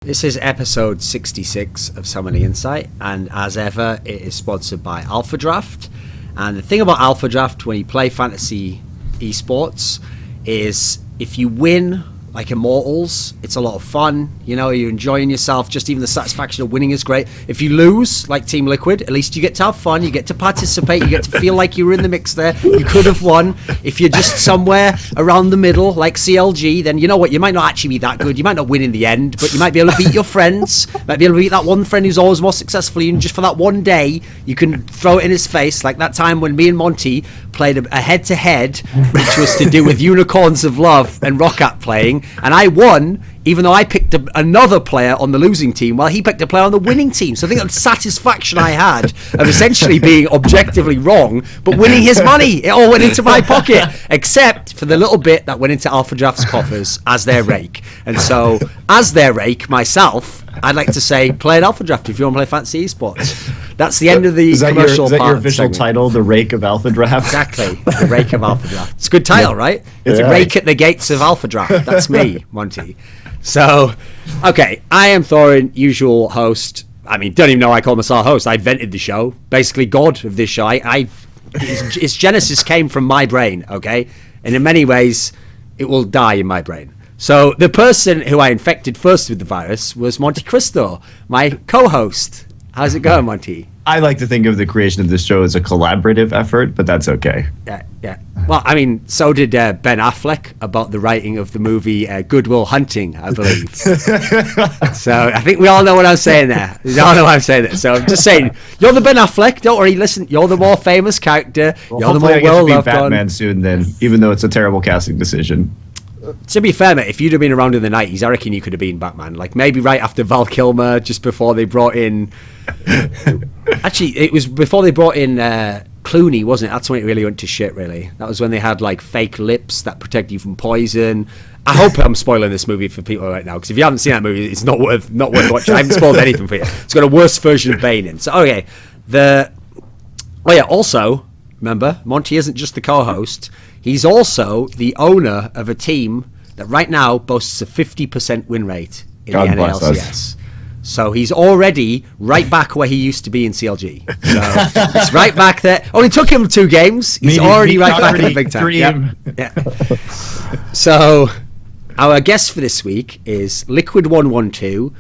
This is episode 66 of Some of the Insight, and as ever, it is sponsored by Alpha Draft. And the thing about Alpha Draft when you play fantasy esports is if you win like Immortals, it's a lot of fun. You know, you're enjoying yourself. Just even the satisfaction of winning is great. If you lose, like Team Liquid, at least you get to have fun. You get to participate. You get to feel like you were in the mix there. You could have won. If you're just somewhere around the middle, like CLG, then you know what? You might not actually be that good. You might not win in the end, but you might be able to beat your friends. Might be able to beat that one friend who's always more successful. And just for that one day, you can throw it in his face. Like that time when me and Monty played a head-to-head, which was to do with Unicorns of Love and Roccat playing. And I won, even though I picked another player on the losing team, while he picked a player on the winning team. So I think that satisfaction I had of essentially being objectively wrong, but winning his money. It all went into my pocket, except for the little bit that went into Alpha Draft's coffers as their rake. And so, as their rake, myself, I'd like to say, play an Alpha Draft if you want to play fantasy esports. That's the end of the commercial part. Is that your official title, the Rake of Alpha Draft? Exactly, the Rake of Alpha Draft. It's a good title, right? It's a rake at the gates of Alpha Draft. That's me, Monty. So, okay, I am Thorin, usual host. I mean, don't even know I call myself host. I invented the show. Basically, God of this show. Its genesis came from my brain, okay? And in many ways, it will die in my brain. So the person who I infected first with the virus was Monte Cristo, my co-host. How's it going, Monty? I like to think of the creation of this show as a collaborative effort, but that's okay. Yeah. Well, I mean, so did Ben Affleck about the writing of the movie Good Will Hunting, I believe. So I think we all know what I'm saying there. We all know what I'm saying there. So I'm just saying, you're the Ben Affleck. Don't worry, listen, you're the more famous character. Well, you're the more well-loved one. Batman soon then, even though it's a terrible casting decision. To be fair, mate, if you'd have been around in the 90s, I reckon you could have been Batman. Like, maybe right after Val Kilmer, just before they brought in... Actually, it was before they brought in Clooney, wasn't it? That's when it really went to shit, really. That was when they had, like, fake lips that protect you from poison. I hope I'm spoiling this movie for people right now, because if you haven't seen that movie, it's not worth watching. I haven't spoiled anything for you. It's got a worse version of Bane in. So, okay. Also, remember, Monty isn't just the co-host. He's also the owner of a team that right now boasts a 50% win rate in the NALCS. So he's already right back where he used to be in CLG. So he's right back there. Only took him 2 games. He's already right back in the big time. Yeah. So our guest for this week is LiQuiD112,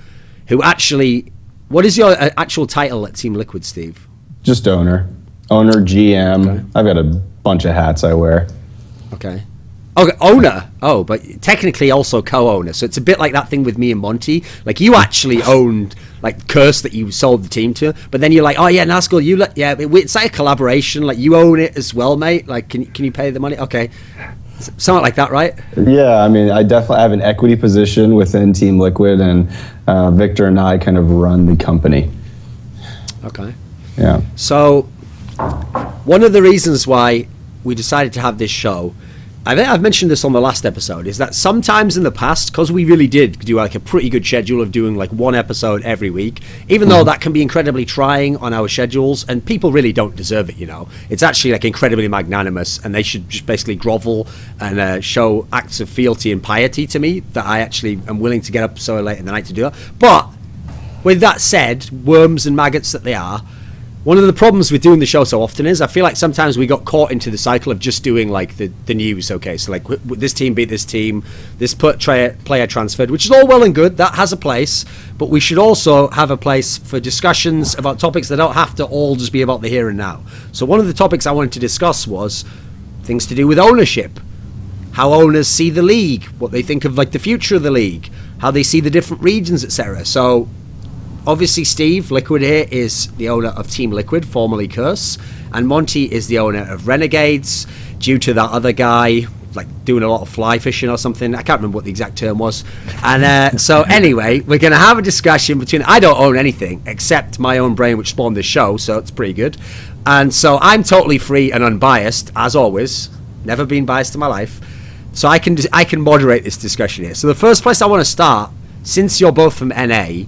who actually... What is your actual title at Team Liquid, Steve? Just owner, GM. Okay. I've got a bunch of hats I wear. Okay, owner. Oh, but technically also co-owner. So it's a bit like that thing with me and Monty. Like you actually owned like Curse that you sold the team to, but then you're like, oh yeah, Nazgul, it's like a collaboration. Like you own it as well, mate. Like can you pay the money? Okay, something like that, right? Yeah, I mean, I definitely have an equity position within Team Liquid, and Victor and I kind of run the company. Okay. Yeah. So one of the reasons why we decided to have this show, I think I've mentioned this on the last episode, is that sometimes in the past, because we really did do like a pretty good schedule of doing like one episode every week, even though that can be incredibly trying on our schedules, and people really don't deserve it, you know. It's actually like incredibly magnanimous, and they should just basically grovel and show acts of fealty and piety to me that I actually am willing to get up so late in the night to do that. But with that said, worms and maggots that they are, one of the problems with doing the show so often is I feel like sometimes we got caught into the cycle of just doing like the news. Okay, so like this team beat this team, this player transferred, which is all well and good. That has a place, but we should also have a place for discussions about topics that don't have to all just be about the here and now. So one of the topics I wanted to discuss was things to do with ownership, how owners see the league, what they think of like the future of the league, how they see the different regions, etc. So obviously, Steve, Liquid here, is the owner of Team Liquid, formerly Curse, and Monty is the owner of Renegades, due to that other guy, like, doing a lot of fly fishing or something. I can't remember what the exact term was. And so, anyway, we're going to have a discussion between... I don't own anything, except my own brain, which spawned this show, so it's pretty good. And so I'm totally free and unbiased, as always. Never been biased in my life. So I can moderate this discussion here. So the first place I want to start, since you're both from NA...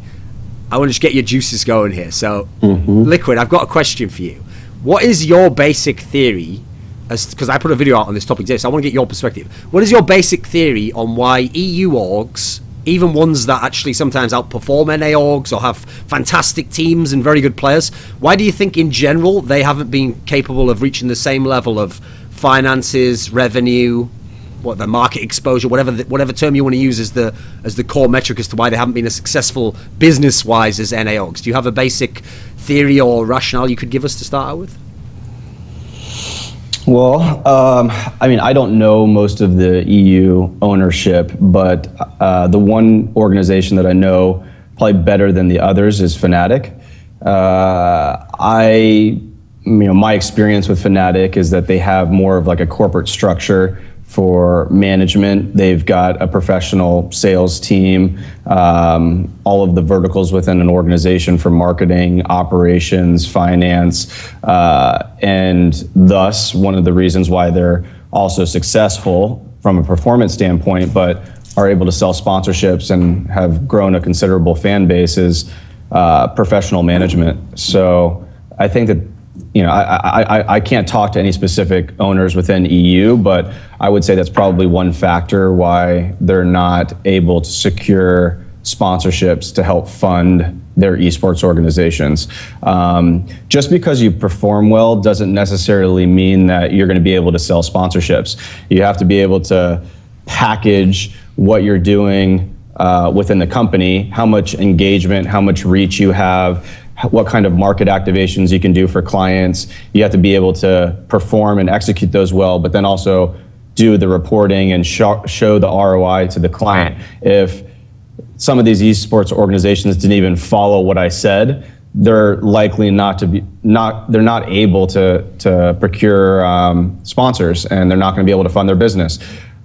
I want to just get your juices going here. So, Liquid, I've got a question for you. What is your basic theory, because I put a video out on this topic today, so I want to get your perspective. What is your basic theory on why EU orgs even ones that actually sometimes outperform NA orgs or have fantastic teams and very good players. Why do you think in general they haven't been capable of reaching the same level of finances, revenue, what the market exposure, whatever term you want to use as the core metric as to why they haven't been as successful business-wise as NA orgs? Do you have a basic theory or rationale you could give us to start out with? Well, I mean, I don't know most of the EU ownership, but the one organization that I know probably better than the others is Fnatic. My experience with Fnatic is that they have more of like a corporate structure for management. They've got a professional sales team, all of the verticals within an organization for marketing, operations, finance, and thus one of the reasons why they're also successful from a performance standpoint, but are able to sell sponsorships and have grown a considerable fan base is professional management. So I think that, I can't talk to any specific owners within EU, but I would say that's probably one factor why they're not able to secure sponsorships to help fund their esports organizations. Just because you perform well doesn't necessarily mean that you're going to be able to sell sponsorships. You have to be able to package what you're doing within the company, how much engagement, how much reach you have, what kind of market activations you can do for clients. You have to be able to perform and execute those well, but then also do the reporting and show the ROI to the client. If some of these esports organizations didn't even follow what I said, they're likely they're not able to procure sponsors, and they're not going to be able to fund their business.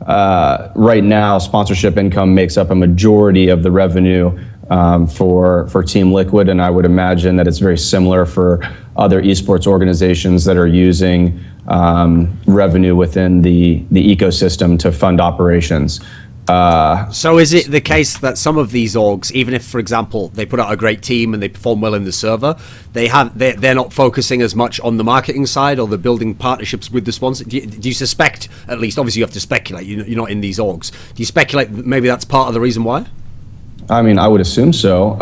Right now, sponsorship income makes up a majority of the revenue for Team LiQuID, and I would imagine that it's very similar for other esports organizations that are using revenue within the ecosystem to fund operations. So is it the case that some of these orgs, even if, for example, they put out a great team and they perform well in the server, they're not focusing as much on the marketing side or the building partnerships with the sponsor? Do you suspect, at least, obviously you have to speculate, you're not in these orgs, do you speculate that maybe that's part of the reason why? I mean, I would assume so.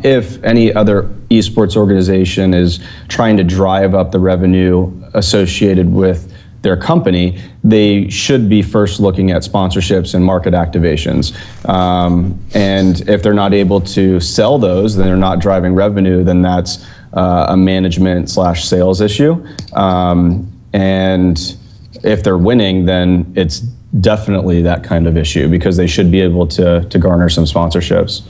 If any other esports organization is trying to drive up the revenue associated with their company, they should be first looking at sponsorships and market activations. And if they're not able to sell those, then they're not driving revenue, then that's a management/sales issue. And if they're winning, then it's definitely that kind of issue, because they should be able to garner some sponsorships.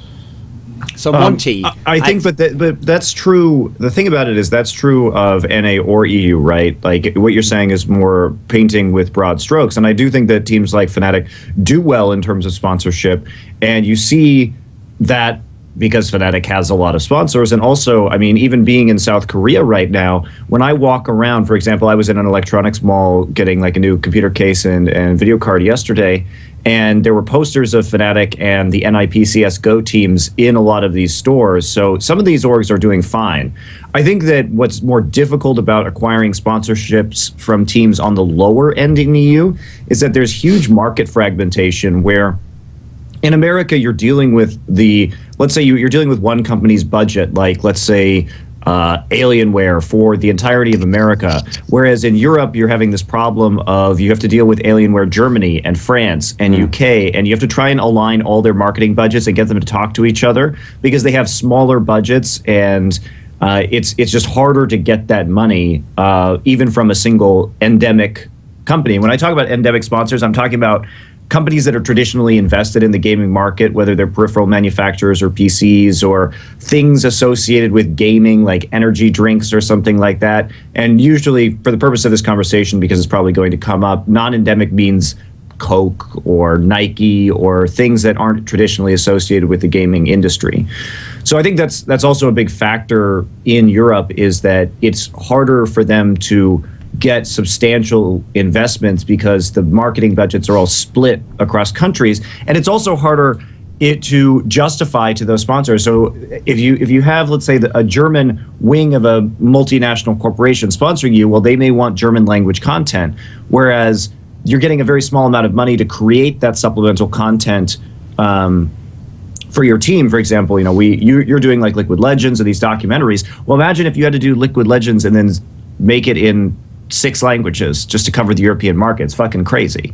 So Monte, I think, but that's true. The thing about it is that's true of NA or EU, right? Like what you're saying is more painting with broad strokes, and I do think that teams like Fnatic do well in terms of sponsorship, and you see that because Fnatic has a lot of sponsors. And also, I mean, even being in South Korea right now, when I walk around, for example, I was in an electronics mall getting like a new computer case and video card yesterday, and there were posters of Fnatic and the NIP CSGO teams in a lot of these stores. So some of these orgs are doing fine. I think that what's more difficult about acquiring sponsorships from teams on the lower end in EU is that there's huge market fragmentation where in America, you're dealing with let's say you're dealing with one company's budget, like let's say Alienware for the entirety of America. Whereas in Europe, you're having this problem of you have to deal with Alienware Germany and France and UK, and you have to try and align all their marketing budgets and get them to talk to each other because they have smaller budgets, and it's just harder to get that money even from a single endemic company. When I talk about endemic sponsors, I'm talking about companies that are traditionally invested in the gaming market, whether they're peripheral manufacturers or PCs or things associated with gaming like energy drinks or something like that. And usually, for the purpose of this conversation, because it's probably going to come up, non-endemic means Coke or Nike or things that aren't traditionally associated with the gaming industry. So I think that's also a big factor in Europe, is that it's harder for them to get substantial investments because the marketing budgets are all split across countries, and it's also harder to justify to those sponsors. So if you have, let's say, a German wing of a multinational corporation sponsoring you, well, they may want German language content, whereas you're getting a very small amount of money to create that supplemental content for your team, for example, you're doing like Liquid Legends or these documentaries. Well, imagine if you had to do Liquid Legends and then make it in 6 languages just to cover the European market. It's fucking crazy.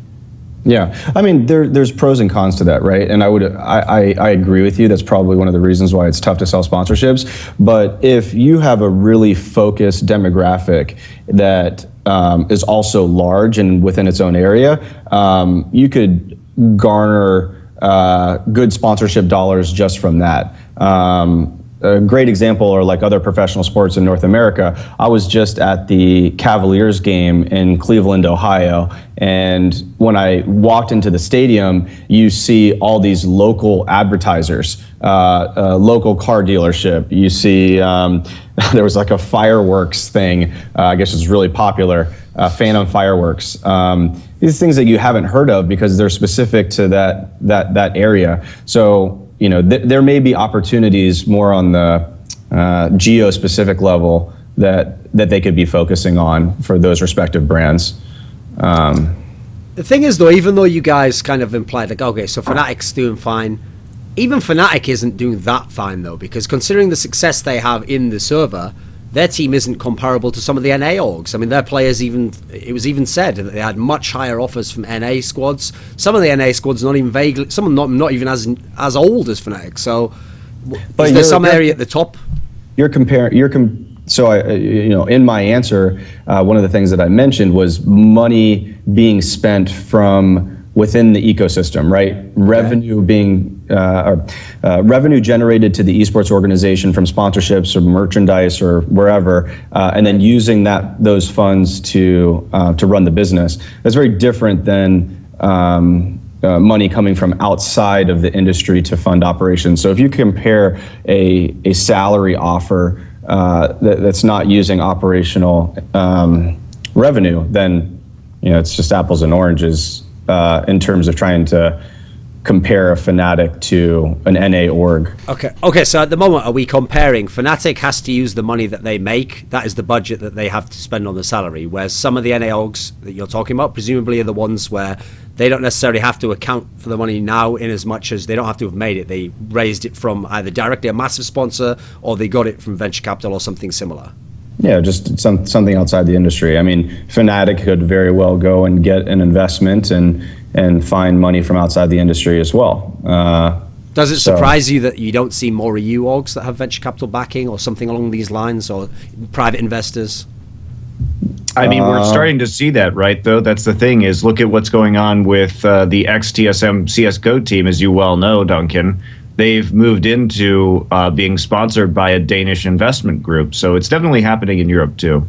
Yeah, I mean, there's pros and cons to that, right? And I agree with you. That's probably one of the reasons why it's tough to sell sponsorships. But if you have a really focused demographic that is also large and within its own area, you could garner good sponsorship dollars just from that. A great example are like other professional sports in North America. I was just at the Cavaliers game in Cleveland, Ohio, and when I walked into the stadium, you see all these local advertisers, local car dealership. You see there was like a fireworks thing, I guess it's really popular, Phantom Fireworks. These things that you haven't heard of because they're specific to that area. So there may be opportunities more on the geo-specific level that they could be focusing on for those respective brands. The thing is, though, even though you guys kind of implied, like, okay, so Fnatic's doing fine, even Fnatic isn't doing that fine, though, because considering the success they have in the server, their team isn't comparable to some of the NA orgs. I mean, their players it was even said that they had much higher offers from NA squads. Some of the NA squads not even vaguely, some of them not even as old as Fnatic. So, is there some area at the top? So in my answer, one of the things that I mentioned was money being spent from within the ecosystem, right? Okay. Revenue being revenue generated to the esports organization from sponsorships or merchandise or wherever, and then using those funds to run the business. That's very different than money coming from outside of the industry to fund operations. So if you compare a salary offer that's not using operational revenue, then it's just apples and oranges. In terms of trying to compare a Fnatic to an NA org. Okay. So at the moment, are we comparing Fnatic has to use the money that they make? That is the budget that they have to spend on the salary. Whereas some of the NA orgs that you're talking about, presumably, are the ones where they don't necessarily have to account for the money now, in as much as they don't have to have made it. They raised it from either directly a massive sponsor, or they got it from venture capital or something similar. Yeah, just something outside the industry. I mean, Fnatic could very well go and get an investment and find money from outside the industry as well. Does it surprise you that you don't see more EU orgs that have venture capital backing or something along these lines, or private investors? I mean, we're starting to see that, right, though? That's the thing, is look at what's going on with the ex-TSM CSGO team, as you well know, Duncan. They've moved into being sponsored by a Danish investment group. So it's definitely happening in Europe, too.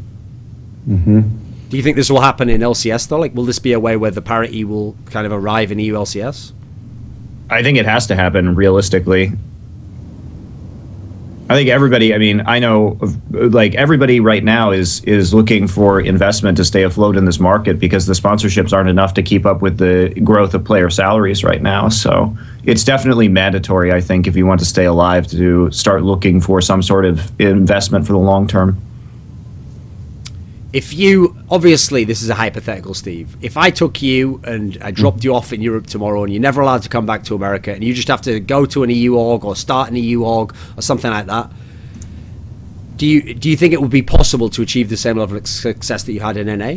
Mm-hmm. Do you think this will happen in LCS, though? Like, will this be a way where the parity will kind of arrive in EU LCS? I think it has to happen, realistically. I think everybody, I know, like, everybody right now is looking for investment to stay afloat in this market because the sponsorships aren't enough to keep up with the growth of player salaries right now. So it's definitely mandatory, I think, if you want to stay alive, to start looking for some sort of investment for the long term. If you, obviously this is a hypothetical, Steve, if I took you and I dropped you off in Europe tomorrow and you're never allowed to come back to America and you just have to go to an EU org or start an EU org or something like that, do you think it would be possible to achieve the same level of success that you had in NA?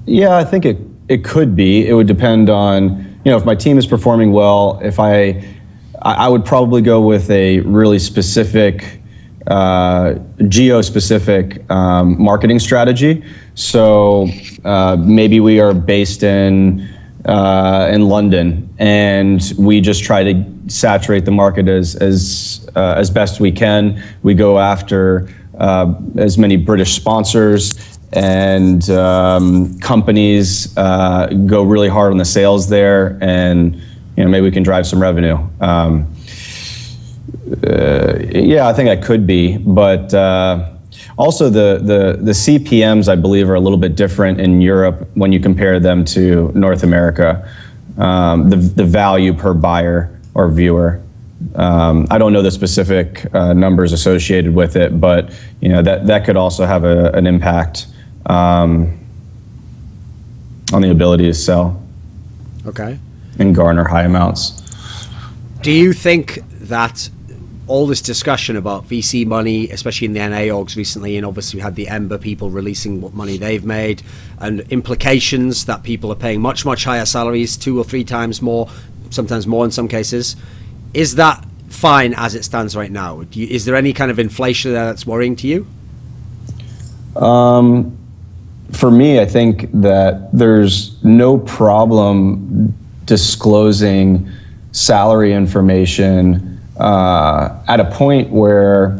Yeah, I think it could be. It would depend on, if my team is performing well, if I would probably go with a really specific, geo-specific marketing strategy. So maybe we are based in London, and we just try to saturate the market as best we can. We go after as many British sponsors, and companies go really hard on the sales there, and maybe we can drive some revenue. Yeah, I think I could be, but also the CPMs, I believe, are a little bit different in Europe when you compare them to North America. The value per buyer or viewer. I don't know the specific numbers associated with it, but that could also have an impact on the ability to sell. Okay. and garner high amounts. Do you think that all this discussion about VC money, especially in the NA orgs recently, and obviously we had the Ember people releasing what money they've made, and implications that people are paying much, much higher salaries, 2 or 3 times more, sometimes more in some cases, is that fine as it stands right now? Is there any kind of inflation there that's worrying to you? For me, I think that there's no problem disclosing salary information at a point where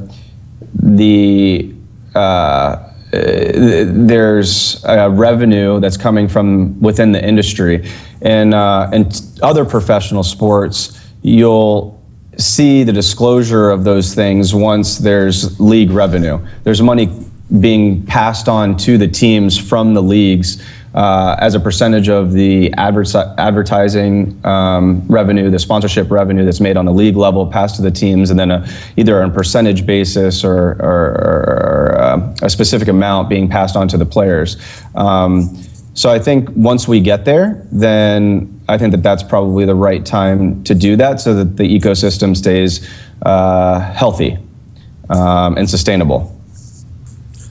there's revenue that's coming from within the industry. And other professional sports, you'll see the disclosure of those things once there's league revenue. There's money being passed on to the teams from the leagues as a percentage of the advertising revenue, the sponsorship revenue that's made on the league level passed to the teams, and then either on a percentage basis or a specific amount being passed on to the players. So I think once we get there, then I think that that's probably the right time to do that so that the ecosystem stays healthy and sustainable.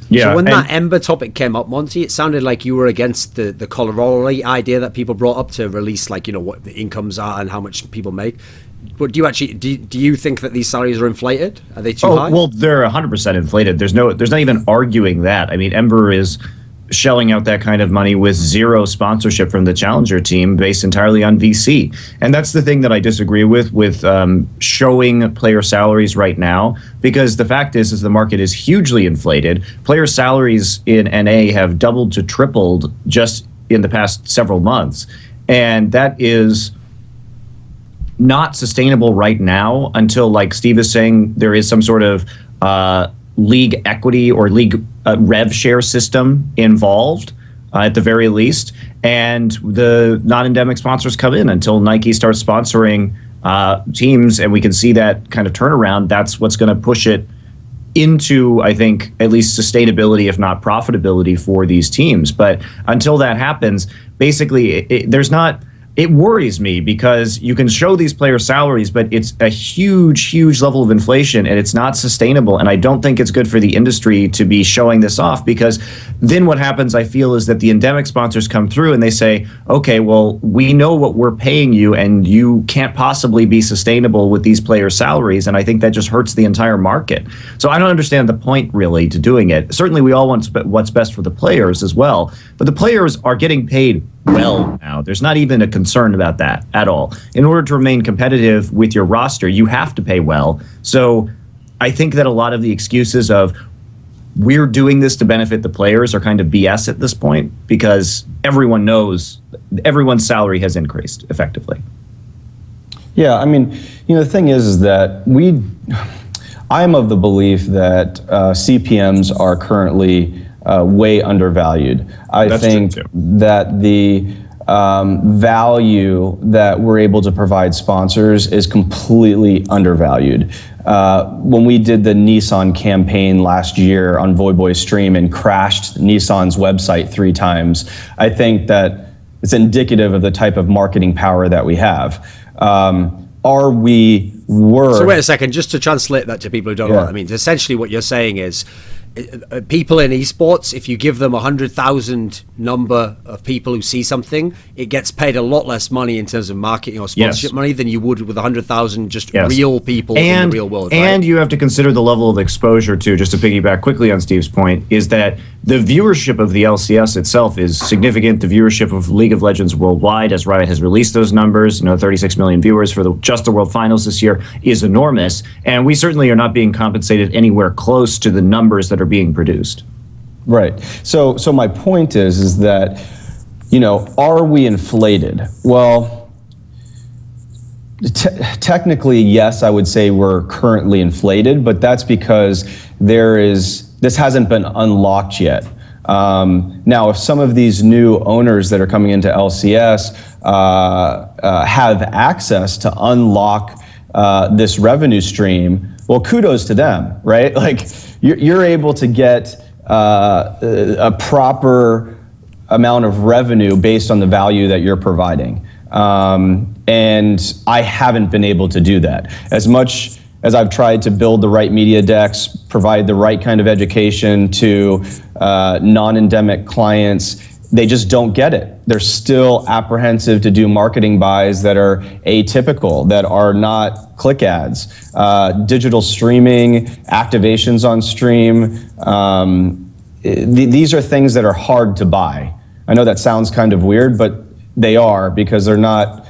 Yeah, so when that Ember topic came up, Monty, it sounded like you were against the corollary idea that people brought up to release, like, you know, what the incomes are and how much people make. But do you actually do you think that these salaries are inflated? Are they too high? Well, they're 100% inflated. There's not even arguing that. I mean, Ember is shelling out that kind of money with zero sponsorship from the challenger team based entirely on VC. And that's the thing that I disagree with showing player salaries right now, because the fact is the market is hugely inflated. Player salaries in NA have doubled to tripled just in the past several months. And that is not sustainable right now until, like Steve is saying, there is some sort of league equity or league rev share system involved at the very least, and the non-endemic sponsors come in until Nike starts sponsoring teams, and we can see that kind of turnaround. That's what's going to push it into, I think, at least sustainability, if not profitability, for these teams. But until that happens, basically, it worries me, because you can show these player salaries, but it's a huge level of inflation, and it's not sustainable. And I don't think it's good for the industry to be showing this off, because then what happens, I feel, is that the endemic sponsors come through and they say, okay, well, we know what we're paying you, and you can't possibly be sustainable with these player salaries. And I think that just hurts the entire market. So I don't understand the point, really, to doing it. Certainly, we all want what's best for the players as well, but the players are getting paid well now. There's not even a concern about that at all. In order to remain competitive with your roster, you have to pay well. So I think that a lot of the excuses of we're doing this to benefit the players are kind of BS at this point, because everyone knows everyone's salary has increased effectively. Yeah, I mean, you know, the thing is that I'm of the belief that CPMs are currently way undervalued. I think that the value that we're able to provide sponsors is completely undervalued. When we did the Nissan campaign last year on Voyboy Stream and crashed Nissan's website 3 times, I think that it's indicative of the type of marketing power that we have. Are we worth... So wait a second, just to translate that to people who don't know what that means. Essentially what you're saying is, people in esports, if you give them 100,000 number of people who see something, it gets paid a lot less money in terms of marketing or sponsorship money than you would with 100,000 just real people in the real world. And you have to consider the level of exposure too. Just to piggyback quickly on Steve's point, is that the viewership of the LCS itself is significant. The viewership of League of Legends worldwide, as Riot has released those numbers, 36 million viewers for just the World Finals this year, is enormous. And we certainly are not being compensated anywhere close to the numbers that are being produced. Right. So my point is that, are we inflated? Well, technically, yes, I would say we're currently inflated, but that's because this hasn't been unlocked yet. Now, if some of these new owners that are coming into LCS have access to unlock this revenue stream, well, kudos to them, right? Like, you're able to get a proper amount of revenue based on the value that you're providing. And I haven't been able to do that. As much as I've tried to build the right media decks, provide the right kind of education to non-endemic clients, they just don't get it. They're still apprehensive to do marketing buys that are atypical, that are not click ads. Digital streaming, activations on stream, these are things that are hard to buy. I know that sounds kind of weird, but they are, because they're not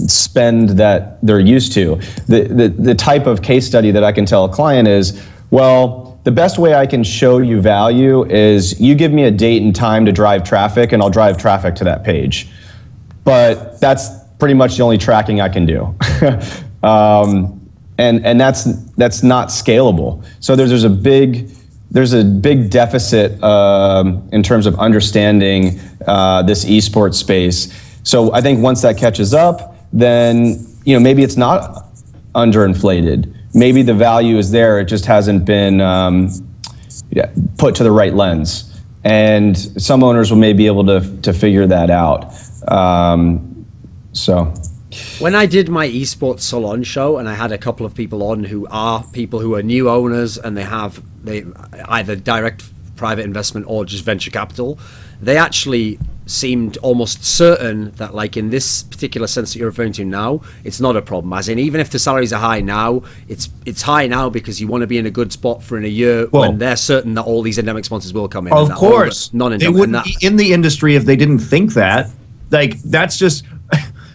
spend that they're used to. The type of case study that I can tell a client is, well, the best way I can show you value is you give me a date and time to drive traffic, and I'll drive traffic to that page. But that's pretty much the only tracking I can do. And that's not scalable. So there's a big deficit in terms of understanding this esports space. So I think once that catches up, then maybe it's not underinflated. Maybe the value is there, it just hasn't been put to the right lens. And some owners will maybe be able to figure that out. So. When I did my esports salon show, and I had a couple of people on who are new owners, and they either direct private investment or just venture capital, they actually seemed almost certain that, like, in this particular sense that you're referring to now, it's not a problem. As in, even if the salaries are high now, it's high now because you want to be in a good spot for in a year when they're certain that all these endemic sponsors will come in. Of course. They wouldn't be in the industry if they didn't think that. Like, that's just...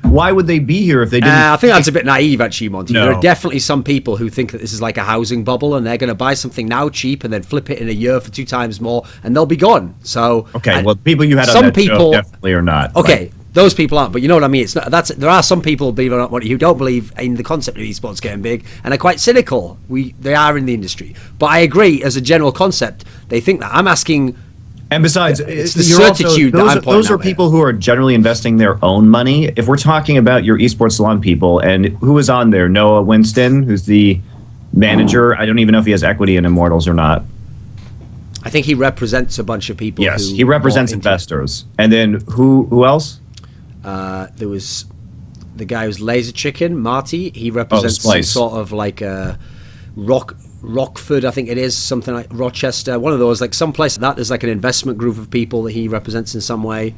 Why would they be here if they didn't? I think that's a bit naive, actually, Monty. No. There are definitely some people who think that this is like a housing bubble, and they're going to buy something now cheap and then flip it in a year for 2 times more, and they'll be gone. So, okay, well, people you had on that show definitely are not. Okay, those people aren't, but you know what I mean. It's not, there are some people, believe it or not, Monty, who don't believe in the concept of esports getting big and are quite cynical. They are in the industry, but I agree as a general concept. They think that. I'm asking. And besides, it's the certitude that I'm pointing those are people who are generally investing their own money. If we're talking about your esports salon people, and who is on there? Noah Winston, who's the manager. I don't even know if he has equity in Immortals or not. I think he represents a bunch of people. Yes, he represents investors. And then who else? There was the guy who's Laser Chicken, Marty. He represents some sort of like a Rockford, I think it is, something like Rochester, one of those, like some place like that. There's like an investment group of people that he represents in some way.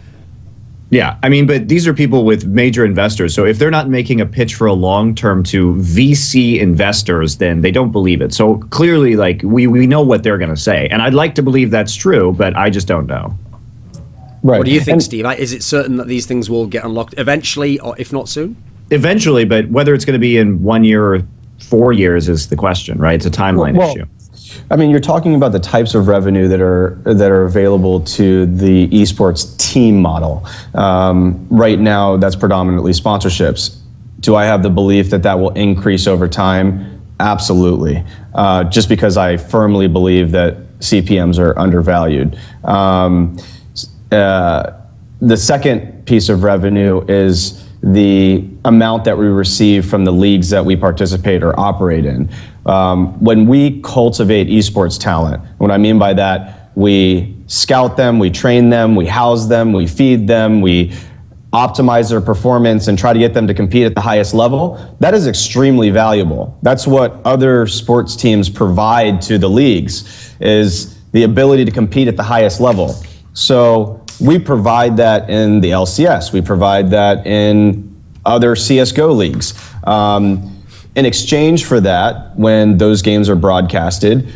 Yeah, I mean, but these are people with major investors. So if they're not making a pitch for a long term to VC investors, then they don't believe it. So clearly, like, we know what they're going to say. And I'd like to believe that's true, but I just don't know. Right. What do you think, Steve? Is it certain that these things will get unlocked eventually, or if not soon? Eventually, but whether it's going to be in 1 year or 4 years is the question, right? It's a timeline issue. I mean, you're talking about the types of revenue that are available to the esports team model. Right now, that's predominantly sponsorships. Do I have the belief that that will increase over time? Absolutely. Just because I firmly believe that CPMs are undervalued. The second piece of revenue is the amount that we receive from the leagues that we participate or operate in. When we cultivate esports talent, what I mean by that, we scout them, we train them, we house them, we feed them, we optimize their performance and try to get them to compete at the highest level. That is extremely valuable. That's what other sports teams provide to the leagues, is the ability to compete at the highest level. So we provide that in the LCS. We provide that in other CSGO leagues. In exchange for that, when those games are broadcasted,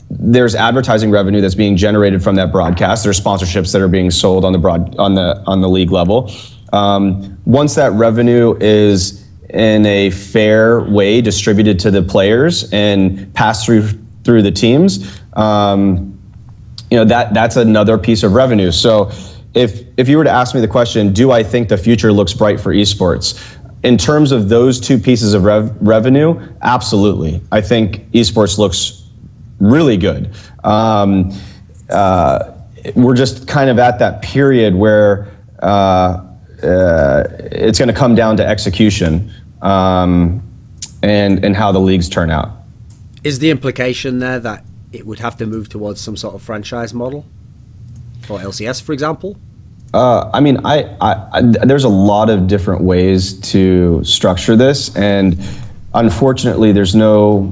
there's advertising revenue that's being generated from that broadcast. There's sponsorships that are being sold on the league level. Once that revenue is in a fair way distributed to the players and passed through the teams, that's another piece of revenue. So if you were to ask me the question, do I think the future looks bright for esports? In terms of those two pieces of revenue, absolutely. I think esports looks really good. We're just kind of at that period where it's going to come down to execution and how the leagues turn out. Is the implication there that it would have to move towards some sort of franchise model for LCS, for example? I mean, there's a lot of different ways to structure this, and unfortunately, there's no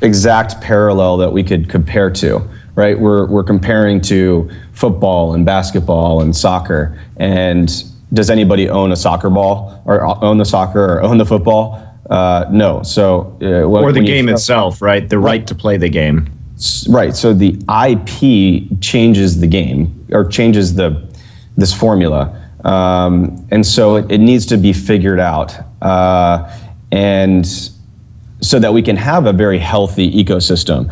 exact parallel that we could compare to, right? We're comparing to football and basketball and soccer, and does anybody own a soccer ball or own the soccer or own the football? No. So or the game itself, right? The right to play the game. Right. So the IP changes the game or changes this formula, and so it needs to be figured out, and so that we can have a very healthy ecosystem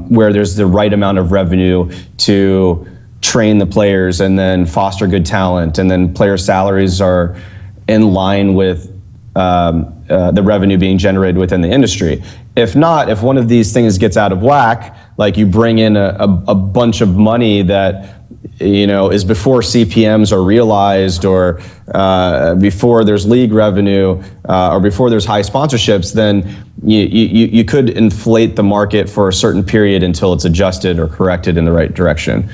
where there's the right amount of revenue to train the players and then foster good talent, and then player salaries are in line with the revenue being generated within the industry. If not, if one of these things gets out of whack, like you bring in a bunch of money that is before CPMs are realized, or before there's league revenue, or before there's high sponsorships, then you could inflate the market for a certain period until it's adjusted or corrected in the right direction.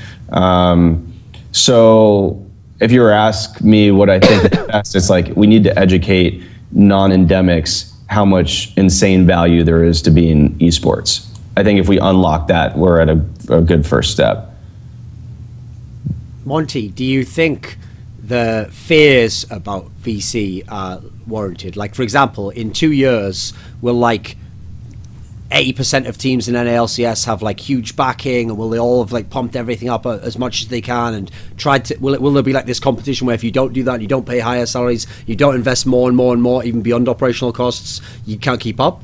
So if you were to ask me what I think is best, it's like we need to educate non-endemics how much insane value there is to being esports. I think if we unlock that, we're at a good first step. Monty, do you think the fears about VC are warranted? Like, for example, in 2 years, will like 80% of teams in NALCS have like huge backing, and will they all have like pumped everything up as much as they can and tried to? Will there be like this competition where if you don't do that, you don't pay higher salaries, you don't invest more and more and more, even beyond operational costs, you can't keep up?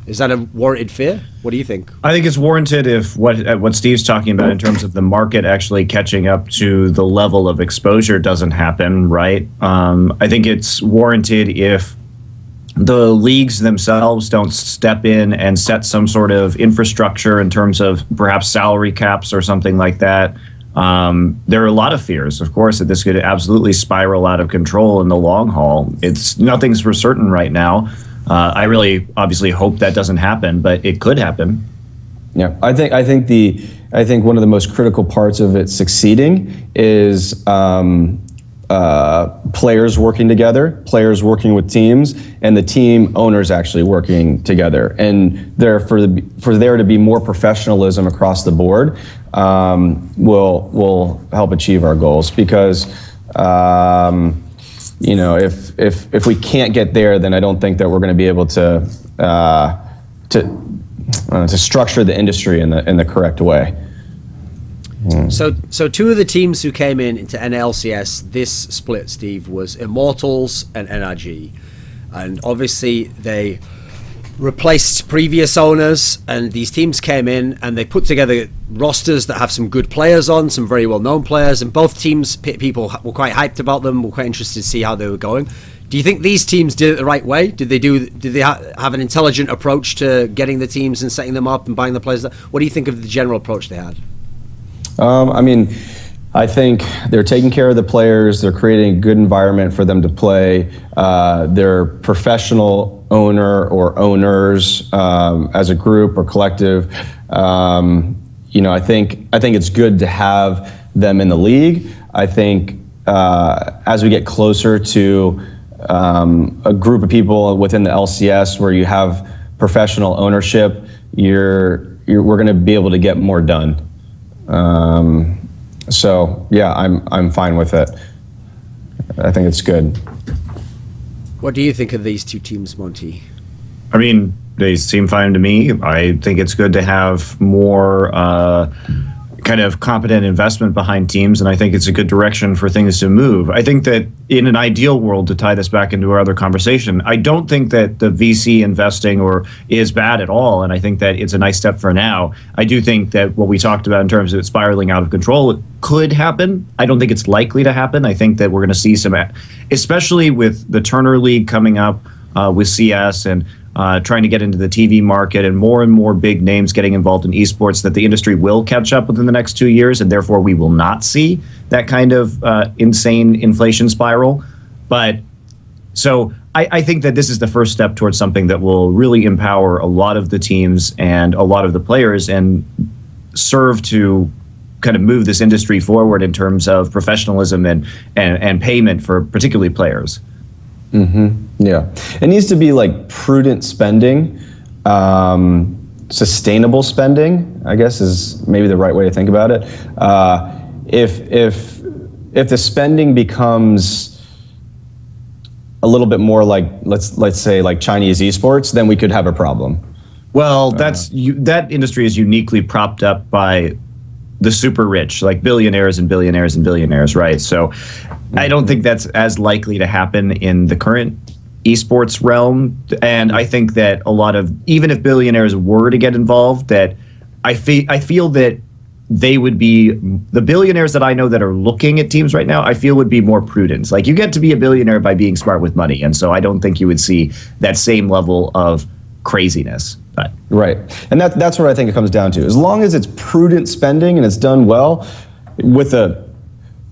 Is that a warranted fear? What do you think? I think it's warranted if what Steve's talking about in terms of the market actually catching up to the level of exposure doesn't happen, right? I think it's warranted if the leagues themselves don't step in and set some sort of infrastructure in terms of perhaps salary caps or something like that. There are a lot of fears, of course, that this could absolutely spiral out of control in the long haul. Nothing's for certain right now. I really obviously hope that doesn't happen, but it could happen. Yeah, I think one of the most critical parts of it succeeding is players working together, players working with teams, and the team owners actually working together. And for there to be more professionalism across the board will help achieve our goals, because if we can't get there, then I don't think that we're going to be able to structure the industry in the correct way. So two of the teams who came into NLCS this split, Steve, was Immortals and NRG, and obviously they replaced previous owners, and these teams came in and they put together rosters that have some good players on, some very well-known players, and both teams, people were quite hyped about them, were quite interested to see how they were going. Do you think these teams did it the right way? Did they have an intelligent approach to getting the teams and setting them up and buying the players? What do you think of the general approach they had? I think they're taking care of the players. They're creating a good environment for them to play. They're professional owner or owners as a group or collective. I think it's good to have them in the league. I think as we get closer to a group of people within the LCS where you have professional ownership, we're going to be able to get more done. So yeah, I'm fine with it. I think it's good. What do you think of these two teams, Monty? I mean, they seem fine to me. I think it's good to have more kind of competent investment behind teams, and I think it's a good direction for things to move. I think that in an ideal world, to tie this back into our other conversation, I don't think that the VC investing is bad at all, and I think that it's a nice step for now. I do think that what we talked about in terms of it spiraling out of control, it could happen. I don't think it's likely to happen. I think that we're going to see some, especially with the Turner League coming up with CS and trying to get into the TV market and more big names getting involved in esports, that the industry will catch up within the next 2 years, and therefore we will not see that kind of insane inflation spiral. But so I think that this is the first step towards something that will really empower a lot of the teams and a lot of the players and serve to kind of move this industry forward in terms of professionalism and payment for particularly players. Yeah, it needs to be like prudent spending, sustainable spending, I guess is maybe the right way to think about it. If the spending becomes a little bit more like let's say like Chinese esports, then we could have a problem. Well, that industry is uniquely propped up by the super rich, like billionaires and billionaires and billionaires, right? So I don't think that's as likely to happen in the current esports realm. And I think that a lot of, even if billionaires were to get involved, that I feel that they would be, the billionaires that I know that are looking at teams right now, I feel would be more prudent. Like, you get to be a billionaire by being smart with money. And so I don't think you would see that same level of craziness. But. Right. And that's what I think it comes down to. As long as it's prudent spending and it's done well with a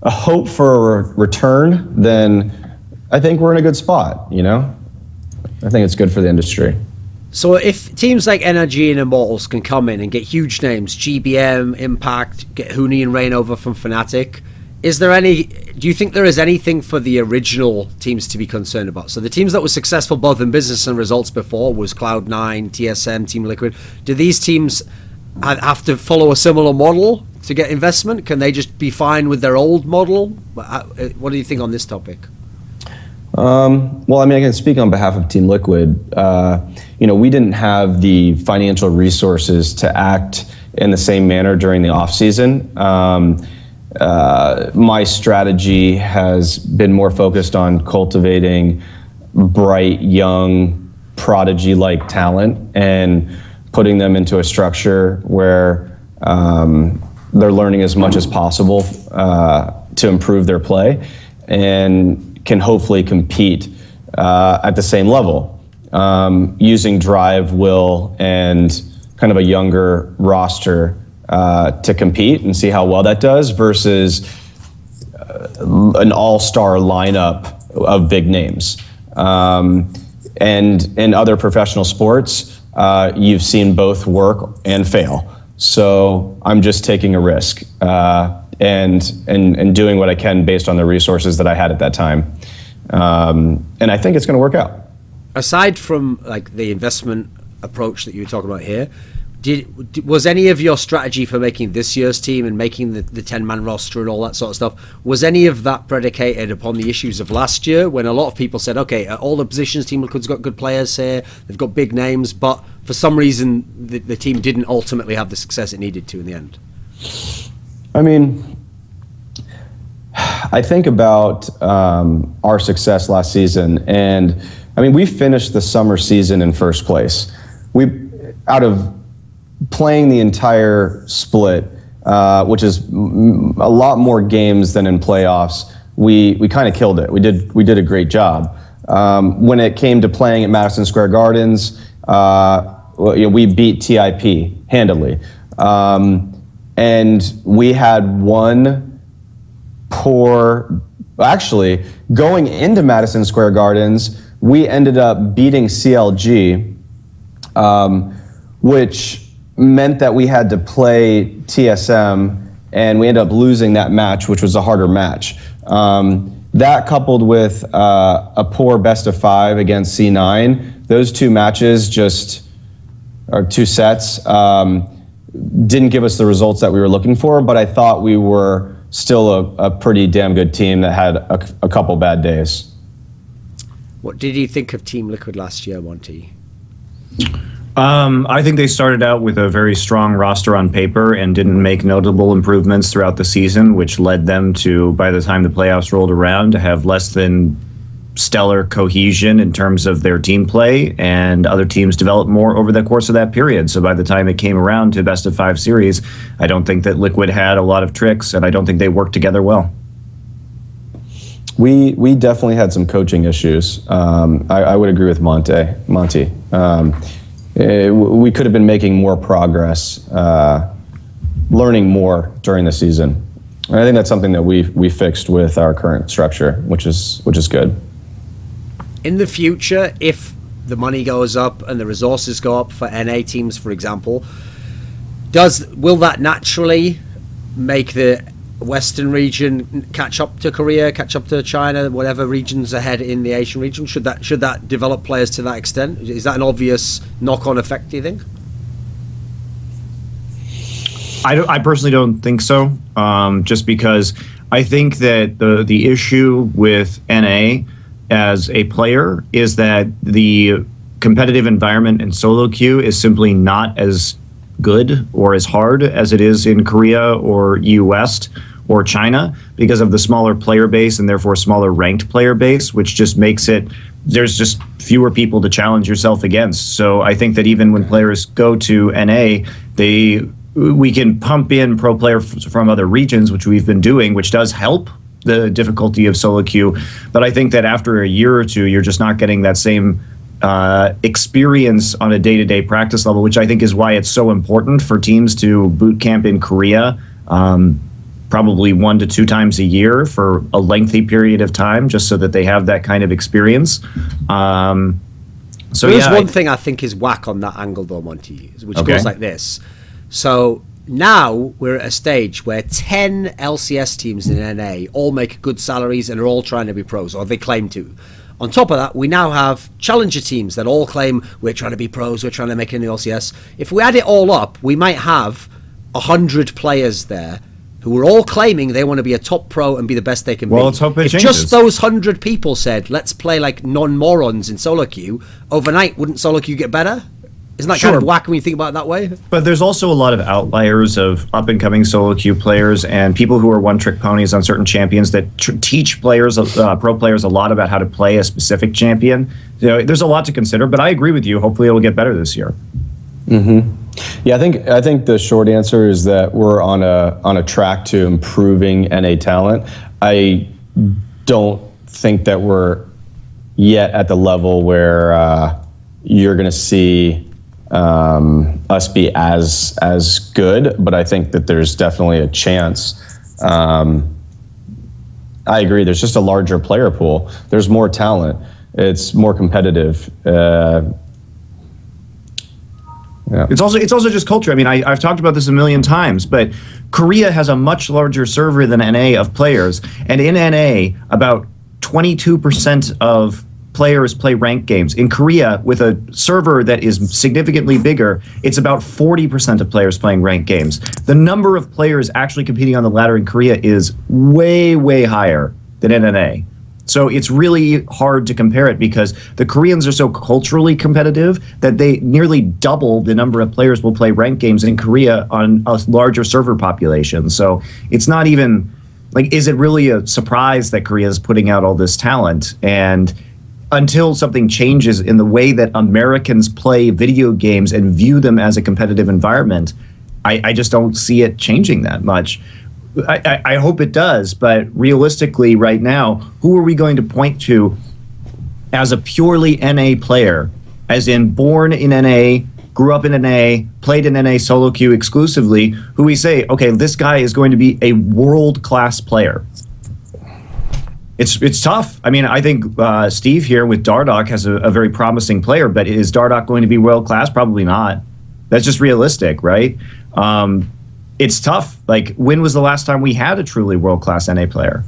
hope for a return, then I think we're in a good spot, you know? I think it's good for the industry. So if teams like NRG and Immortals can come in and get huge names, GBM, Impact, get Huni and Rain over from Fnatic, do you think there is anything for the original teams to be concerned about? So the teams that were successful both in business and results before was Cloud9, TSM, Team Liquid. Do these teams have to follow a similar model to get investment? Can they just be fine with their old model? What do you think on this topic? Well, I mean, I can speak on behalf of Team Liquid. We didn't have the financial resources to act in the same manner during the off season. My strategy has been more focused on cultivating bright, young, prodigy-like talent and putting them into a structure where they're learning as much as possible to improve their play and can hopefully compete at the same level, using drive, will, and kind of a younger roster to compete and see how well that does versus an all-star lineup of big names. And in other professional sports, you've seen both work and fail. So I'm just taking a risk and doing what I can based on the resources that I had at that time. And I think it's going to work out. Aside from like the investment approach that you were talking about here, was any of your strategy for making this year's team and making the 10-man roster and all that sort of stuff, was any of that predicated upon the issues of last year when a lot of people said, okay, at all the positions, Team Liquid's got good players here, they've got big names, but for some reason the team didn't ultimately have the success it needed to in the end? I mean, I think about our success last season, and I mean, we finished the summer season in first place. Out of playing the entire split, which is a lot more games than in playoffs, we kind of killed it. We did a great job. When it came to playing at Madison Square Gardens, we beat TIP handily, and we had one poor. Actually, going into Madison Square Gardens, we ended up beating CLG, which meant that we had to play TSM, and we ended up losing that match, which was a harder match. That coupled with a poor best of 5 against C9, those two matches or two sets, didn't give us the results that we were looking for, but I thought we were still a pretty damn good team that had a couple bad days. What did you think of Team Liquid last year, Monty? I think they started out with a very strong roster on paper and didn't make notable improvements throughout the season, which led them to, by the time the playoffs rolled around, to have less than stellar cohesion in terms of their team play, and other teams developed more over the course of that period. So by the time it came around to best of 5 series, I don't think that Liquid had a lot of tricks, and I don't think they worked together well. We definitely had some coaching issues. I would agree with Monty. We could have been making more progress, learning more during the season. And I think that's something that we fixed with our current structure, which is good. In the future, if the money goes up and the resources go up for NA teams, for example, will that naturally make the Western region catch up to Korea, catch up to China, whatever regions ahead in the Asian region? Should that develop players to that extent? Is that an obvious knock-on effect, do you think? I personally don't think so. Just because I think that the issue with NA as a player is that the competitive environment in solo queue is simply not as good or as hard as it is in Korea or EU West or China, because of the smaller player base and therefore smaller ranked player base, which just makes it, there's just fewer people to challenge yourself against. So I think that even when players go to NA, we can pump in pro players from other regions, which we've been doing, which does help the difficulty of solo queue. But I think that after a year or two, you're just not getting that same experience on a day-to-day practice level, which I think is why it's so important for teams to boot camp in Korea, probably 1 to 2 times a year for a lengthy period of time, just so that they have that kind of experience. There's one thing I think is whack on that angle though, Monty, which goes like this. So now we're at a stage where 10 LCS teams in NA all make good salaries and are all trying to be pros, or they claim to. On top of that, we now have challenger teams that all claim we're trying to be pros, we're trying to make it in the LCS. If we add it all up, we might have 100 players there who are all claiming they want to be a top pro and be the best they can be. Well, let's hope it changes. Just those 100 people said, let's play like non-morons in solo queue, overnight, wouldn't solo queue get better? Isn't that kind of whack when you think about it that way? But there's also a lot of outliers of up-and-coming solo queue players and people who are one-trick ponies on certain champions that teach players, pro players, a lot about how to play a specific champion. You know, there's a lot to consider, but I agree with you. Hopefully it'll get better this year. Mm-hmm. Yeah, I think the short answer is that we're on a track to improving NA talent. I don't think that we're yet at the level where you're going to see us be as good, but I think that there's definitely a chance. I agree. There's just a larger player pool. There's more talent. It's more competitive. Yeah. It's also just culture. I mean, I've talked about this a million times, but Korea has a much larger server than NA of players, and in NA, about 22% of players play ranked games. In Korea, with a server that is significantly bigger, it's about 40% of players playing ranked games. The number of players actually competing on the ladder in Korea is way, way higher than in NA. So it's really hard to compare it because the Koreans are so culturally competitive that they nearly double the number of players will play ranked games in Korea on a larger server population. So it's not even, like, is it really a surprise that Korea is putting out all this talent? And until something changes in the way that Americans play video games and view them as a competitive environment, I just don't see it changing that much. I hope it does, but realistically right now, who are we going to point to as a purely NA player, as in born in NA, grew up in NA, played in NA solo queue exclusively, who we say, okay, this guy is going to be a world-class player? It's tough. I mean, I think Steve here with Dardoch has a very promising player, but is Dardoch going to be world-class? Probably not. That's just realistic, right? It's tough. Like, when was the last time we had a truly world-class NA player?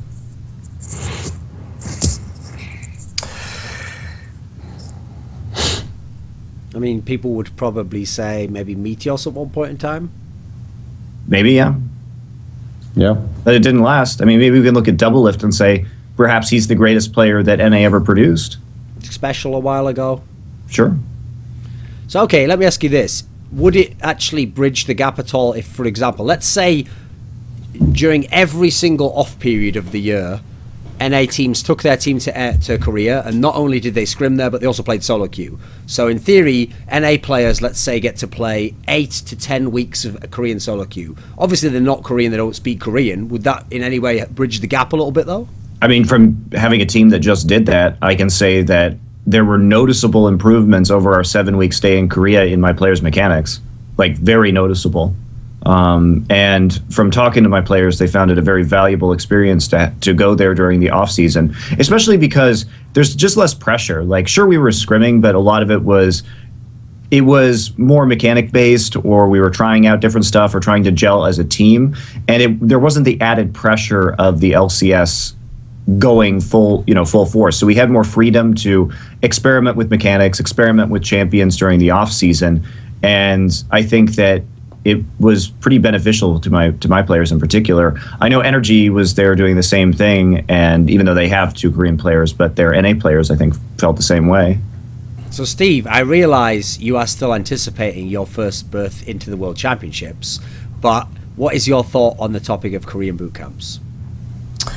I mean, people would probably say maybe Meteos at one point in time. Maybe, yeah. Yeah. But it didn't last. I mean, maybe we can look at Doublelift and say, perhaps he's the greatest player that NA ever produced. Special a while ago. Sure. So, okay, let me ask you this. Would it actually bridge the gap at all if, for example, let's say during every single off period of the year, NA teams took their team to Korea, and not only did they scrim there, but they also played solo queue. So in theory, NA players, let's say, get to play 8 to 10 weeks of a Korean solo queue. Obviously, they're not Korean, they don't speak Korean. Would that in any way bridge the gap a little bit, though? I mean, from having a team that just did that, I can say that there were noticeable improvements over our 7-week stay in Korea in my players' mechanics, like very noticeable. And from talking to my players, they found it a very valuable experience to go there during the off season, especially because there's just less pressure. Like, sure, we were scrimming, but a lot of it was it was more mechanic based, or we were trying out different stuff or trying to gel as a team, and there wasn't the added pressure of the LCS going full force. So we had more freedom to experiment with mechanics, experiment with champions during the off season, and I think that it was pretty beneficial to my players in particular. I know Energy was there doing the same thing, and even though they have 2 Korean players, but their NA players, I think, felt the same way. So, Steve, I realize you are still anticipating your first berth into the World Championships, but what is your thought on the topic of Korean boot camps?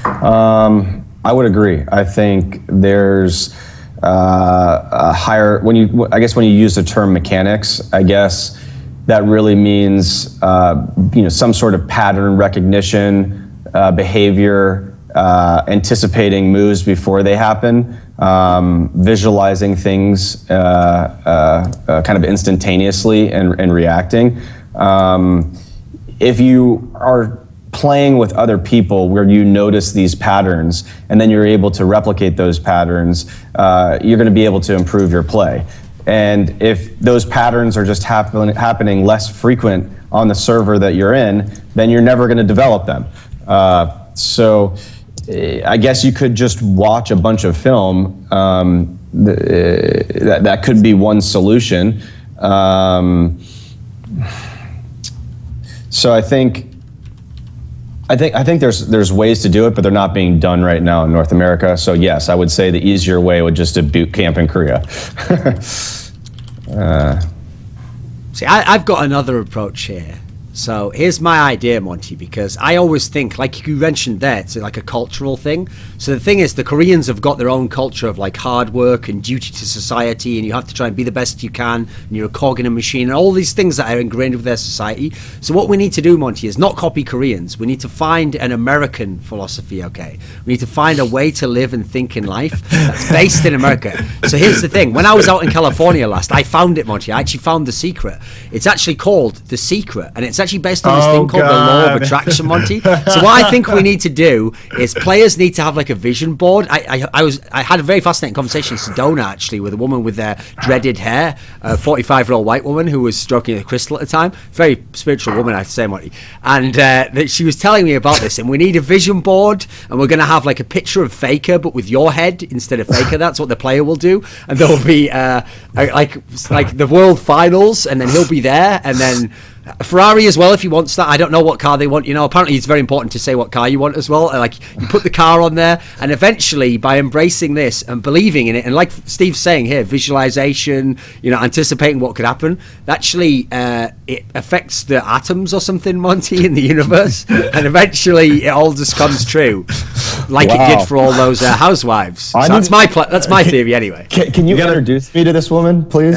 I would agree. I think there's a higher, when you use the term mechanics, I guess that really means some sort of pattern recognition, behavior, anticipating moves before they happen, visualizing things kind of instantaneously and reacting. If you are playing with other people where you notice these patterns and then you're able to replicate those patterns, you're going to be able to improve your play. And if those patterns are just happening less frequent on the server that you're in, then you're never going to develop them. So I guess you could just watch a bunch of film. That could be one solution. So I think there's ways to do it, but they're not being done right now in North America. So yes, I would say the easier way would just to boot camp in Korea. See, I've got another approach here. So here's my idea, Monty, because I always think, like you mentioned there, it's like a cultural thing. So the thing is, the Koreans have got their own culture of like hard work and duty to society, and you have to try and be the best you can, and you're a cog in a machine, and all these things that are ingrained with their society. So what we need to do, Monty, is not copy Koreans. We need to find an American philosophy, okay? We need to find a way to live and think in life that's based in America. So here's the thing. When I was out in California last, I found it, Monty. I actually found The Secret. It's actually called The Secret, and it's actually based on this thing called the law of attraction, Monty. So what I think we need to do is players need to have like a vision board. I had a very fascinating conversation in Sedona actually with a woman with their dreaded hair, a 45-year-old white woman who was stroking a crystal at the time. Very spiritual woman, I have to say, Monty. And that she was telling me about this, and we need a vision board, and we're going to have like a picture of Faker but with your head instead of Faker. That's what the player will do, and there will be like the world finals, and then he'll be there, and then Ferrari as well if he wants that. I don't know what car they want. Apparently it's very important to say what car you want as well. Like you put the car on there, and eventually by embracing this and believing in it, and like Steve's saying here, visualization, anticipating what could happen, actually it affects the atoms or something, Monty, in the universe, and eventually it all just comes true, like it did for all those housewives. So that's my theory anyway. Can you introduce me to this woman, please?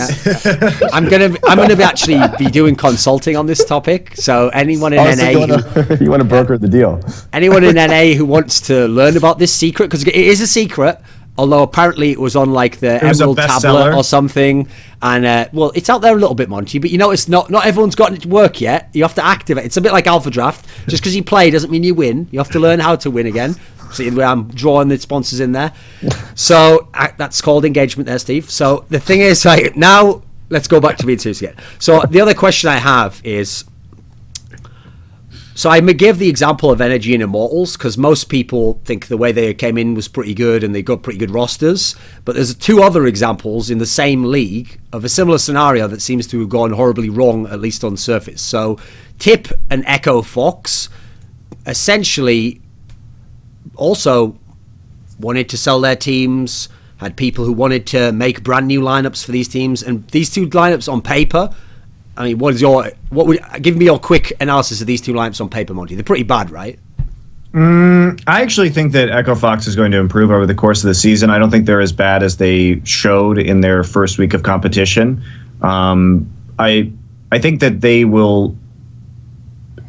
I'm gonna actually be doing consulting on this topic, so anyone in NA you want to broker the deal. Anyone in NA who wants to learn about this secret, because it is a secret, although apparently it was on like the Emerald tablet or something, and well, it's out there a little bit, Monty, but it's not everyone's gotten it to work yet. You have to activate. It's a bit like Alpha Draft. Just because you play doesn't mean you win. You have to learn how to win again. See the way I'm drawing the sponsors in there. So that's called engagement there, Steve. So the thing is, right now, let's go back to being serious again. So the other question I have is, so I give the example of Energy and Immortals because most people think the way they came in was pretty good and they got pretty good rosters. But there's 2 other examples in the same league of a similar scenario that seems to have gone horribly wrong, at least on surface. So Tip and Echo Fox essentially also wanted to sell their teams, had people who wanted to make brand new lineups for these teams, and these 2 lineups on paper, I mean, give me your quick analysis of these 2 lineups on paper, Monty? They're pretty bad, right? I actually think that Echo Fox is going to improve over the course of the season. I don't think they're as bad as they showed in their first week of competition. I think that they will.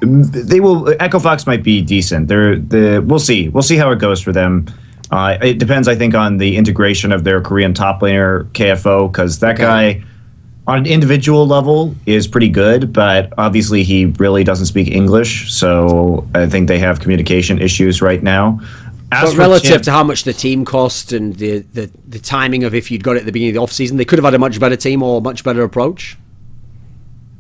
Echo Fox might be decent. We'll see. We'll see how it goes for them. It depends, I think, on the integration of their Korean top laner, KFO, because that guy, on an individual level, is pretty good, but obviously he really doesn't speak English, so I think they have communication issues right now. But relative to how much the team cost and the timing of if you'd got it at the beginning of the offseason, they could have had a much better team or a much better approach.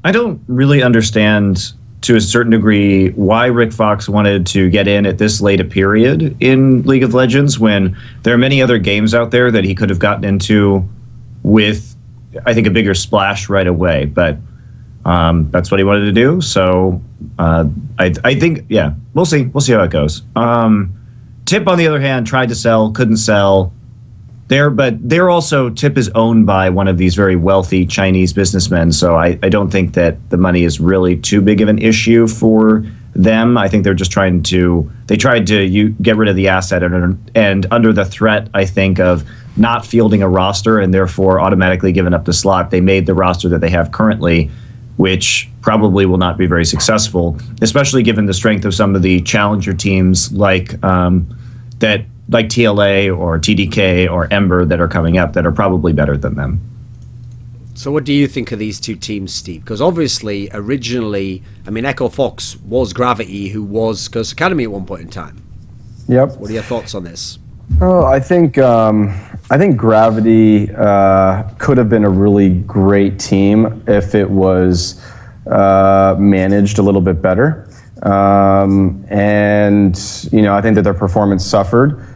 I don't really understand to a certain degree why Rick Fox wanted to get in at this late a period in League of Legends when there are many other games out there that he could have gotten into with, I think, a bigger splash right away. But that's what he wanted to do. So I think, yeah, we'll see. We'll see how it goes. Tip, on the other hand, tried to sell, couldn't sell. But they're also, Tip is owned by one of these very wealthy Chinese businessmen, so I don't think that the money is really too big of an issue for them. I think they're just tried to get rid of the asset and under the threat, I think, of not fielding a roster and therefore automatically giving up the slot, they made the roster that they have currently, which probably will not be very successful, especially given the strength of some of the challenger teams like TLA or TDK or Ember that are coming up that are probably better than them. So what do you think of these two teams, Steve? Because obviously, originally, I mean, Echo Fox was Gravity, who was Curse Academy at one point in time. Yep. What are your thoughts on this? Oh, I think Gravity could have been a really great team if it was managed a little bit better. And I think that their performance suffered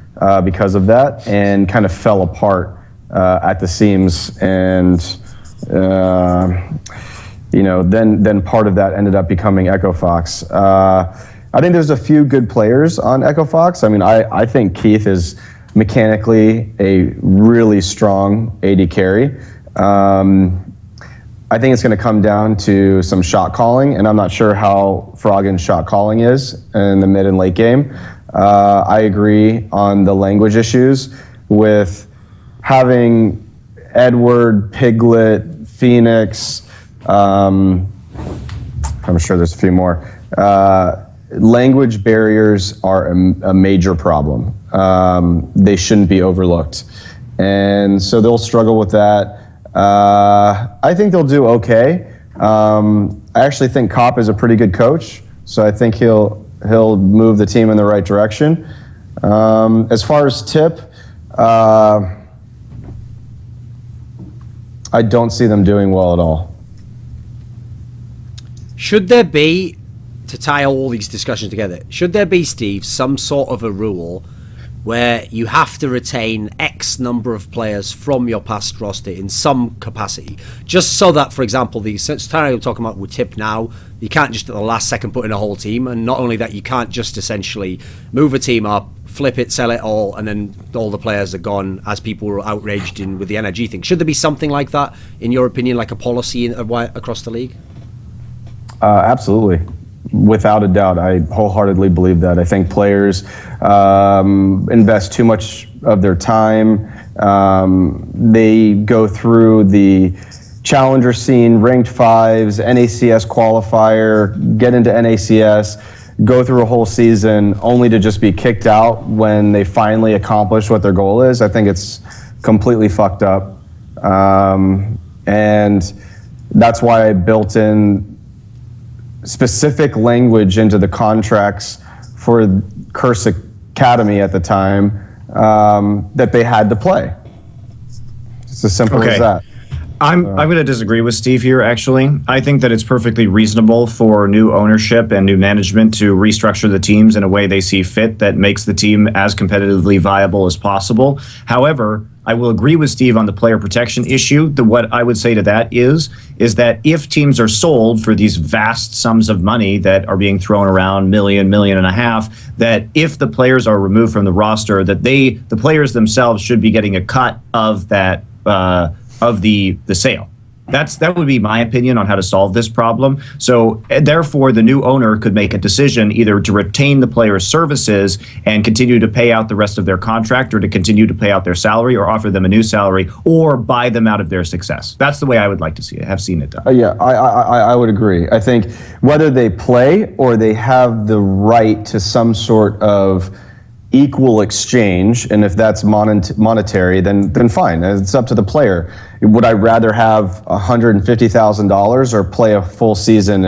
because of that and kind of fell apart at the seams. And then part of that ended up becoming Echo Fox. I think there's a few good players on Echo Fox. I mean, I think Keith is mechanically a really strong AD carry. I think it's going to come down to some shot calling, and I'm not sure how Froggen's shot calling is in the mid and late game. I agree on the language issues with having Edward, Piglet, Phoenix. I'm sure there's a few more. Language barriers are a major problem. They shouldn't be overlooked. And so they'll struggle with that. I think they'll do okay. I actually think Kopp is a pretty good coach, so I think he'll move the team in the right direction. As far as Tip, I don't see them doing well at all. Should there be, to tie all these discussions together, should there be, Steve, some sort of a rule where you have to retain X number of players from your past roster in some capacity, just so that, for example, the scenario I'm talking about with Tip now, you can't just at the last second put in a whole team, and not only that, you can't just essentially move a team up, flip it, sell it all, and then all the players are gone as people were outraged with the NRG thing. Should there be something like that, in your opinion, like a policy across the league? Absolutely. Without a doubt, I wholeheartedly believe that. I think players invest too much of their time. They go through the challenger scene, ranked fives, NACS qualifier, get into NACS, go through a whole season only to just be kicked out when they finally accomplish what their goal is. I think it's completely fucked up. And that's why I built in specific language into the contracts for Curse Academy at the time that they had to play. It's as simple as that. I'm going to disagree with Steve here, actually. I think that it's perfectly reasonable for new ownership and new management to restructure the teams in a way they see fit that makes the team as competitively viable as possible. However, I will agree with Steve on the player protection issue. What I would say to that is that if teams are sold for these vast sums of money that are being thrown around, $1.5 million, that if the players are removed from the roster, that the players themselves should be getting a cut of that of the sale. That would be my opinion on how to solve this problem. So therefore, the new owner could make a decision either to retain the players' services and continue to pay out the rest of their contract, or to continue to pay out their salary, or offer them a new salary, or buy them out of their success. That's the way I would like to see it, have seen it done. Yeah, I would agree. I think whether they play or they have the right to some sort of equal exchange, and if that's monetary, then fine. It's up to the player. Would I rather have $150,000 or play a full season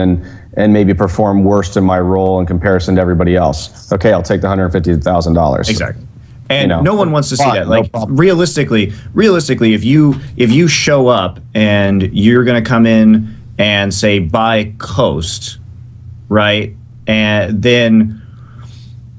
and maybe perform worse in my role in comparison to everybody else. Okay, I'll take the $150,000. Exactly. And You know, no one wants to see fine, that. no Like problem. realistically, if you show up and you're going to come in and say buy Coast, right, and then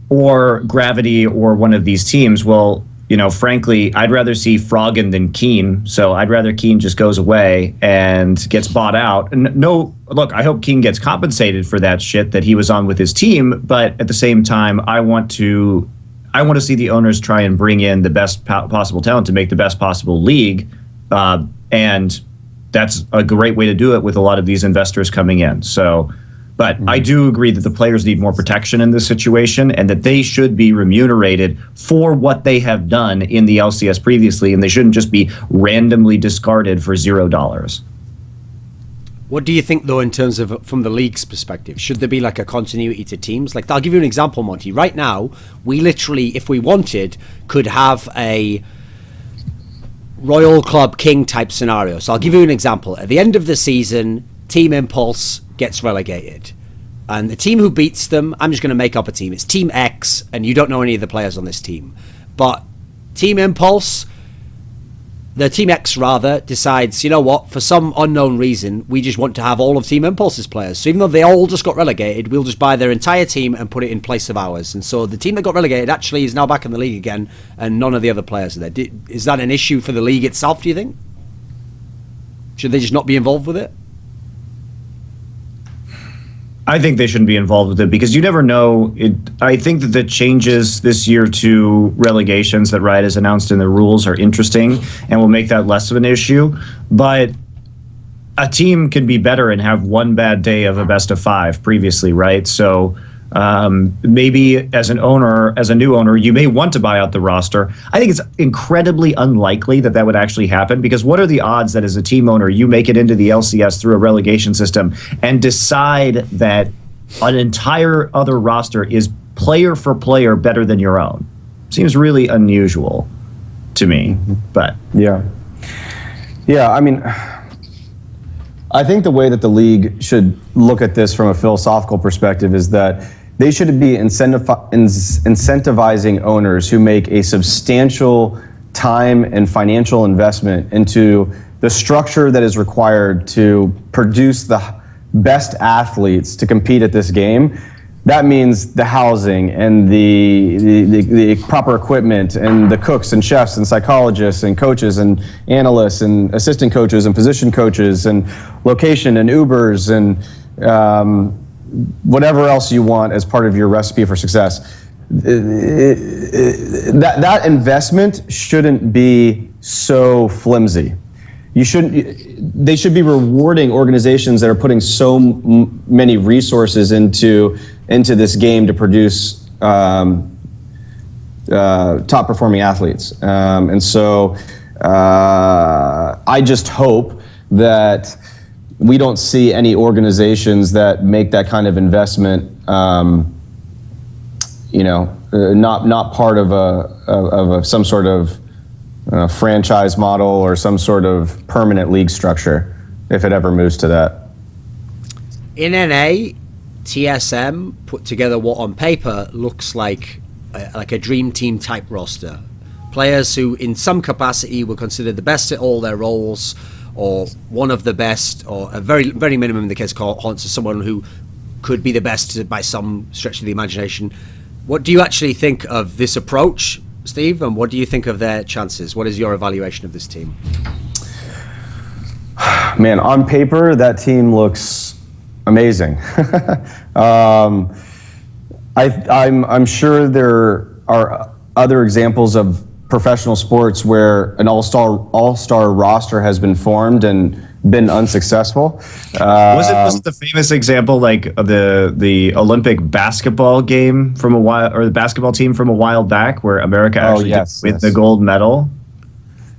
or Gravity or one of these teams, well, frankly, I'd rather see Froggen than Keen. So I'd rather Keen just goes away and gets bought out. And no, look, I hope Keen gets compensated for that shit that he was on with his team. But at the same time, I want to see the owners try and bring in the best possible talent to make the best possible league. And that's a great way to do it with a lot of these investors coming in. So, but I do agree that the players need more protection in this situation and that they should be remunerated for what they have done in the LCS previously, and they shouldn't just be randomly discarded for $0. What do you think, though, in terms of from the league's perspective? Should there be like a continuity to teams? Like, I'll give you an example, Monty. Right now, we literally, if we wanted, could have a Royal Club King type scenario. So I'll give you an example. At the end of the season, Team Impulse gets relegated. And the team who beats them, I'm just going to make up a team. It's Team X, and you don't know any of the players on this team. But Team Impulse, the Team X rather, decides, you know what, for some unknown reason, we just want to have all of Team Impulse's players. So even though they all just got relegated, we'll just buy their entire team and put it in place of ours. And so the team that got relegated actually is now back in the league again, and none of the other players are there. Is that an issue for the league itself, do you think? Should they just not be involved with it? I think they shouldn't be involved with it because you never know. I think that the changes this year to relegations that Riot has announced in the rules are interesting and will make that less of an issue. But a team can be better and have one bad day of a best of 5 previously, right? So maybe as a new owner, you may want to buy out the roster. I think it's incredibly unlikely that would actually happen because what are the odds that as a team owner, you make it into the LCS through a relegation system and decide that an entire other roster is player for player better than your own? Seems really unusual to me, but. Yeah, I mean, I think the way that the league should look at this from a philosophical perspective is that they should be incentivizing owners who make a substantial time and financial investment into the structure that is required to produce the best athletes to compete at this game. That means the housing and the proper equipment and the cooks and chefs and psychologists and coaches and analysts and assistant coaches and position coaches and location and Ubers and whatever else you want as part of your recipe for success. That investment shouldn't be so flimsy. They should be rewarding organizations that are putting so many resources into this game to produce top performing athletes. And so I just hope that we don't see any organizations that make that kind of investment, not part of some sort of franchise model or some sort of permanent league structure, if it ever moves to that. In NA, TSM put together what on paper looks like a dream team type roster. Players who in some capacity were considered the best at all their roles, or one of the best, or a very, very minimum in the case of Arhancet, someone who could be the best by some stretch of the imagination. What do you actually think of this approach, Steve, and what do you think of their chances? What is your evaluation of this team? Man, on paper, that team looks amazing. I'm sure there are other examples of professional sports where an all-star roster has been formed and been unsuccessful. Was it the famous example like the Olympic basketball game from a while, or the basketball team from a while back, where America actually did the gold medal?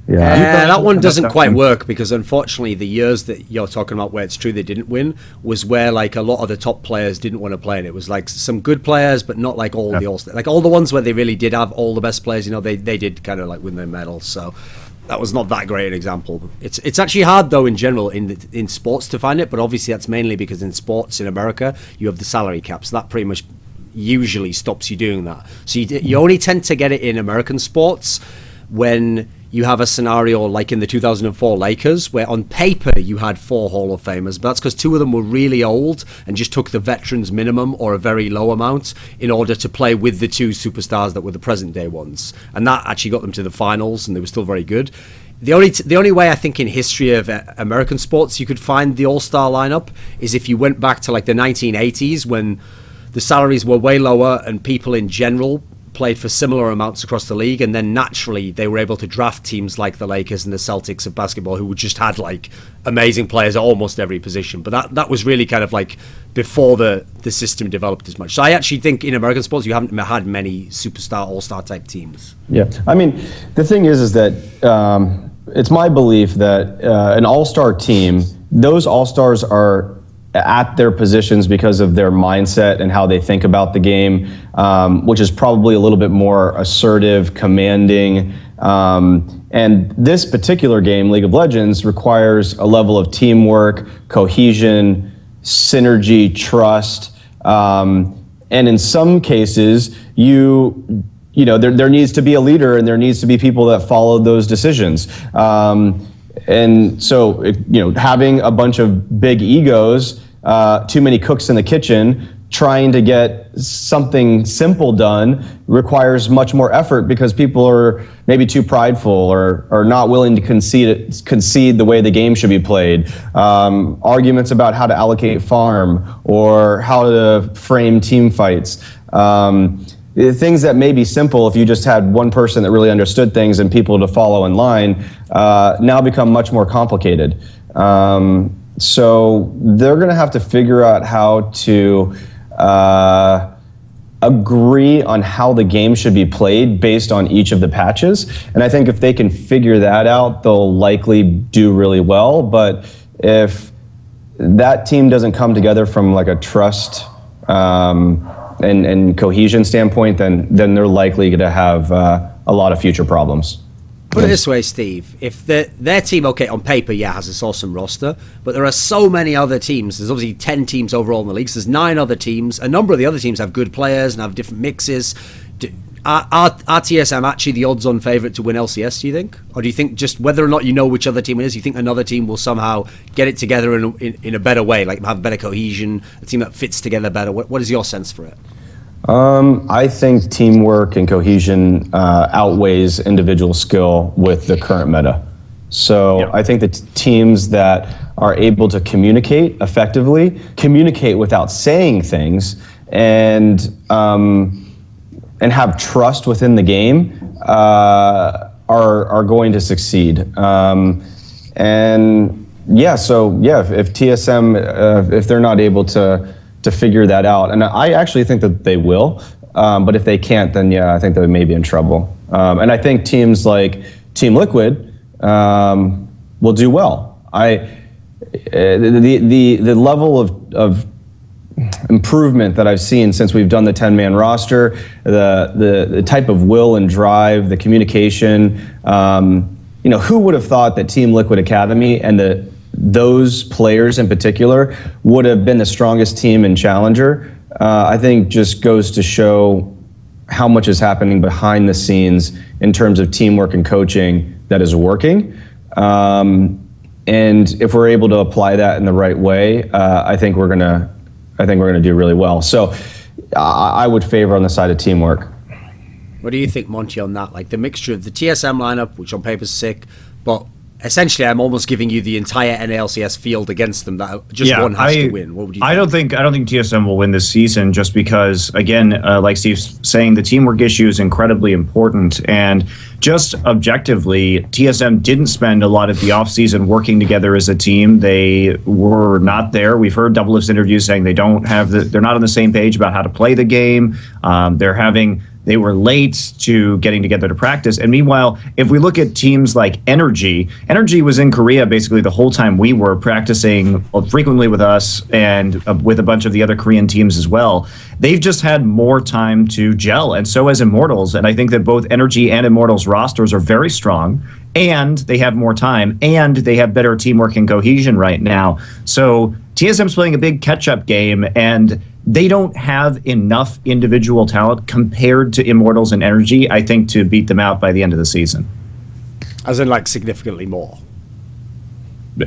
Yeah, that one doesn't quite work because unfortunately the years that you're talking about where it's true they didn't win was where like a lot of the top players didn't want to play, and it was like some good players but not like all the all-star, like all the ones where they really did have all the best players, they did kind of like win their medals. So that was not that great an example. It's actually hard though in general in sports to find it, but obviously that's mainly because in sports in America you have the salary cap, so that pretty much usually stops you doing that. So you only tend to get it in American sports when you have a scenario like in the 2004 Lakers, where on paper you had 4 Hall of Famers, but that's because 2 of them were really old and just took the veterans minimum or a very low amount in order to play with the 2 superstars that were the present day ones. And that actually got them to the finals, and they were still very good. The only way I think in history of American sports you could find the all-star lineup is if you went back to like the 1980s, when the salaries were way lower and people in general played for similar amounts across the league, and then naturally they were able to draft teams like the Lakers and the Celtics of basketball, who just had like amazing players at almost every position. But that was really kind of like before the system developed as much. So I actually think in American sports you haven't had many superstar all-star type teams. Yeah, I mean, the thing is that it's my belief that an all-star team, those all-stars are at their positions because of their mindset and how they think about the game, which is probably a little bit more assertive, commanding. And this particular game, League of Legends, requires a level of teamwork, cohesion, synergy, trust. And in some cases, there needs to be a leader, and there needs to be people that follow those decisions. And so, having a bunch of big egos, too many cooks in the kitchen, trying to get something simple done requires much more effort because people are maybe too prideful or are not willing to concede the way the game should be played. Arguments about how to allocate farm or how to frame team fights. Things that may be simple if you just had one person that really understood things and people to follow in line now become much more complicated. So they're going to have to figure out how to agree on how the game should be played based on each of the patches. And I think if they can figure that out, they'll likely do really well. But if that team doesn't come together from like a trust and cohesion standpoint, then they're likely going to have a lot of future problems. Put it this way, Steve. If their team, okay, on paper, has this awesome roster, but there are so many other teams. There's obviously 10 teams overall in the league. So there's 9 other teams. A number of the other teams have good players and have different mixes. Are TSM actually the odds-on favourite to win LCS, do you think? Or do you think just whether or not you know which other team it is, you think another team will somehow get it together in a better way, like have better cohesion, a team that fits together better? What is your sense for it? I think teamwork and cohesion outweighs individual skill with the current meta. So yeah. I think that teams that are able to communicate effectively, communicate without saying things, and have trust within the game are going to succeed. If TSM, if they're not able to figure that out, and I actually think that they will, but if they can't, then I think they may be in trouble. And I think teams like Team LiQuID will do well. The level of improvement that I've seen since we've done the 10-man roster, the type of will and drive, the communication, who would have thought that Team LiQuID Academy and those players in particular would have been the strongest team in Challenger? I think just goes to show how much is happening behind the scenes in terms of teamwork and coaching that is working. And if we're able to apply that in the right way, I think we're gonna do really well. So I would favor on the side of teamwork. What do you think, Monty, on that? Like the mixture of the TSM lineup, which on paper is sick, but essentially I'm almost giving you the entire NALCS field against them, that just one has to win. What would you think? I don't think TSM will win this season, just because, again, like Steve's saying, the teamwork issue is incredibly important. And just objectively, TSM didn't spend a lot of the offseason working together as a team. They were not there. We've heard Doublelift's interviews saying they're not on the same page about how to play the game. They were late to getting together to practice. And meanwhile, if we look at teams like Energy was in Korea basically the whole time we were practicing frequently with us and with a bunch of the other Korean teams as well. They've just had more time to gel, and so has Immortals. And I think that both Energy and Immortals rosters are very strong. and they have more time, and they have better teamwork and cohesion right now. So TSM's playing a big catch-up game, and they don't have enough individual talent compared to Immortals and Energy, I think, to beat them out by the end of the season. As in, like, significantly more.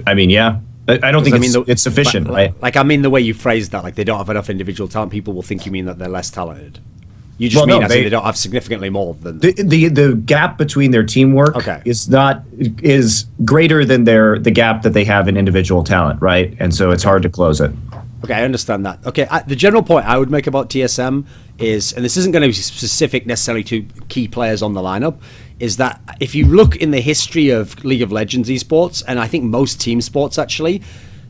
I mean, yeah. I don't think it's sufficient, right? Like, I mean the way you phrased that, like they don't have enough individual talent, people will think you mean that they're less talented. You just mean they don't have significantly more than the gap between their teamwork is greater than the gap that they have in individual talent, right? And so it's hard to close it. Okay, I understand that. Okay, the general point I would make about TSM is, and this isn't going to be specific necessarily to key players on the lineup, is that if you look in the history of League of Legends esports, and I think most team sports actually,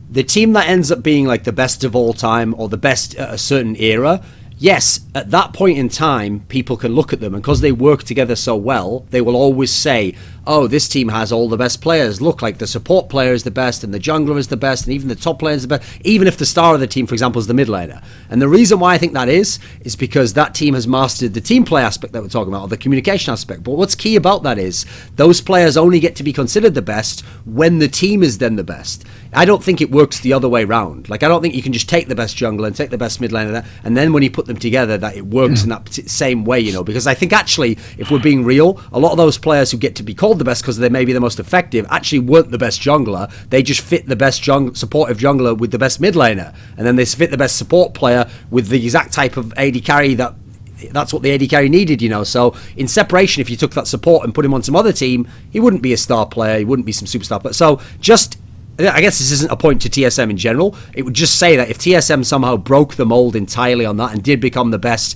the team that ends up being like the best of all time or the best at a certain era, yes, at that point in time, people can look at them, and because they work together so well, they will always say, oh, this team has all the best players. Look, like the support player is the best, and the jungler is the best, and even the top laner is the best, even if the star of the team, for example, is the mid laner. And the reason why I think that is because that team has mastered the team play aspect that we're talking about, or the communication aspect. But what's key about that is those players only get to be considered the best when the team is then the best. I don't think it works the other way around. Like, I don't think you can just take the best jungler and take the best mid laner, and then when you put them together, that it works in that same way, you know. Because I think actually, if we're being real, a lot of those players who get to be called the best because they may be the most effective actually weren't the best jungler. They just fit the best supportive jungler with the best mid laner, and then they fit the best support player with the exact type of AD carry that's what the AD carry needed, you know. So in separation, if you took that support and put him on some other team, he wouldn't be a star player, he wouldn't be some superstar player. So just, I guess this isn't a point to TSM in general. It would just say that if TSM somehow broke the mold entirely on that and did become the best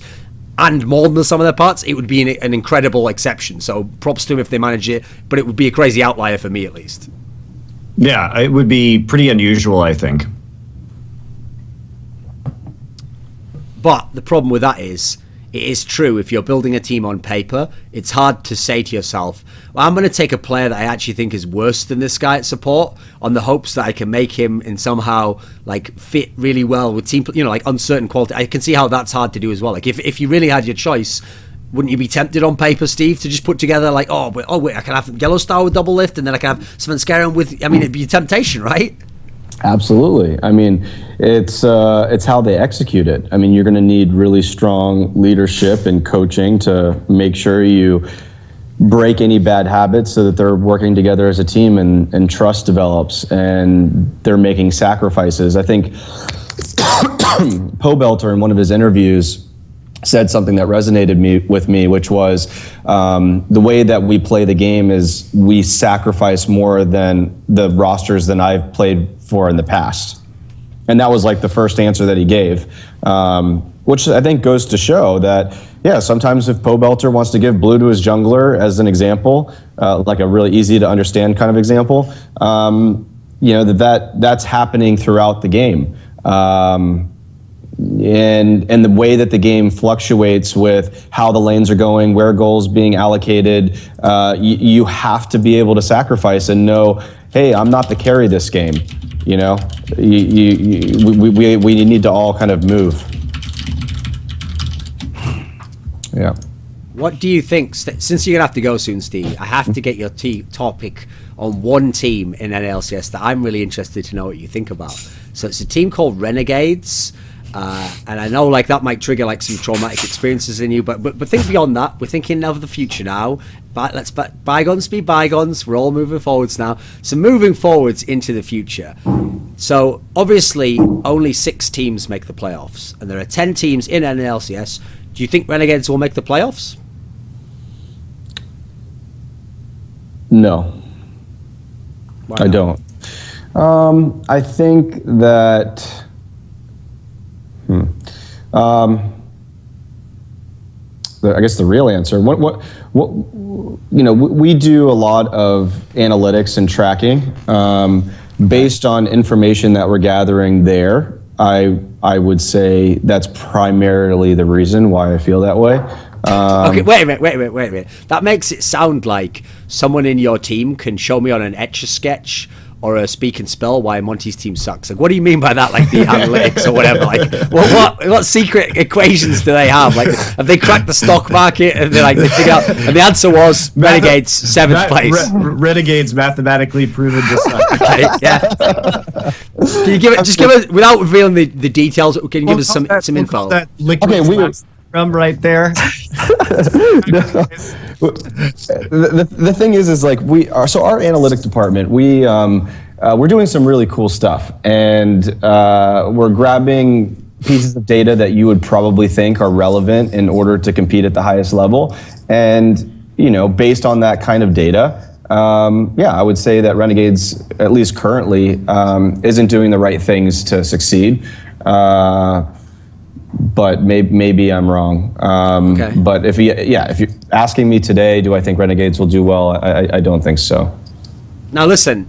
and more than the sum of their parts, it would be an incredible exception. So props to them if they manage it, but it would be a crazy outlier for me at least. Yeah, it would be pretty unusual, I think. But the problem with that is, it is true, if you're building a team on paper, it's hard to say to yourself, well, I'm going to take a player that I actually think is worse than this guy at support on the hopes that I can make him and somehow like fit really well with team, you know, like uncertain quality. I can see how that's hard to do as well. Like if you really had your choice, wouldn't you be tempted on paper, Steve, to just put together like, oh wait, I can have Yellow Star with double lift and then I can have Svenskeren with, I mean, it'd be a temptation, right? Absolutely. I mean, it's how they execute it. I mean, you're going to need really strong leadership and coaching to make sure you break any bad habits so that they're working together as a team and trust develops and they're making sacrifices. I think Pobelter in one of his interviews said something that resonated with me, which was the way that we play the game is we sacrifice more than the rosters than I've played for in the past. And that was like the first answer that he gave, which I think goes to show that, yeah, sometimes if Pobelter wants to give blue to his jungler as an example, like a really easy to understand kind of example, you know, that's happening throughout the game. And the way that the game fluctuates with how the lanes are going, where goals being allocated, you have to be able to sacrifice and know, hey, I'm not the carry this game. You know, we need to all kind of move. Yeah. What do you think, since you're going to have to go soon, Steve, I have to get your topic on one team in NLCS that I'm really interested to know what you think about. So it's a team called Renegades. And I know like that might trigger like some traumatic experiences in you, but think beyond that. We're thinking of the future now. But let's bygones be bygones. We're all moving forwards now. So moving forwards into the future. So obviously only 6 teams make the playoffs, and there are 10 teams in NLCS. Do you think Renegades will make the playoffs? No, I don't. I think that. I guess the real answer. What you know, we do a lot of analytics and tracking based on information that we're gathering there. I would say that's primarily the reason why I feel that way. Okay, wait a minute. That makes it sound like someone in your team can show me on an Etch-a-Sketch or a speak and spell why Monty's team sucks. Like, what do you mean by that? Like the analytics or whatever? Like, what secret equations do they have? Like, have they cracked the stock market and they figure out? And the answer was Renegades 7th place. Renegades mathematically proven to suck. Okay, yeah. Can you give it without revealing the details? Can you give us some info? That liquid from right there. The thing is like our analytics department, we're doing some really cool stuff, and we're grabbing pieces of data that you would probably think are relevant in order to compete at the highest level, and based on that kind of data, I would say that Renegades, at least currently, isn't doing the right things to succeed. But maybe I'm wrong. Okay. But if you're asking me today, do I think Renegades will do well? I don't think so. Now listen,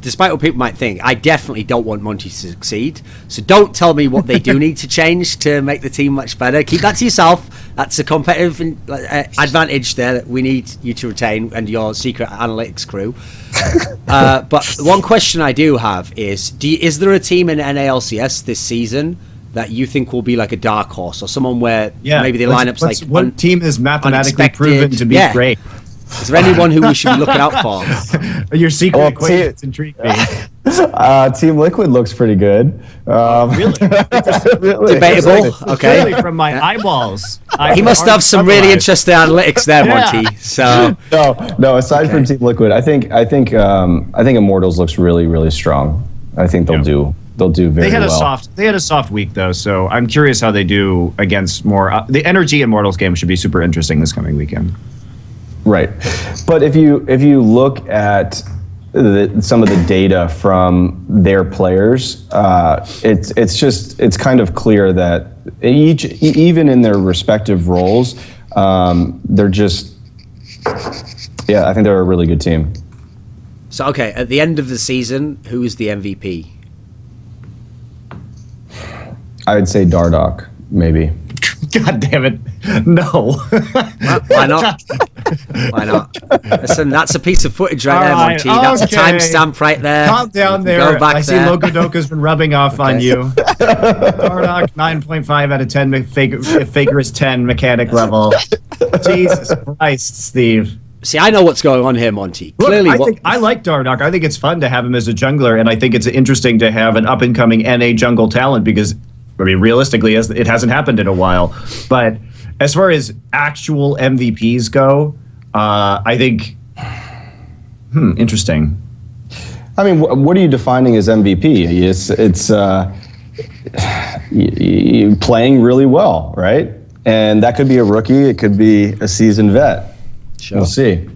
despite what people might think, I definitely don't want Monty to succeed. So don't tell me what they do need to change to make the team much better. Keep that to yourself. That's a competitive advantage there that we need you to retain and your secret analytics crew. But one question I do have is there a team in NALCS this season that you think will be like a dark horse, or someone where maybe the lineups like what team is mathematically proven to be great? Is there anyone who we should be looking out for? Your secret equations intrigue me. Team Liquid looks pretty good. Really? Debatable. Okay. Clearly from my eyeballs. He must have some really interesting analytics there, Monty. So no. Aside from Team Liquid, I think Immortals looks really, really strong. I think they'll do very well. They had a soft week though, so I'm curious how they do against more. The Energy Immortals game should be super interesting this coming weekend. Right, but if you look at some of the data from their players, it's kind of clear that even in their respective roles, they're just I think they're a really good team. So okay, at the end of the season, who is the MVP? I would say Dardoch, maybe. God damn it. No. Why not? Why not? Listen, that's a piece of footage right there, Monty. That's a timestamp right there. Calm down there. Go back see Logodoka's been rubbing off on you. Dardoch, 9.5 out of 10. Faker is 10 mechanic level. Jesus Christ, Steve. See, I know what's going on here, Monty. Look, I like Dardoch. I think it's fun to have him as a jungler, and I think it's interesting to have an up-and-coming NA jungle talent because, I mean, realistically, it hasn't happened in a while. But as far as actual MVPs go, I think, interesting. I mean, what are you defining as MVP? It's playing really well, right? And that could be a rookie. It could be a seasoned vet. Sure. We'll see.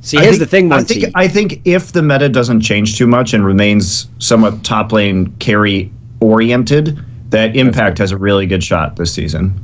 Here's the thing, Monty. I think if the meta doesn't change too much and remains somewhat top lane carry oriented, that Impact has a really good shot this season.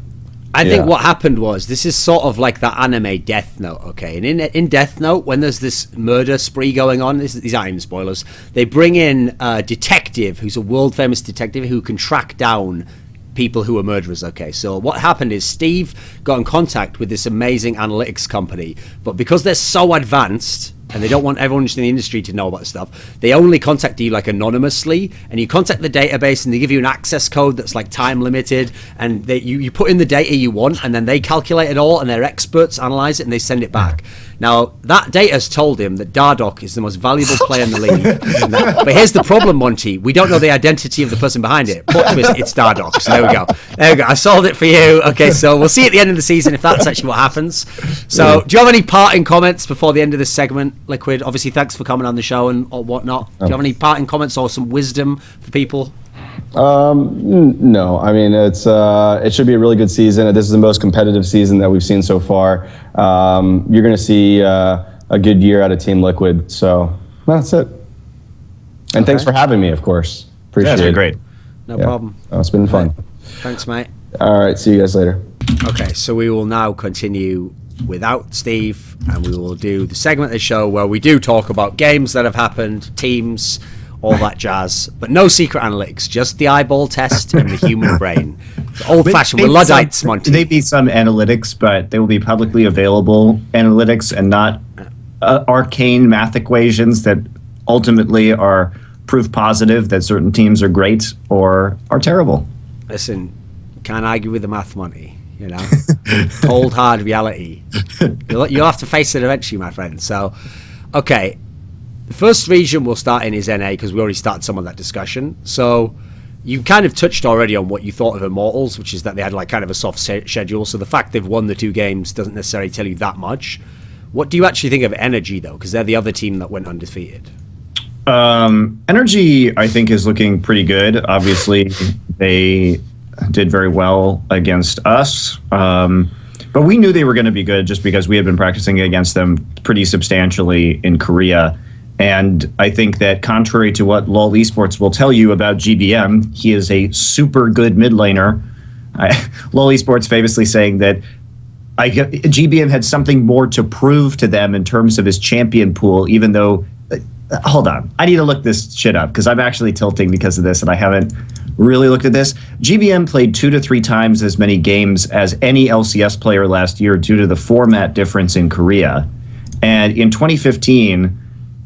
I think what happened was, this is sort of like that anime Death Note, okay? And in Death Note, when there's this murder spree going on, these aren't even spoilers, they bring in a detective who's a world-famous detective who can track down people who are murderers, okay? So what happened is Steve got in contact with this amazing analytics company, but because they're so advanced and they don't want everyone in the industry to know about stuff, they only contact you like anonymously, and you contact the database and they give you an access code that's like time limited, and you put in the data you want, and then they calculate it all, and their experts analyze it and they send it back. Now, that data's told him that Dardoch is the most valuable player in the league. But here's the problem, Monty. We don't know the identity of the person behind it. Plot twist, it's Dardoch. So there we go. I solved it for you. Okay, so we'll see at the end of the season if that's actually what happens. So, do you have any parting comments before the end of this segment, Liquid? Obviously, thanks for coming on the show and or whatnot. Do you have any parting comments or some wisdom for people? No, I mean, it should be a really good season. This is the most competitive season that we've seen so far. You're going to see a good year out of Team Liquid. So that's it. And thanks for having me, of course. Appreciate it. That's been great. No problem. Oh, it's been fun. Thanks, mate. All right, see you guys later. Okay, so we will now continue without Steve, and we will do the segment of the show where we do talk about games that have happened, teams, all that jazz, but no secret analytics, just the eyeball test and the human brain. Old-fashioned, we're Luddites, Monty. There may be some analytics, but they will be publicly available analytics and not arcane math equations that ultimately are proof positive that certain teams are great or are terrible. Listen, can't argue with the math, Monty. You know, cold hard reality. You'll have to face it eventually, my friend. So, okay, the first region we'll start in is NA because we already started some of that discussion. So, you kind of touched already on what you thought of Immortals, which is that they had like kind of a soft schedule. So the fact they've won the 2 games doesn't necessarily tell you that much. What do you actually think of Energy though? Because they're the other team that went undefeated. Energy, I think, is looking pretty good. Obviously, they did very well against us. But we knew they were going to be good just because we had been practicing against them pretty substantially in Korea. And I think that contrary to what LoL Esports will tell you about GBM, he is a super good mid laner. LoL Esports famously saying that GBM had something more to prove to them in terms of his champion pool, even though... hold on. I need to look this shit up because I'm actually tilting because of this and I haven't really looked at this. GBM played 2 to 3 times as many games as any LCS player last year due to the format difference in Korea. And in 2015,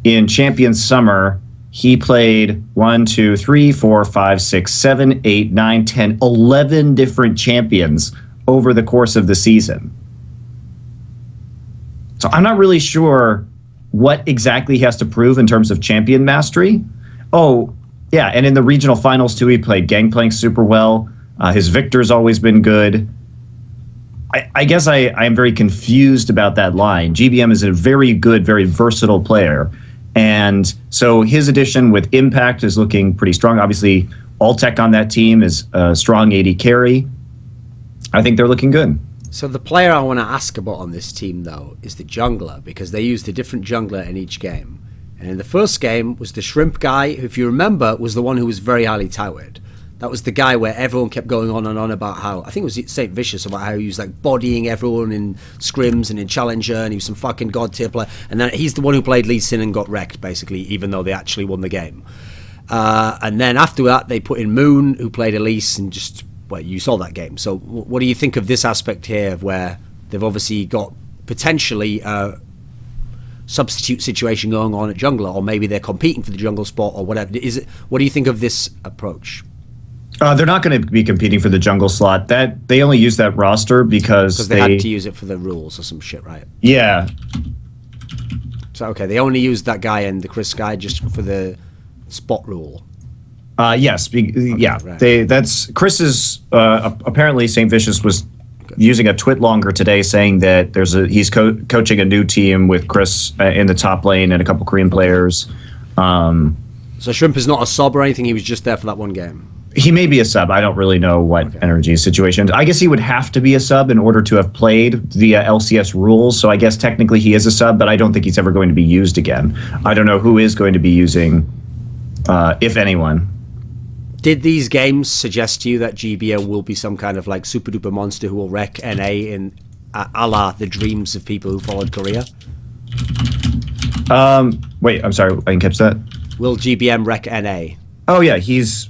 in Champions Summer, he played 1, 2, 3, 4, 5, 6, 7, 8, 9, 10, 11 different champions over the course of the season. So I'm not really sure what exactly he has to prove in terms of champion mastery. Oh, yeah, and in the regional finals too, he played Gangplank super well. His Victor's always been good. I guess I am very confused about that line. GBM is a very good, very versatile player. And so his addition with Impact is looking pretty strong. Obviously, Alltech on that team is a strong AD carry. I think they're looking good. So the player I want to ask about on this team, though, is the jungler, because they used a different jungler in each game. And in the first game was the Shrimp guy, who, if you remember, was the one who was very highly touted. That was the guy where everyone kept going on and on about how, I think it was St. Vicious, about how he was like bodying everyone in scrims and in Challenger, and he was some fucking god tier player. And then he's the one who played Lee Sin and got wrecked, basically, even though they actually won the game. And then after that, they put in Moon, who played Elise, and just... well, you saw that game. So what do you think of this aspect here of where they've obviously got potentially a substitute situation going on at jungler, or maybe they're competing for the jungle spot or whatever? What do you think of this approach? They're not going to be competing for the jungle slot. That they only use that roster because they had to use it for the rules or some shit, right? Yeah. So, okay, they only used that guy and the Chris guy just for the spot rule. Yes, yeah. Right. That's Chris's. Apparently, St. Vicious was using a twit longer today, saying that he's coaching a new team with Chris in the top lane and a couple Korean players. So Shrimp is not a sub or anything. He was just there for that one game. He may be a sub. I don't really know what Energy's situation. I guess he would have to be a sub in order to have played via LCS rules. So I guess technically he is a sub, but I don't think he's ever going to be used again. I don't know who is going to be using, if anyone. Did these games suggest to you that GBM will be some kind of like super duper monster who will wreck NA in a la the dreams of people who followed Korea? Wait, I'm sorry, I didn't catch that. Will GBM wreck NA? Oh yeah, he's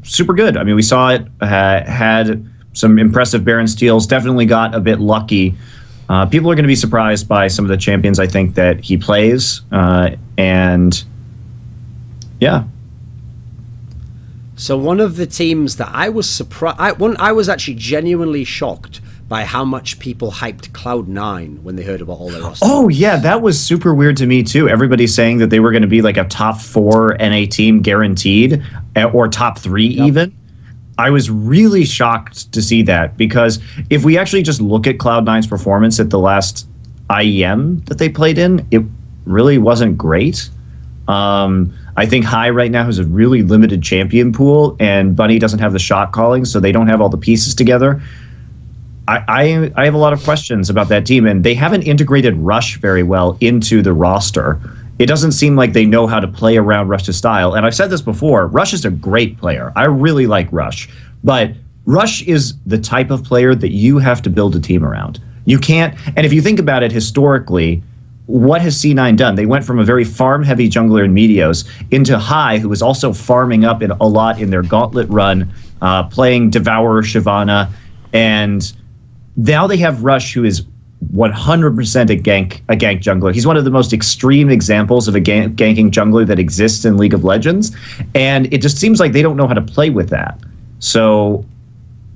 super good. I mean, we saw it. Had some impressive Baron steals. Definitely got a bit lucky. People are going to be surprised by some of the champions I think that he plays, and yeah. So one of the teams that I was surprised, I was actually genuinely shocked by how much people hyped Cloud9 when they heard about all their roster. Oh yeah, that was super weird to me too. Everybody's saying that they were going to be like a top 4 NA team guaranteed, or top 3 even. I was really shocked to see that, because if we actually just look at Cloud9's performance at the last IEM that they played in, it really wasn't great. I think High right now has a really limited champion pool, and Bunny doesn't have the shot calling, so they don't have all the pieces together. I have a lot of questions about that team, and they haven't integrated Rush very well into the roster. It doesn't seem like they know how to play around Rush's style. And I've said this before, Rush is a great player. I really like Rush. But Rush is the type of player that you have to build a team around. You can't, and if you think about it historically, what has C9 done? They went from a very farm-heavy jungler in Meteos into High, who was also farming up a lot in their Gauntlet run, playing Devourer, Shyvana, and now they have Rush, who is 100% a gank jungler. He's one of the most extreme examples of a ganking jungler that exists in League of Legends, and it just seems like they don't know how to play with that. So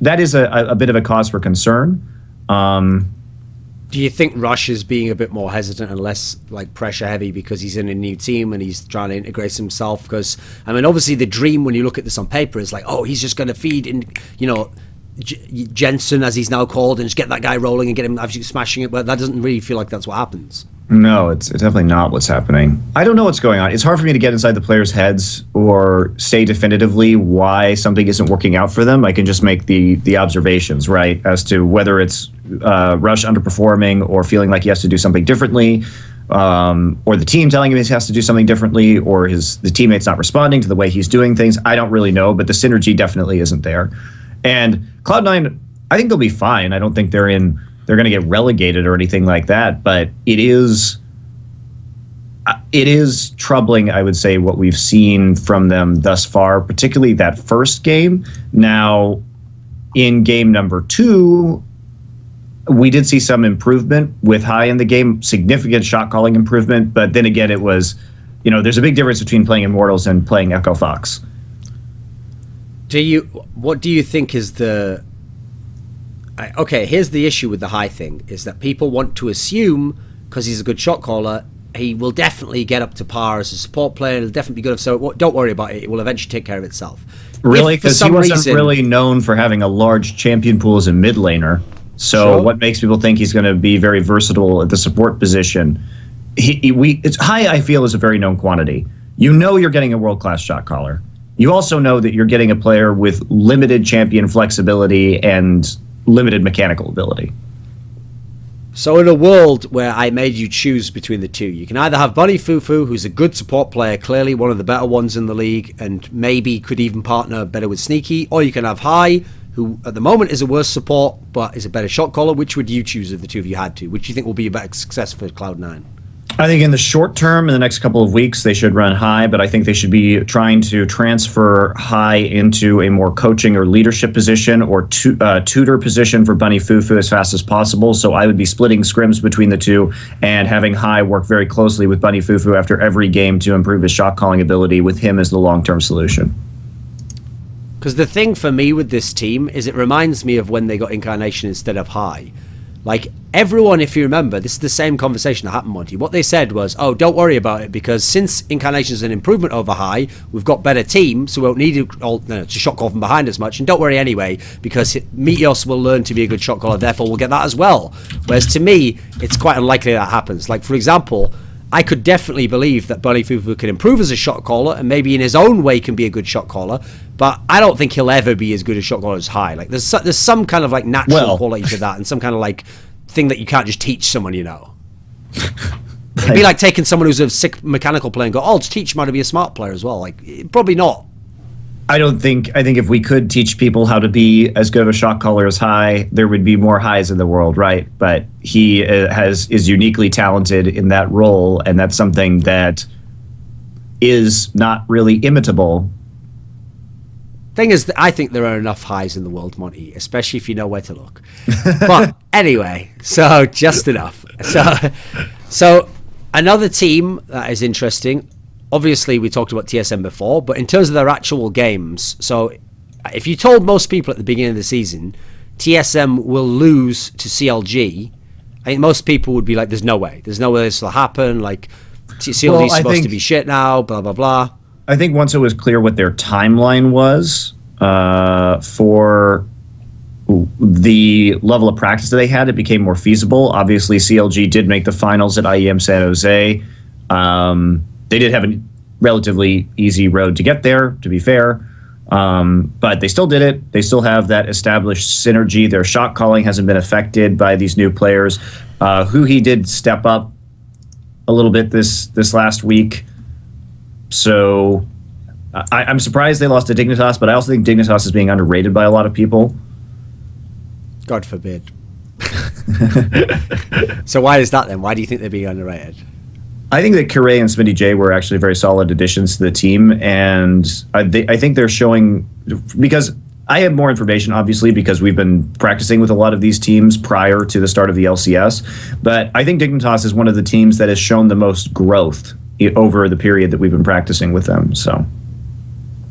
that is a bit of a cause for concern. Do you think Rush is being a bit more hesitant and less like pressure heavy because he's in a new team and he's trying to integrate himself? Because I mean, obviously the dream when you look at this on paper is like, oh, he's just going to feed in, you know, Jensen, as he's now called, and just get that guy rolling and get him absolutely smashing it. But that doesn't really feel like that's what happens. No, it's definitely not what's happening. I don't know what's going on. It's hard for me to get inside the players' heads or say definitively why something isn't working out for them. I can just make the observations, right, as to whether it's Rush underperforming or feeling like he has to do something differently, or the team telling him he has to do something differently, or the teammates not responding to the way he's doing things. I don't really know, but the synergy definitely isn't there. And Cloud9, I think they'll be fine. I don't think they're going to get relegated or anything like that, but it is troubling, I would say, what we've seen from them thus far, particularly that first game. Now, in game number 2, we did see some improvement with High in the game, significant shot calling improvement, but then again, it was, there's a big difference between playing Immortals and playing Echo Fox. What do you think is the... Okay, here's the issue with the High thing, is that people want to assume, because he's a good shot caller, he will definitely get up to par as a support player, he'll definitely be good, so don't worry about it, it will eventually take care of itself. Really? Because he wasn't really known for having a large champion pool as a mid laner, so sure. What makes people think he's going to be very versatile at the support position? It's High, I feel, is a very known quantity. You're getting a world-class shot caller. You also know that you're getting a player with limited champion flexibility and limited mechanical ability. So in a world where I made you choose between the two, you can either have Bunny Fufu, who's a good support player, clearly one of the better ones in the league, and maybe could even partner better with Sneaky, or you can have High, who at the moment is a worse support, but is a better shot caller. Which would you choose if the two of you had to? Which do you think will be a better success for Cloud9? I think in the short term, in the next couple of weeks, they should run High, but I think they should be trying to transfer High into a more coaching or leadership position or tutor position for Bunny Fufu as fast as possible. So I would be splitting scrims between the two and having High work very closely with Bunny Fufu after every game to improve his shot calling ability with him as the long-term solution. Because the thing for me with this team is it reminds me of when they got Incarnation instead of High. Like, everyone, if you remember, this is the same conversation that happened, Monty. What they said was, oh, don't worry about it, because since Incarnation is an improvement over High, we've got better team, so we won't need to shot call from behind as much. And don't worry anyway, because Meteos will learn to be a good shot caller, therefore we'll get that as well. Whereas to me, it's quite unlikely that happens. Like, for example, I could definitely believe that Bunny Fufu can improve as a shot caller and maybe in his own way can be a good shot caller, but I don't think he'll ever be as good a shot caller as High. Like there's some kind of like natural quality to that and some kind of like thing that you can't just teach someone, It'd be like taking someone who's a sick mechanical player and go, oh, just teach him how to be a smart player as well. Like, probably not. I think if we could teach people how to be as good of a shot caller as High, there would be more Highs in the world, right? But he is uniquely talented in that role, and that's something that is not really imitable. Thing is, I think there are enough Highs in the world, Monty, especially if you know where to look. But anyway, so just enough. So another team that is interesting. Obviously, we talked about TSM before, but in terms of their actual games, so if you told most people at the beginning of the season, TSM will lose to CLG, I think most people would be like, there's no way this will happen, like, CLG is supposed to be shit now, blah, blah, blah. I think once it was clear what their timeline was for the level of practice that they had, it became more feasible. Obviously, CLG did make the finals at IEM San Jose. They did have a relatively easy road to get there, to be fair, but they still did it. They still have that established synergy. Their shot calling hasn't been affected by these new players. He did step up a little bit this last week, so I'm surprised they lost to Dignitas, but I also think Dignitas is being underrated by a lot of people. God forbid. So why is that then? Why do you think they're being underrated? I think that Kure and Smitty J were actually very solid additions to the team, and I think they're showing, because I have more information, obviously, because we've been practicing with a lot of these teams prior to the start of the LCS. But I think Dignitas is one of the teams that has shown the most growth over the period that we've been practicing with them. So,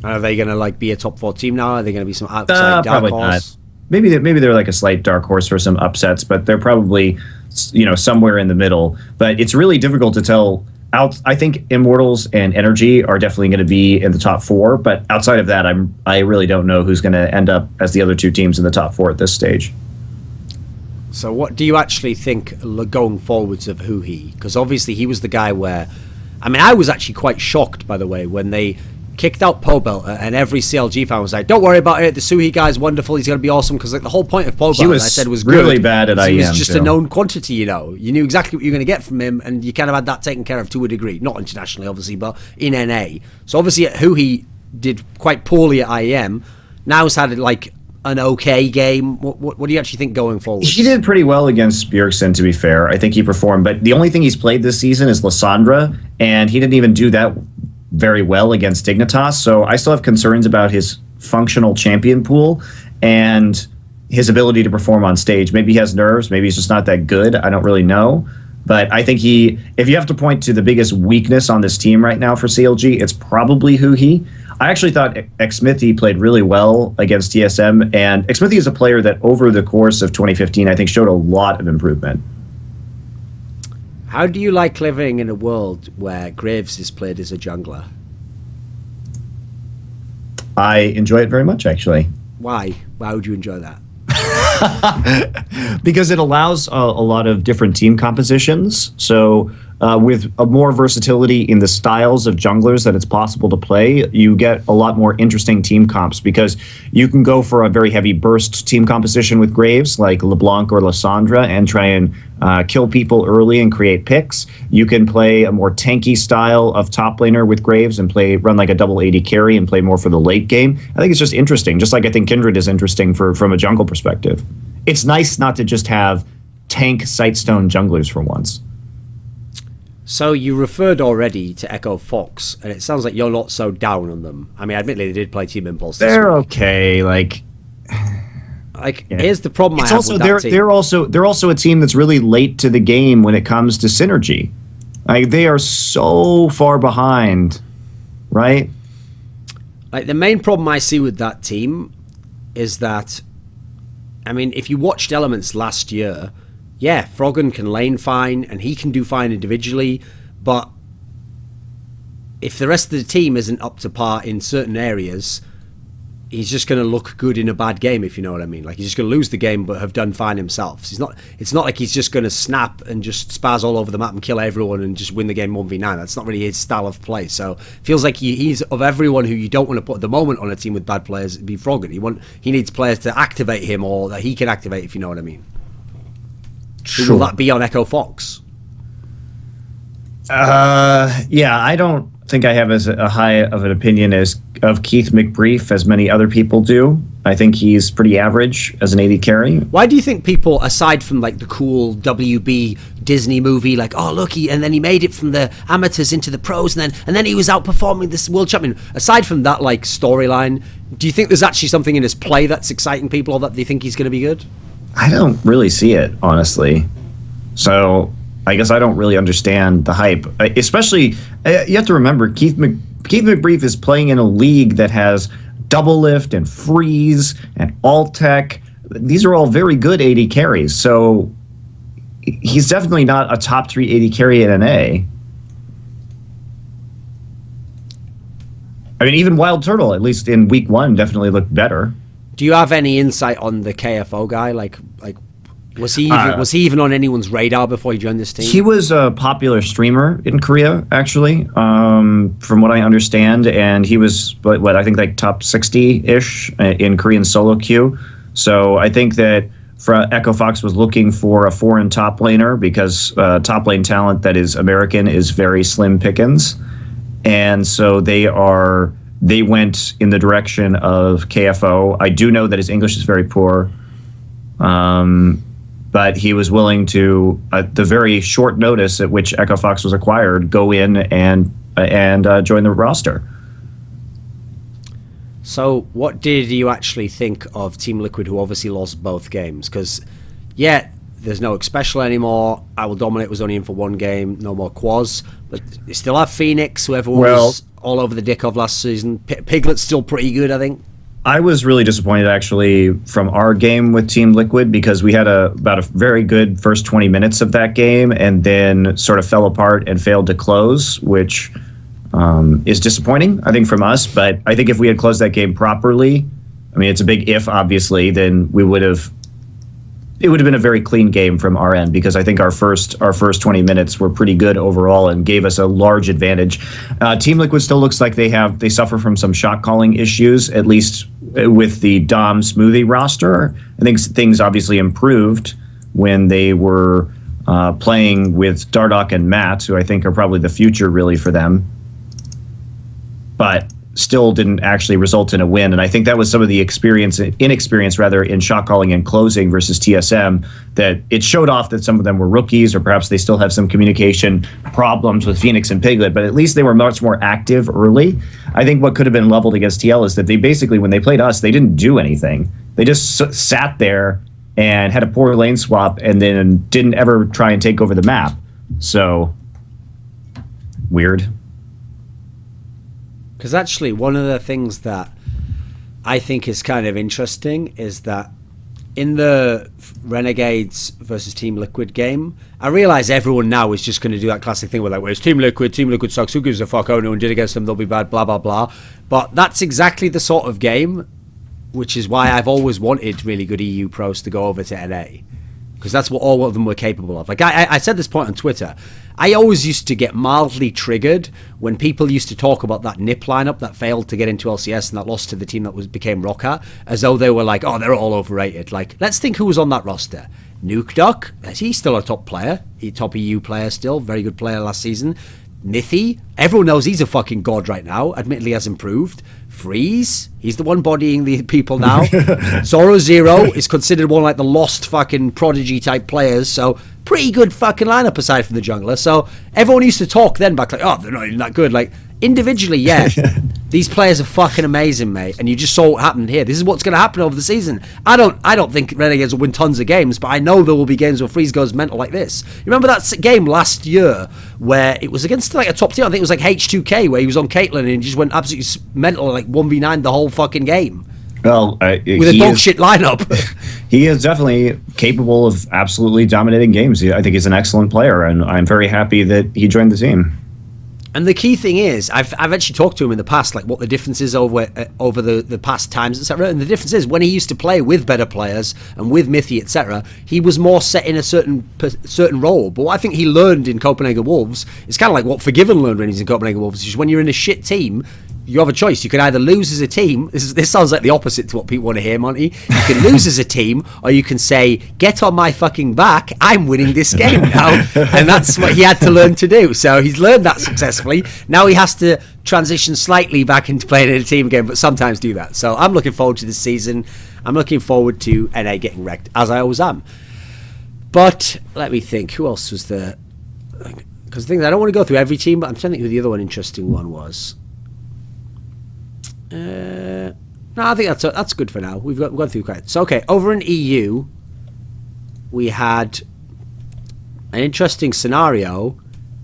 are they going to like be a top 4 team now? Are they going to be some outside dark horse? Not. Maybe they're like a slight dark horse for some upsets, but they're probably somewhere in the middle. But it's really difficult to tell. I think Immortals and Energy are definitely going to be in the top 4, but outside of that, I really don't know who's going to end up as the other 2 teams in the top 4 at this stage. So what do you actually think going forwards of Huhi? Because obviously he was the guy where, I mean, I was actually quite shocked, by the way, when they kicked out Pobelter and every CLG fan was like, don't worry about it, the Suhi guy's wonderful, he's going to be awesome, because like the whole point of Pobelter, I said, was really good, bad at IEM. He was just a known quantity, you knew exactly what you were going to get from him, and you kind of had that taken care of to a degree, not internationally obviously, but in NA. So obviously Huhi did quite poorly at IEM, now he's had like an okay game. What do you actually think going forward? He did pretty well against Bjergsen, to be fair. I think he performed, but the only thing he's played this season is Lissandra, and he didn't even do that very well against Dignitas, so I still have concerns about his functional champion pool and his ability to perform on stage. Maybe he has nerves, maybe he's just not that good, I don't really know. But I think if you have to point to the biggest weakness on this team right now for CLG, it's probably Huhi. I actually thought Xmithy played really well against TSM, and Xmithy is a player that over the course of 2015, I think showed a lot of improvement. How do you like living in a world where Graves is played as a jungler? I enjoy it very much, actually. Why? Why would you enjoy that? Because it allows a lot of different team compositions. So with a more versatility in the styles of junglers that it's possible to play, you get a lot more interesting team comps, because you can go for a very heavy burst team composition with Graves, like LeBlanc or Lissandra, and try and kill people early and create picks. You can play a more tanky style of top laner with Graves and run like a double AD carry and play more for the late game. I think it's just interesting, just like I think Kindred is interesting from a jungle perspective. It's nice not to just have tank Sightstone junglers for once. So you referred already to Echo Fox, and it sounds like you're not so down on them. I mean, admittedly, they did play Team Impulse this They're week. Okay, like yeah. Here's the problem I have with that team. They're also a team that's really late to the game when it comes to synergy. Like, they are so far behind, right? Like, the main problem I see with that team is that, I mean, if you watched Elements last year, yeah, Froggen can lane fine, and he can do fine individually, but if the rest of the team isn't up to par in certain areas, he's just going to look good in a bad game, if you know what I mean. Like, he's just going to lose the game but have done fine himself. It's not like he's just going to snap and just spaz all over the map and kill everyone and just win the game 1v9. That's not really his style of play. So it feels like he's, of everyone who you don't want to put at the moment on a team with bad players, it'd be Froggen. He needs players to activate him, or that he can activate, if you know what I mean. Sure. Who will that be on Echo Fox? Yeah, I don't think I have as high of an opinion of Keith McBrief as many other people do. I think he's pretty average as an AD carry. Why do you think people, aside from like the cool WB Disney movie, like, oh look, and then he made it from the amateurs into the pros, and then he was outperforming this world champion. Aside from that like storyline, do you think there's actually something in his play that's exciting people, or that they think he's going to be good? I don't really see it, honestly. So I guess I don't really understand the hype. Especially, you have to remember, Keith McBrief is playing in a league that has Double Lift and Freeze and Alt-Tech. These are all very good AD carries. So he's definitely not a top 3 AD carry in NA. I mean, even Wild Turtle, at least in week 1, definitely looked better. Do you have any insight on the KFO guy? Like was he even on anyone's radar before he joined this team? He was a popular streamer in Korea, actually, from what I understand, and he was I think like top 60-ish in Korean solo queue. So I think that Echo Fox was looking for a foreign top laner, because top lane talent that is American is very slim pickings, and so they went in the direction of KFO. I do know that his English is very poor, but he was willing to, at the very short notice at which Echo Fox was acquired, go in and join the roster. So, what did you actually think of Team Liquid, who obviously lost both games? Because, yeah, there's no special anymore. I Will Dominate was only in for one game, no more Quaz. But they still have Phoenix, who everyone was all over the dick of last season. Piglet's still pretty good, I think. I was really disappointed, actually, from our game with Team Liquid, because we had about a very good first 20 minutes of that game and then sort of fell apart and failed to close, which is disappointing, I think, from us. But I think if we had closed that game properly, I mean, it's a big if, obviously, then it would have been a very clean game from our end, because I think our first 20 minutes were pretty good overall and gave us a large advantage. Team Liquid still looks like they suffer from some shot calling issues, at least with the Dom Smoothie roster. I think things obviously improved when they were playing with Dardoch and Matt, who I think are probably the future really for them, but still didn't actually result in a win. And I think that was some of the inexperience rather in shot calling and closing versus TSM, that it showed off that some of them were rookies, or perhaps they still have some communication problems with Phoenix and Piglet, but at least they were much more active early. I think what could have been leveled against TL is that they basically, when they played us, they didn't do anything. They just sat there and had a poor lane swap and then didn't ever try and take over the map. So, weird. Because actually, one of the things that I think is kind of interesting is that in the Renegades versus Team Liquid game, I realize everyone now is just going to do that classic thing where like, well, it's Team Liquid sucks, who gives a fuck, oh, no one did against them, they'll be bad, blah, blah, blah. But that's exactly the sort of game, which is why I've always wanted really good EU pros to go over to NA. Because that's what all of them were capable of. Like I said this point on Twitter, I always used to get mildly triggered when people used to talk about that NIP lineup that failed to get into LCS and that lost to the team that became Roccat, as though they were like, oh, they're all overrated. Like, let's think who was on that roster. NukeDuck, he's still a top player, top EU player still, very good player last season. Nithy, everyone knows he's a fucking god right now, admittedly has improved. Freeze, he's the one bodying the people now. Zoro Zero is considered one of like the lost fucking prodigy type players, so pretty good fucking lineup aside from the jungler. So everyone used to talk then back like, oh, they're not even that good. Like, individually, yeah, these players are fucking amazing, mate. And you just saw what happened here. This is what's going to happen over the season. I don't think Renegades will win tons of games, but I know there will be games where Freeze goes mental like this. You remember that game last year where it was against like a top team? I think it was like H2K, where he was on Caitlyn and he just went absolutely mental, like 1v9 the whole fucking game. Well, with a dog shit lineup. He is definitely capable of absolutely dominating games. I think he's an excellent player, and I'm very happy that he joined the team. And the key thing is, I've actually talked to him in the past, like what the difference is over the past times, etc. And the difference is when he used to play with better players and with Mithy, etc. He was more set in a certain role. But what I think he learned in Copenhagen Wolves is kind of like what Forgiven learned when he's in Copenhagen Wolves, is when you're in a shit team, you have a choice. You can either lose as a team. This sounds like the opposite to what people want to hear, Monty. You can lose as a team, or you can say, get on my fucking back, I'm winning this game now. And that's what he had to learn to do. So he's learned that successfully. Now he has to transition slightly back into playing in a team again, but sometimes do that. So I'm looking forward to this season. I'm looking forward to NA getting wrecked, as I always am. But let me think. Who else was there? Because the thing is, I don't want to go through every team, but I'm trying to think who the other one interesting one was. No, I think that's good for now. We've gone through quite. So okay, over in EU, we had an interesting scenario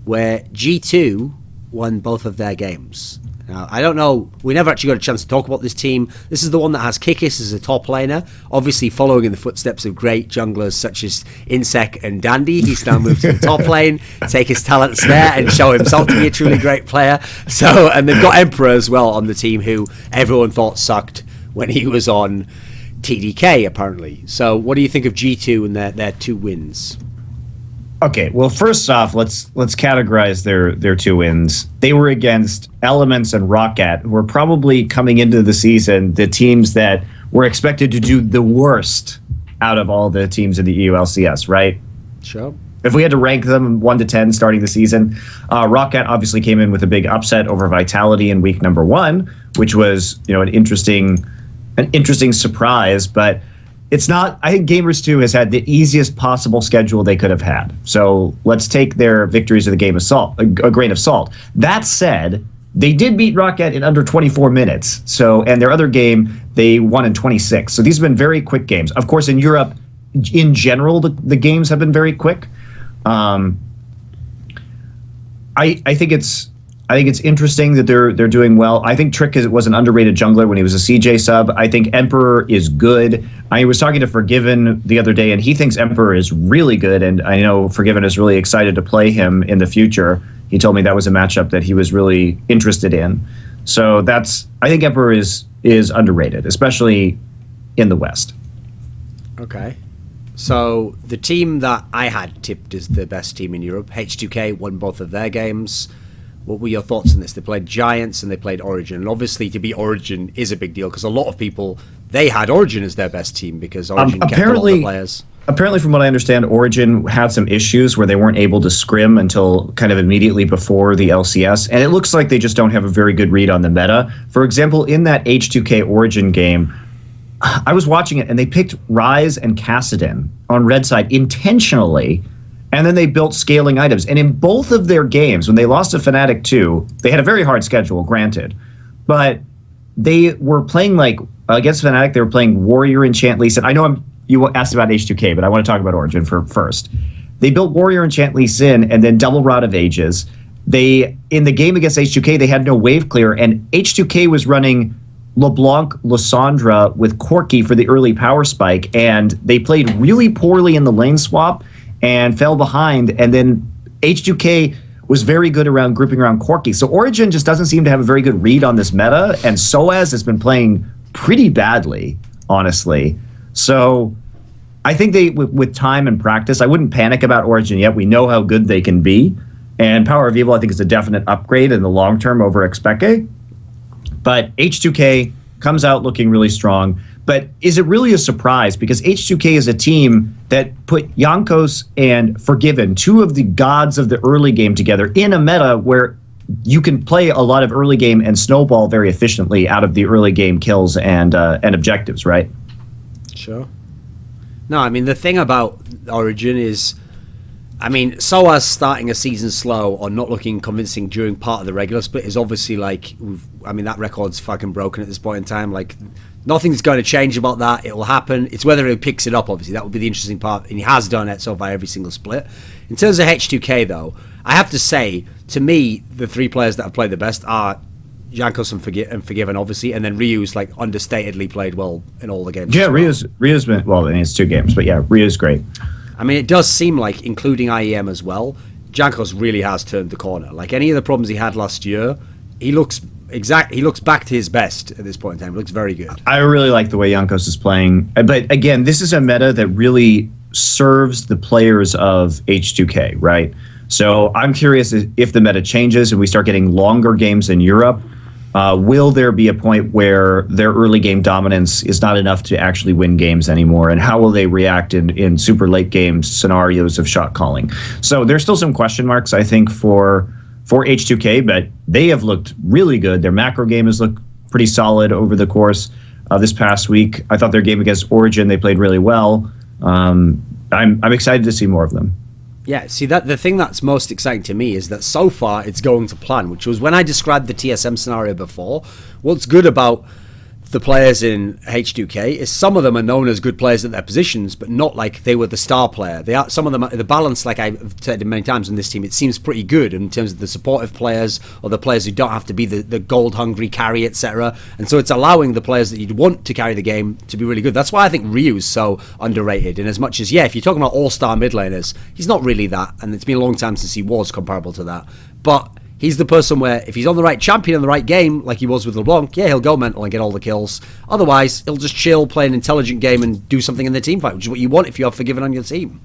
where G2 won both of their games. Now, I don't know, we never actually got a chance to talk about this team. This is the one that has Kikis as a top laner, obviously following in the footsteps of great junglers such as Insec and Dandy. He's now moved to the top lane, take his talents there and show himself to be a truly great player. So, and they've got Emperor as well on the team, who everyone thought sucked when he was on TDK, apparently. So what do you think of G2 and their 2 wins? Okay, well, first off, let's categorize their 2 wins. They were against Elements and Roccat, who were probably coming into the season the teams that were expected to do the worst out of all the teams in the EULCS, right? Sure. If we had to rank them 1 to 10 starting the season, Roccat obviously came in with a big upset over Vitality in week number 1, which was, you know, an interesting surprise, but it's not. I think Gamers 2 has had the easiest possible schedule they could have had. So let's take their victories of the game a grain of salt. That said, They did beat Rocket in under 24 minutes. So, and their other game, they won in 26. So these have been very quick games. Of course, in Europe, in general, the games have been very quick. I think it's interesting that they're doing well. I think Trick was an underrated jungler when he was a CJ sub. I think Emperor is good. I was talking to Forgiven the other day, and he thinks Emperor is really good. And I know Forgiven is really excited to play him in the future. He told me that was a matchup that he was really interested in. So I think Emperor is underrated, especially in the West. Okay. So the team that I had tipped as the best team in Europe, H2K, won both of their games. What were your thoughts on this? They played Giants and they played Origin. And obviously to beat Origin is a big deal because a lot of people, they had Origin as their best team because Origin kept a lot of the players. Apparently, from what I understand, Origin had some issues where they weren't able to scrim until kind of immediately before the LCS. And it looks like they just don't have a very good read on the meta. For example, in that H2K Origin game, I was watching it and they picked Ryze and Kassadin on red side intentionally. And then they built scaling items. And in both of their games, when they lost to Fnatic 2, they had a very hard schedule, granted. But they were playing against Fnatic, they were playing Warrior Enchant Lee Sin. I know you asked about H2K, but I want to talk about Origin first. They built Warrior Enchant Lee Sin and then Double Rod of Ages. In the game against H2K, they had no wave clear, and H2K was running LeBlanc, Lysandra with Corki for the early power spike, and they played really poorly in the lane swap and fell behind, and then H2K was very good around grouping around Corki. So Origin just doesn't seem to have a very good read on this meta, and Soaz has been playing pretty badly, honestly. So I think with time and practice, I wouldn't panic about Origin yet. We know how good they can be, and Power of Evil I think is a definite upgrade in the long term over Expeke. But H2K comes out looking really strong. But is it really a surprise? Because H2K is a team that put Jankos and Forgiven, two of the gods of the early game, together in a meta where you can play a lot of early game and snowball very efficiently out of the early game kills and objectives, right? Sure. No, I mean, the thing about Origin is, I mean, Soaz starting a season slow or not looking convincing during part of the regular split is obviously that record's fucking broken at this point in time. Nothing's going to change about that. It will happen. It's whether he picks it up, obviously. That would be the interesting part. And he has done it so far every single split. In terms of H2K, though, I have to say, to me, the three players that have played the best are Jankos and Forgiven, obviously. And then Ryu's, understatedly played well in all the games. Yeah, Ryu's been, well, I mean, it's 2 games. But yeah, Ryu's great. I mean, it does seem like, including IEM as well, Jankos really has turned the corner. Any of the problems he had last year, he looks back to his best at this point in time. He looks very good. I really like the way Jankos is playing. But again, this is a meta that really serves the players of H2K, right? So I'm curious if the meta changes and we start getting longer games in Europe. Will there be a point where their early game dominance is not enough to actually win games anymore? And how will they react in super late game scenarios of shot calling? So there's still some question marks, I think, for H2K, but they have looked really good. Their macro game has looked pretty solid over the course of this past week. I thought their game against Origin, they played really well. I'm excited to see more of them. Yeah, see, that the thing that's most exciting to me is that so far it's going to plan, which was when I described the TSM scenario before. What's good about the players in H2K is some of them are known as good players at their positions, but not like they were the star player. They are, some of them, the balance, like I've said many times in this team, it seems pretty good in terms of the supportive players or the players who don't have to be the gold hungry carry, etc. And so it's allowing the players that you'd want to carry the game to be really good. That's why I think Ryu's so underrated. And as much as, yeah, if you're talking about all-star mid laners, he's not really that, and it's been a long time since he was comparable to that. But he's the person where if he's on the right champion in the right game, like he was with LeBlanc, yeah, he'll go mental and get all the kills. Otherwise, he'll just chill, play an intelligent game, and do something in the team fight, which is what you want if you have Forgiven on your team.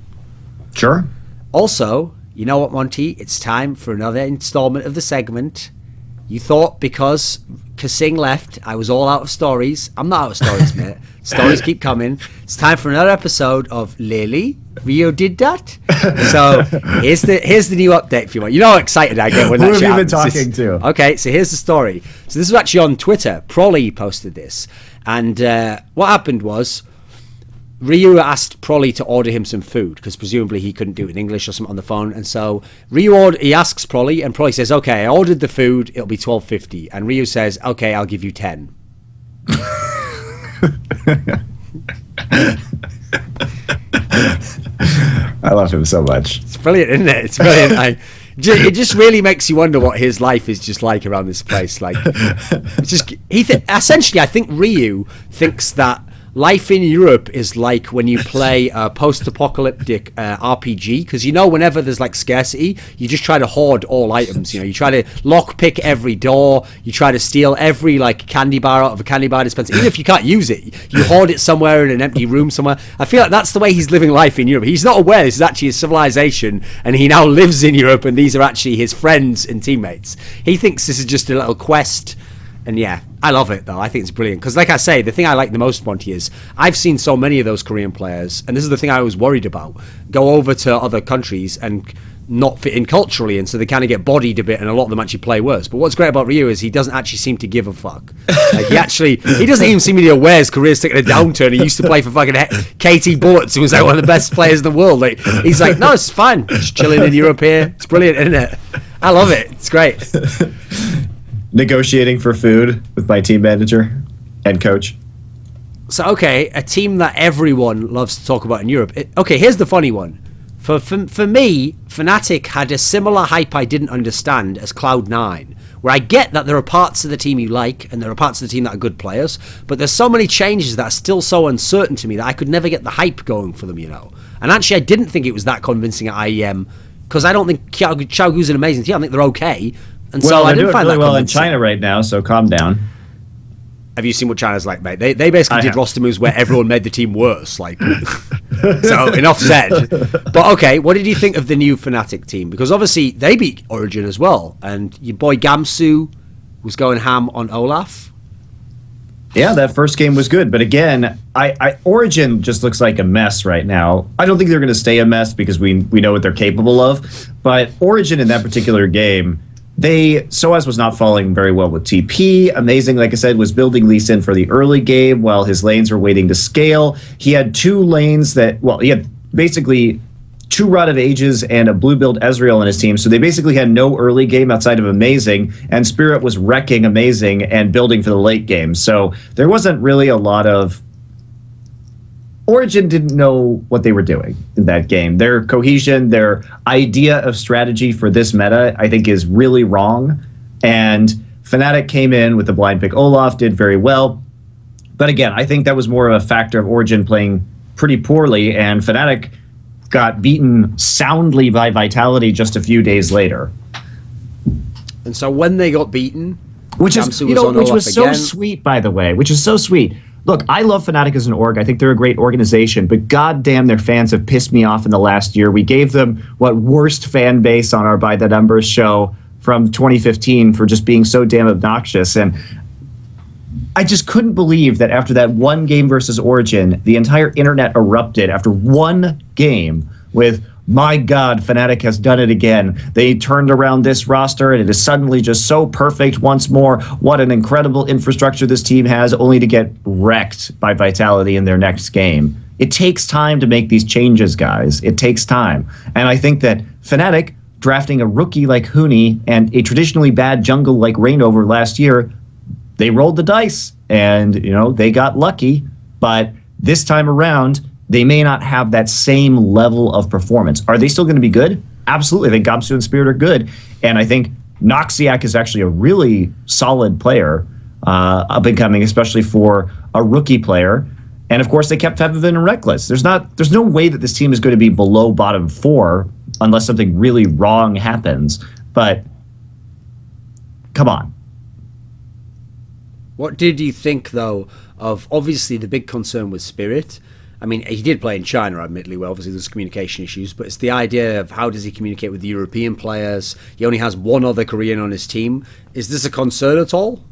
Sure. Also, you know what, Monty? It's time for another installment of the segment. You thought because Kasing left, I was all out of stories. I'm not out of stories, mate. Stories keep coming. It's time for another episode of Lily. Rio did that. So here's the new update for you. You know how excited I get when that shit happens. Who have you been talking to? Okay, so here's the story. So this was actually on Twitter. Prolly posted this. And what happened was Ryu asked Prolly to order him some food because presumably he couldn't do it in English or something on the phone, and so he asks Prolly, and Prolly says, "Okay, I ordered the food. It'll be $12.50." And Ryu says, "Okay, I'll give you 10." I love him so much. It's brilliant, isn't it? It's brilliant. It just really makes you wonder what his life is just like around this place. Like, it's just essentially, I think Ryu thinks that life in Europe is like when you play a post-apocalyptic RPG, because whenever there's like scarcity, you just try to hoard all items. You try to lockpick every door, you try to steal every like candy bar out of a candy bar dispenser. Even if you can't use it, you hoard it somewhere in an empty room somewhere. I feel like that's the way he's living life in Europe. He's not aware this is actually a civilization, and he now lives in Europe, and these are actually his friends and teammates. He thinks this is just a little quest. And yeah, I love it though. I think it's brilliant because, like I say, the thing I like the most, Monty, is I've seen so many of those Korean players, and this is the thing I was worried about, go over to other countries and not fit in culturally, and so they kind of get bodied a bit, and a lot of them actually play worse. But what's great about Ryu is he doesn't actually seem to give a fuck. Like he doesn't even seem to be aware his career's taking a downturn. He used to play for fucking KT Bullets, who was like one of the best players in the world. Like, he's like, no, it's fine, just chilling in Europe here. It's brilliant, isn't it? I love it. It's great. Negotiating for food with my team manager and coach. So, okay, a team that everyone loves to talk about in Europe. Okay, here's the funny one. For me, Fnatic had a similar hype I didn't understand as Cloud9, where I get that there are parts of the team you like and there are parts of the team that are good players, but there's so many changes that are still so uncertain to me that I could never get the hype going for them, And actually, I didn't think it was that convincing at IEM, because I don't think Xiaogu's an amazing team. I think they're okay. And so I didn't find really that well in China right now, so calm down. Have you seen what China's like, mate? They basically did roster moves where everyone made the team worse. Like, so enough said. But okay, what did you think of the new Fnatic team? Because obviously they beat Origin as well, and your boy Gamsu was going ham on Olaf. Yeah, that first game was good, but again, Origin just looks like a mess right now. I don't think they're going to stay a mess because we know what they're capable of. But Origin in that particular game, Soaz was not falling very well with TP. Amazing, like I said, was building Lee Sin for the early game while his lanes were waiting to scale. He had two lanes he had basically two Rod of Ages and a blue build Ezreal in his team, so they basically had no early game outside of Amazing, and Spirit was wrecking Amazing and building for the late game. So there wasn't really a lot of... Origin didn't know what they were doing in that game. Their cohesion, their idea of strategy for this meta, I think is really wrong. And Fnatic came in with the blind pick Olaf, did very well. But again, I think that was more of a factor of Origin playing pretty poorly, and Fnatic got beaten soundly by Vitality just a few days later. And so when they got beaten, which was so sweet, by the way, which is so sweet. Look, I love Fnatic as an org. I think they're a great organization, but goddamn, their fans have pissed me off in the last year. We gave them worst fan base on our By the Numbers show from 2015 for just being so damn obnoxious. And I just couldn't believe that after that one game versus Origin, the entire internet erupted after one game with, my God, Fnatic has done it again. They turned around this roster, and it is suddenly just so perfect once more. What an incredible infrastructure this team has, only to get wrecked by Vitality in their next game. It takes time to make these changes, guys. It takes time. And I think that Fnatic, drafting a rookie like Huni and a traditionally bad jungle like Reignover last year, they rolled the dice, and they got lucky. But this time around, they may not have that same level of performance. Are they still going to be good? Absolutely. I think Gamsu and Spirit are good. And I think Noxiac is actually a really solid player, up and coming, especially for a rookie player. And of course, they kept Febiven and Reckless. There's no way that this team is going to be below bottom 4 unless something really wrong happens. But come on. What did you think, though, of obviously the big concern with Spirit? I mean, he did play in China, admittedly, where obviously there's communication issues, but it's the idea of how does he communicate with the European players? He only has one other Korean on his team. Is this a concern at all?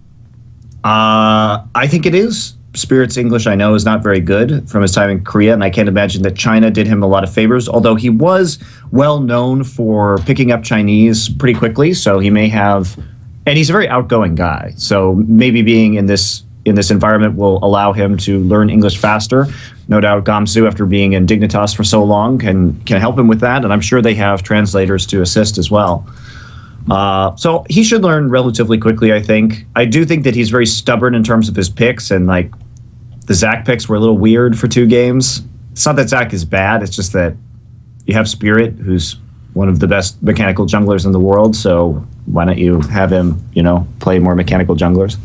I think it is. Spirit's English, I know, is not very good from his time in Korea, and I can't imagine that China did him a lot of favors, although he was well known for picking up Chinese pretty quickly, so he may have... And he's a very outgoing guy, so maybe being in this environment will allow him to learn English faster. no doubt Gamsu, after being in Dignitas for so long, can help him with that, and I'm sure they have translators to assist as well. So he should learn relatively quickly, I think. I do think that he's very stubborn in terms of his picks, and like the Zach picks were a little weird for 2 games. It's not that Zach is bad, it's just that you have Spirit, who's one of the best mechanical junglers in the world, so why don't you have him, play more mechanical junglers?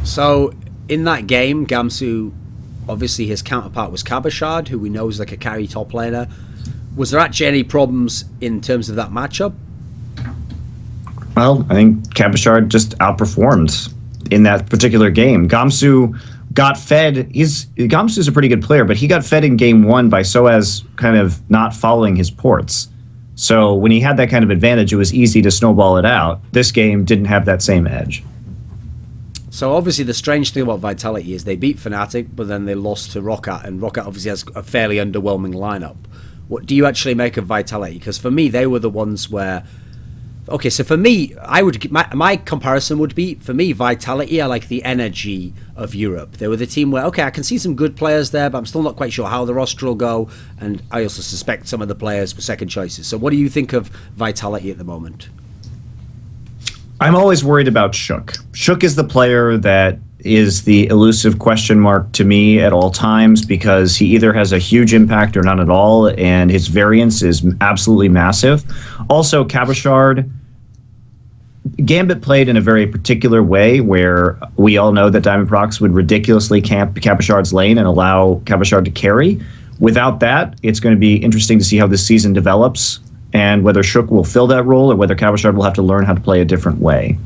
So in that game, Gamsu, obviously his counterpart was Kabashard, who we know is like a carry top laner. Was there actually any problems in terms of that matchup? Well, I think Kabashard just outperformed in that particular game. Gamsu got fed. Gamsu's a pretty good player, but he got fed in game 1 by Soaz kind of not following his ports. So when he had that kind of advantage, it was easy to snowball it out. This game didn't have that same edge. So obviously the strange thing about Vitality is they beat Fnatic, but then they lost to Roccat, and Roccat obviously has a fairly underwhelming lineup. What do you actually make of Vitality? Because for me, they were the ones where... Okay, so for me, my comparison would be, for me, Vitality are like the energy of Europe. They were the team where, okay, I can see some good players there, but I'm still not quite sure how the roster will go, and I also suspect some of the players were second choices. So what do you think of Vitality at the moment? I'm always worried about Shook. Shook is the player that is the elusive question mark to me at all times, because he either has a huge impact or none at all, and his variance is absolutely massive. Also, Kabashard, Gambit played in a very particular way where we all know that Diamond Prox would ridiculously camp Kabashard's lane and allow Kabashard to carry. Without that, it's going to be interesting to see how this season develops and whether Shook will fill that role or whether Kabashard will have to learn how to play a different way.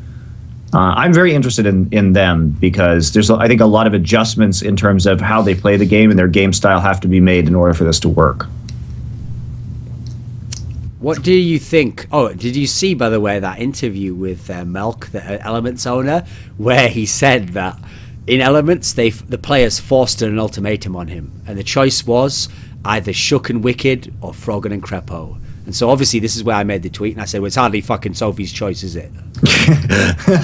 I'm very interested in them because there's, I think, a lot of adjustments in terms of how they play the game, and their game style have to be made in order for this to work. What do you think? Oh, did you see, by the way, that interview with Melk, the Elements owner, where he said that in Elements, the players forced an ultimatum on him, and the choice was either Shook and Wicked or Froggen and Crepo. And so obviously this is where I made the tweet, and I said, well, it's hardly fucking Sophie's choice, is it?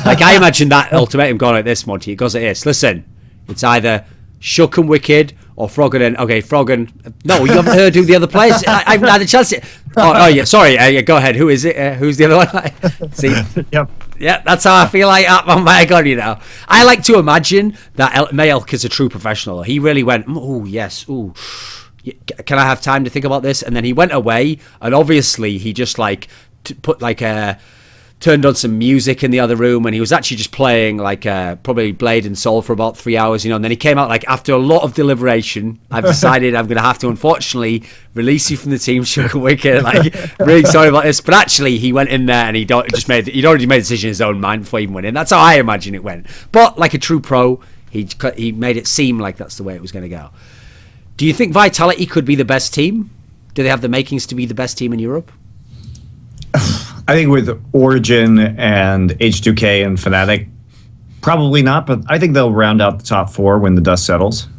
Like, I imagine that ultimatum going like this, Monty. It goes like this. Listen, it's either Shook and Wicked or Froggen and... Okay, Froggen... No, you haven't heard who the other players... I haven't had a chance to... Oh yeah, sorry. Yeah, go ahead. Who is it? Who's the other one? See? Yep. Yeah, that's how I feel like... Oh my God, I like to imagine that Melk is a true professional. He really went, oh, yes, ooh... Can I have time to think about this? And then he went away, and obviously he just like turned on some music in the other room, and he was actually just playing like probably Blade and Soul for about 3 hours, and then he came out like, after a lot of deliberation, I've decided I'm going to have to unfortunately release you from the team, Shook and Wicked. Like, really sorry about this, but actually he went in there and he'd already made a decision in his own mind before he even went in. That's how I imagine it went. But like a true pro, he made it seem like that's the way it was going to go. Do you think Vitality could be the best team? Do they have the makings to be the best team in Europe? I think with Origin and H2K and Fnatic, probably not, but I think they'll round out the top 4 when the dust settles.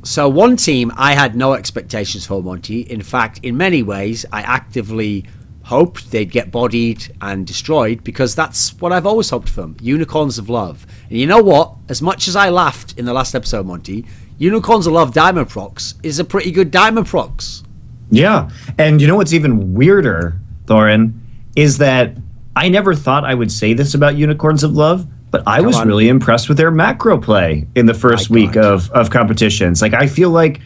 So one team I had no expectations for, Monty. In fact, in many ways, I actively hoped they'd get bodied and destroyed, because that's what I've always hoped for them. Unicorns of Love. And you know what? As much as I laughed in the last episode, Monty, Unicorns of Love Diamond Prox is a pretty good Diamond Prox. Yeah. And you know what's even weirder, Thorin, is that I never thought I would say this about Unicorns of Love, but I was really impressed with their macro play in the first week of competitions. Like, I feel like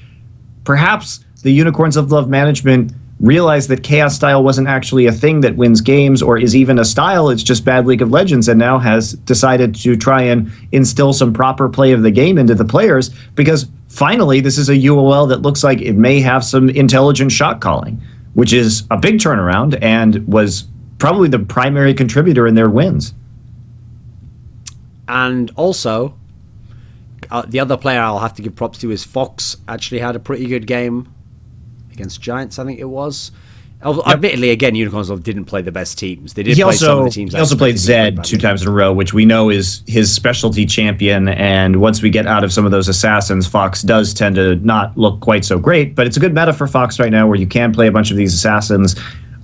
perhaps the Unicorns of Love management realized that chaos style wasn't actually a thing that wins games or is even a style, it's just bad League of Legends, and now has decided to try and instill some proper play of the game into the players, because finally this is a UOL that looks like it may have some intelligent shot calling, which is a big turnaround and was probably the primary contributor in their wins. And also, the other player I'll have to give props to is Fox. Actually had a pretty good game against Giants, I think it was. Admittedly, again, Unicorns didn't play the best teams. They did play some of the teams. He also played Zed 2 times in a row, which we know is his specialty champion. And once we get out of some of those assassins, Fox does tend to not look quite so great. But it's a good meta for Fox right now, where you can play a bunch of these assassins.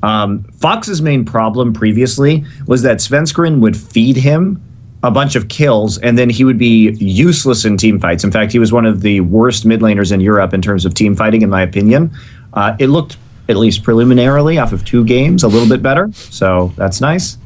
Fox's main problem previously was that Svenskeren would feed him a bunch of kills, and then he would be useless in team fights. In fact, he was one of the worst mid laners in Europe in terms of team fighting, in my opinion. It looked, at least preliminarily, off of 2 games, a little bit better. So that's nice.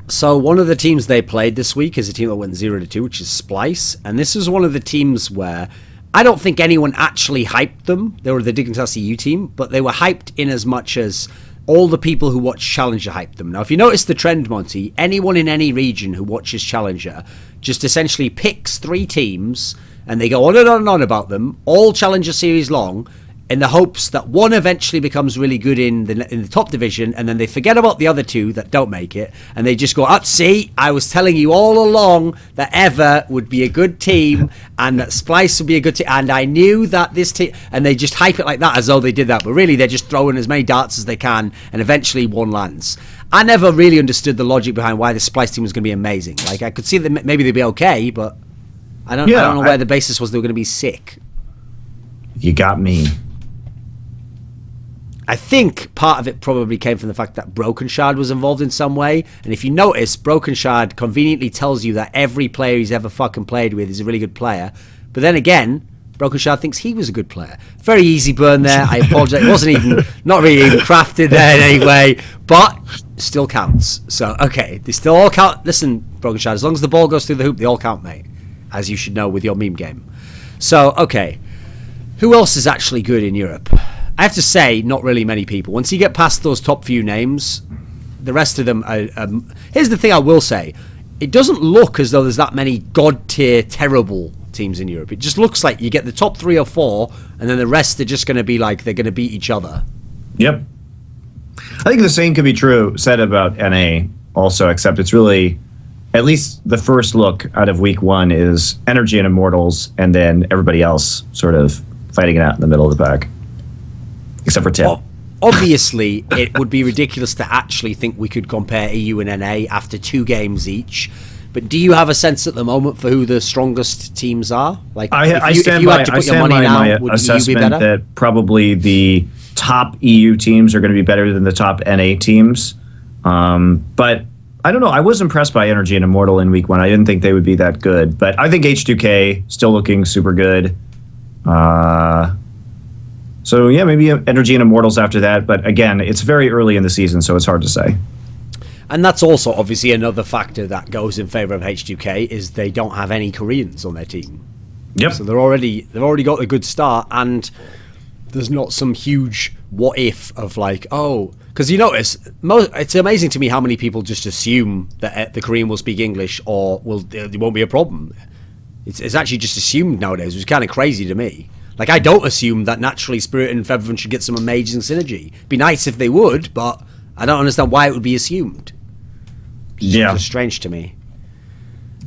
So one of the teams they played this week is a team that went 0-2, which is Splice. And this is one of the teams where I don't think anyone actually hyped them. They were the Dignitas EU team, but they were hyped in as much as all the people who watch Challenger hyped them. Now, if you notice the trend, Monty, anyone in any region who watches Challenger just essentially picks 3 teams and they go on and on and on about them, all Challenger series long, in the hopes that one eventually becomes really good in the top division, and then they forget about the other 2 that don't make it, and they just go, see, I was telling you all along that Ever would be a good team, and that Splice would be a good team, and I knew that this team, and they just hype it like that as though they did that, but really they're just throwing as many darts as they can, and eventually one lands. I never really understood the logic behind why the Splice team was going to be amazing. Like, I could see that maybe they'd be okay, but I don't know where the basis was they were going to be sick. You got me. I think part of it probably came from the fact that Broken Shard was involved in some way. And if you notice, Broken Shard conveniently tells you that every player he's ever fucking played with is a really good player. But then again, Broken Shard thinks he was a good player. Very easy burn there. I apologize. It wasn't even, not really even crafted there in any way, but still counts. So, okay, they still all count. Listen, Broken Shard, as long as the ball goes through the hoop, they all count, mate. As you should know with your meme game. So, okay. Who else is actually good in Europe? I have to say, not really many people. Once you get past those top few names, the rest of them are... here's the thing I will say. It doesn't look as though there's that many god-tier, terrible teams in Europe. It just looks like you get the top 3 or 4, and then the rest are just going to be like, they're going to beat each other. Yep. I think the same could be said about NA also, except it's really... At least the first look out of week 1 is Energy and Immortals, and then everybody else sort of fighting it out in the middle of the pack. Except for Tim. Obviously, it would be ridiculous to actually think we could compare EU and NA after 2 games each. But do you have a sense at the moment for who the strongest teams are? Like, I stand by my assessment that probably the top EU teams are going to be better than the top NA teams. But I don't know. I was impressed by Energy and Immortal in week 1. I didn't think they would be that good. But I think H2K still looking super good. So, yeah, maybe Energy and Immortals after that. But, again, it's very early in the season, so it's hard to say. And that's also, obviously, another factor that goes in favour of H2K is they don't have any Koreans on their team. Yep. So they've already got a good start, and there's not some huge what-if of, like, oh... Because you notice, it's amazing to me how many people just assume that the Korean will speak English or it won't be a problem. It's actually just assumed nowadays, which is kind of crazy to me. Like, I don't assume that naturally Spirit and Featherfin should get some amazing synergy. It'd be nice if they would, but I don't understand why it would be assumed. Yeah. It's just strange to me.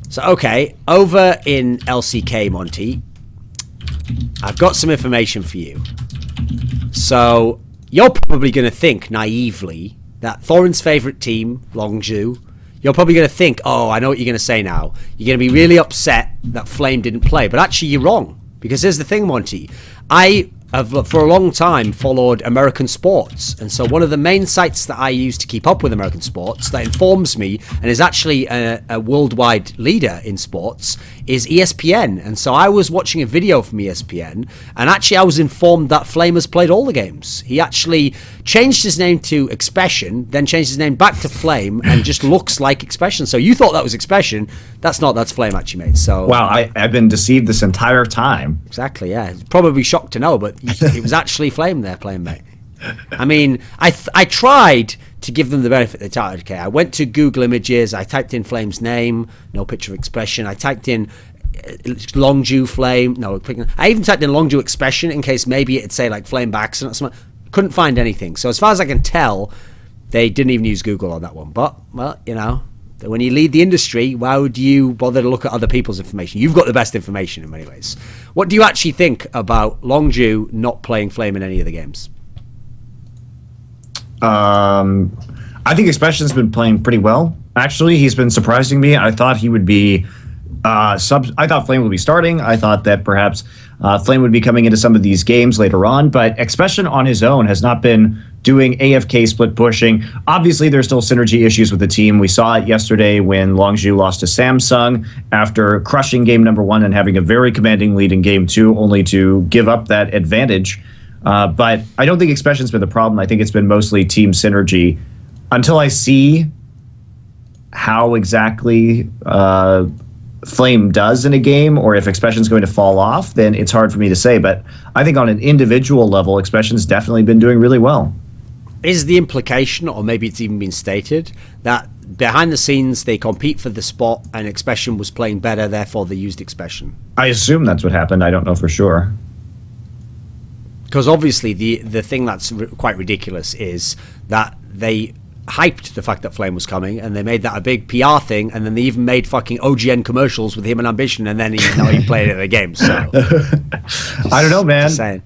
So, okay, over in LCK, Monty, I've got some information for you. So, you're probably going to think, naively, that Thorin's favourite team, Longzhu, you're probably going to think, oh, I know what you're going to say now. You're going to be really upset that Flame didn't play. But actually, you're wrong. Because here's the thing, Monty. I have, for a long time, followed American sports. And so one of the main sites that I use to keep up with American sports that informs me and is actually a worldwide leader in sports is ESPN. And so I was watching a video from ESPN, and actually I was informed that Flame has played all the games. He actually changed his name to Expression, then changed his name back to Flame, and just looks like Expression. So you thought that was Expression. That's not. That's Flame, actually, mate. So wow, I've been deceived this entire time. Exactly, yeah. Probably shocked to know, but it was actually Flame there playing, mate. I mean, I tried to give them the benefit of the doubt. Okay, I went to Google Images, I typed in Flame's name, no picture of Expression. I typed in Longzhu Flame, no, I even typed in Longzhu Expression in case maybe it'd say like Flame by accident or something. Couldn't find anything. So as far as I can tell, they didn't even use Google on that one. But, well, you know, when you lead the industry, why would you bother to look at other people's information? You've got the best information in many ways. What do you actually think about Longzhu not playing Flame in any of the games? I think Expression's been playing pretty well. Actually, he's been surprising me. I thought he would be I thought Flame would be starting. I thought that perhaps Flame would be coming into some of these games later on. But Expression on his own has not been doing AFK split pushing. Obviously, there's still synergy issues with the team. We saw it yesterday when Longzhu lost to Samsung after crushing game number 1 and having a very commanding lead in game 2, only to give up that advantage. But I don't think Expression's been the problem. I think it's been mostly team synergy. Until I see how exactly Flame does in a game, or if Expression's going to fall off, then it's hard for me to say. But I think on an individual level, Expression's definitely been doing really well. Is the implication, or maybe it's even been stated, that behind the scenes they compete for the spot and Expression was playing better, therefore they used Expression? I assume that's what happened. I don't know for sure. Because obviously the thing that's quite ridiculous is that they hyped the fact that Flame was coming, and they made that a big PR thing, and then they even made fucking OGN commercials with him and Ambition, and then he played it in the game. So I don't know, man. Just saying.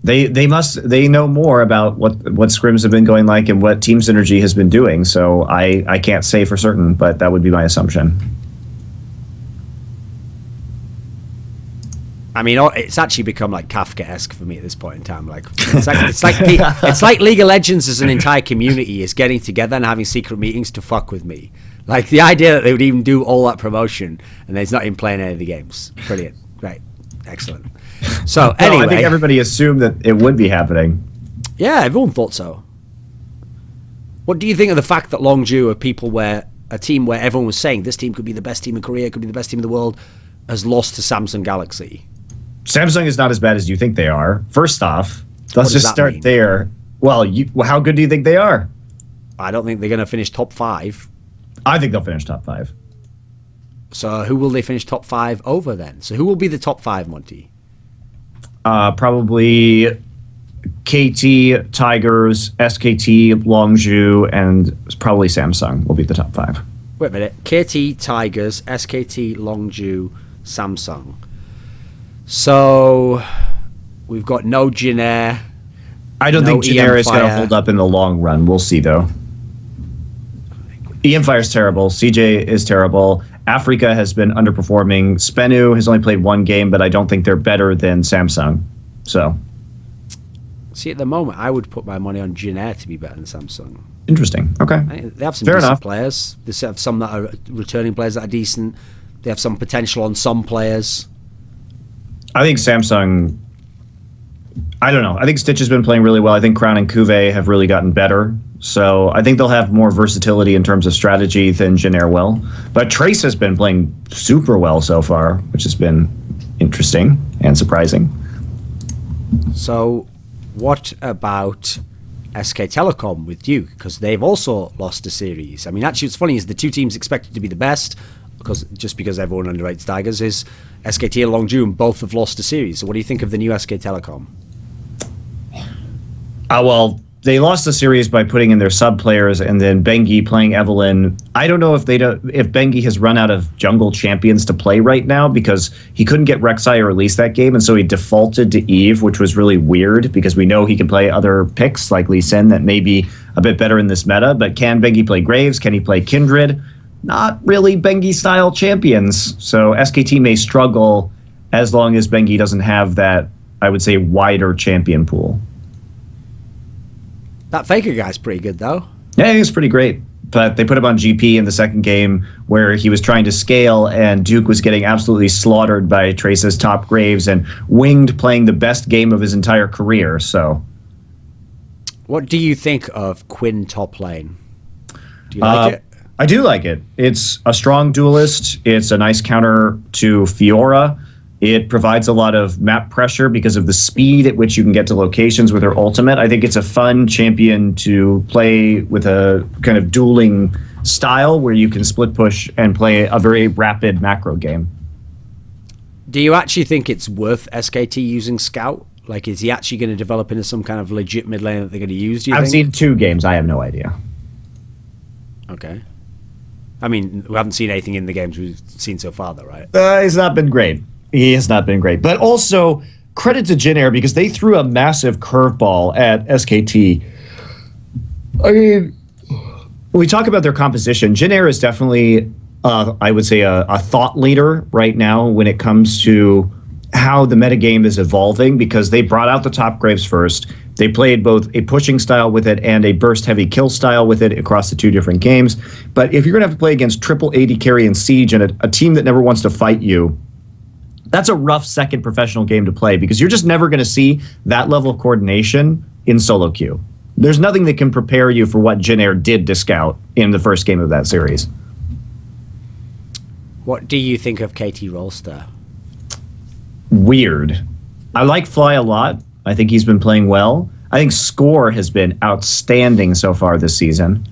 They know more about what scrims have been going like and what team synergy has been doing. So I can't say for certain, but that would be my assumption. I mean, it's actually become like Kafka-esque for me at this point in time. Like it's like League of Legends as an entire community is getting together and having secret meetings to fuck with me. Like the idea that they would even do all that promotion and they're not even playing any of the games. Brilliant, great, excellent. So anyway, I think everybody assumed that it would be happening. Yeah, everyone thought so. What do you think of the fact that Longzhu are a team where everyone was saying this team could be the best team in Korea, could be the best team in the world, has lost to Samsung Galaxy? Samsung is not as bad as you think they are. First off, let's just start there. Well, how good do you think they are? I don't think they're going to finish top 5. I think they'll finish top 5. So who will they finish top 5 over then? So who will be the top 5, Monty? Probably KT, Tigers, SKT, Longzhu, and probably Samsung will be the top 5. Wait a minute. KT, Tigers, SKT, Longzhu, Samsung. So we've got no Jin Air. I don't think Jin Air is going to hold up in the long run. We'll see, though. EM Fire's terrible. CJ is terrible. Africa has been underperforming. Spenu has only played 1 game, but I don't think they're better than Samsung. So, see, at the moment, I would put my money on Jin Air to be better than Samsung. Interesting. Okay. They have some Fair decent enough. players. They have some that are returning players that are decent. They have some potential on some players. I think Samsung, I don't know. I think Stitch has been playing really well. I think Crown and Cuvée have really gotten better. So I think they'll have more versatility in terms of strategy than Jin Air will. But Trace has been playing super well so far, which has been interesting and surprising. So what about SK Telecom with Duke? Because they've also lost a series. I mean, actually, what's funny is the two teams expected to be the best, because everyone underrates Tigers, is SKT and Longzhu, and both have lost a series. So what do you think of the new SK Telecom? Well, they lost the series by putting in their sub players and then Bengi playing Evelynn. I don't know if Bengi has run out of jungle champions to play right now because he couldn't get Rek'Sai released that game, and so he defaulted to Eve, which was really weird because we know he can play other picks like Lee Sin that may be a bit better in this meta. But can Bengi play Graves? Can he play Kindred? Not really Bengi-style champions. So SKT may struggle as long as Bengi doesn't have that, I would say, wider champion pool. That Faker guy's pretty good, though. Yeah, he's pretty great. But they put him on GP in the second game where he was trying to scale and Duke was getting absolutely slaughtered by Trace's top Graves and Winged playing the best game of his entire career. So, what do you think of Quinn top lane? Do you like it? I do like it. It's a strong duelist. It's a nice counter to Fiora. It provides a lot of map pressure because of the speed at which you can get to locations with her ultimate. I think it's a fun champion to play with a kind of dueling style where you can split push and play a very rapid macro game. Do you actually think it's worth SKT using Scout? Like, is he actually going to develop into some kind of legit mid lane that they're going to use, do you think? I've seen 2 games. I have no idea. Okay. I mean, we haven't seen anything in the games we've seen so far, though, right? He's not been great. He has not been great. But also, credit to Jin Air because they threw a massive curveball at SKT. I mean, when we talk about their composition, Jin Air is definitely, I would say, a thought leader right now when it comes to how the metagame is evolving, because they brought out the top graves first. They played both a pushing style with it and a burst heavy kill style with it across the two different games. But if you're going to have to play against triple AD carry and Siege and a team that never wants to fight you, that's a rough second professional game to play, because you're just never going to see that level of coordination in solo queue. There's nothing that can prepare you for what Jin Air did to Scout in the first game of that series. What do you think of KT Rolster? Weird. I like Fly a lot. I think he's been playing well. I think Score has been outstanding so far this season.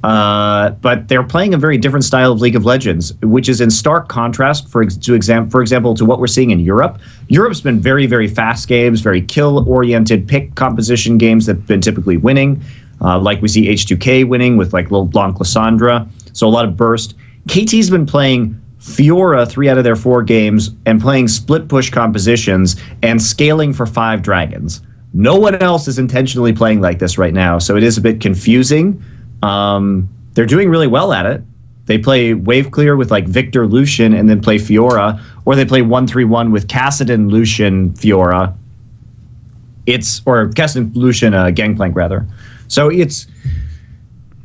But they're playing a very different style of League of Legends, which is in stark contrast, for example, to what we're seeing in Europe. Europe's been very, very fast games, very kill-oriented pick composition games that have been typically winning. Like we see H2K winning with like Lil Blanc Lysandra. So a lot of burst. KT's been playing Fiora 3 out of their 4 games and playing split push compositions and scaling for 5 dragons. No one else is intentionally playing like this right now, so it is a bit confusing. They're doing really well at it. They play wave clear with like Victor Lucian and then play Fiora, or they play 1-3-1 with Kassadin Lucian Fiora. Or Kassadin Lucian Gangplank rather. So it's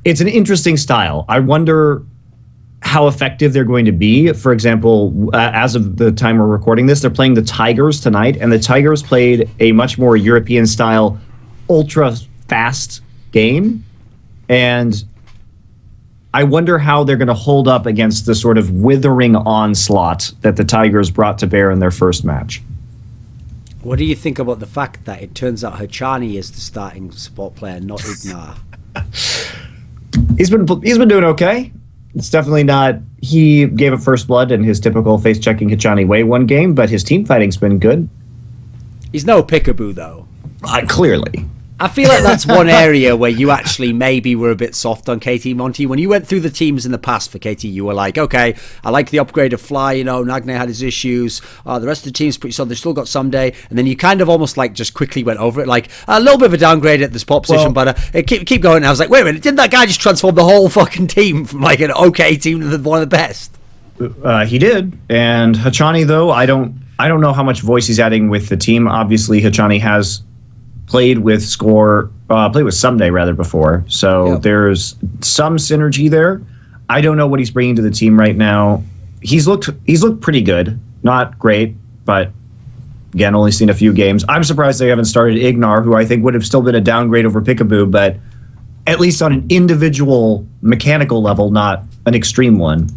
an interesting style. I wonder how effective they're going to be. For example, as of the time we're recording this, they're playing the Tigers tonight, and the Tigers played a much more European style, ultra fast game. And I wonder how they're going to hold up against the sort of withering onslaught that the Tigers brought to bear in their first match. What do you think about the fact that it turns out Hachani is the starting support player, not Ignar? He's been doing okay. It's definitely not. He gave up first blood in his typical face checking Hachani way one game, but his team fighting's been good. He's no Peekaboo though. Clearly. I feel like that's one area where you actually maybe were a bit soft on KT, Monty. When you went through the teams in the past for KT, you were like, okay, I like the upgrade of Fly, Nagne had his issues, the rest of the team's pretty solid, they've still got Someday, and then you kind of almost like just quickly went over it, like a little bit of a downgrade at the spot position, but keep going. And I was like, wait a minute, didn't that guy just transform the whole fucking team from like an okay team to one of the best? He did, and Hachani, though, I don't know how much voice he's adding with the team. Obviously, Hachani has played with Someday rather before, so there's some synergy there. I don't know what he's bringing to the team right now. He's looked pretty good, not great, but again, only seen a few games. I'm surprised they haven't started Ignar, who I think would have still been a downgrade over Peekaboo, but at least on an individual mechanical level, not an extreme one.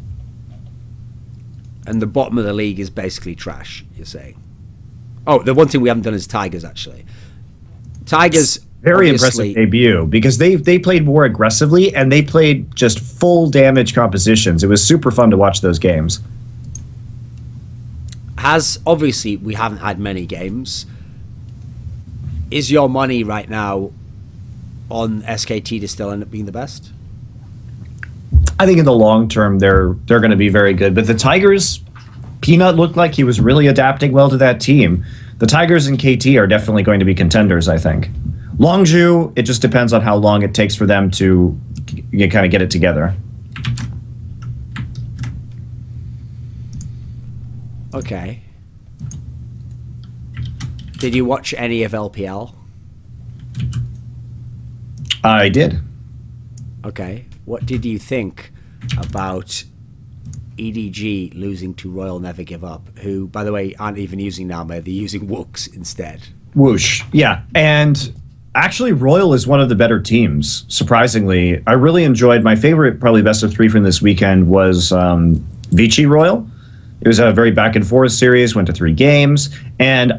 And the bottom of the league is basically trash, you're saying? Oh, the one thing we haven't done is Tigers, actually. Tigers, very impressive debut, because they played more aggressively and they played just full damage compositions. It was super fun to watch those games. Obviously we haven't had many games. Is your money right now on SKT to still end up being the best? I think in the long term they're going to be very good. But the Tigers, Peanut looked like he was really adapting well to that team. The Tigers and KT are definitely going to be contenders, I think. Longju, it just depends on how long it takes for them to kind of get it together. Okay. Did you watch any of LPL? I did. Okay. What did you think about EDG losing to Royal Never Give Up, who, by the way, aren't even using Name, they're using Wooks instead? Whoosh, yeah. And actually, Royal is one of the better teams, surprisingly. I really enjoyed, my favorite, probably best of 3 from this weekend was Vichy Royal. It was a very back and forth series, went to 3 games. And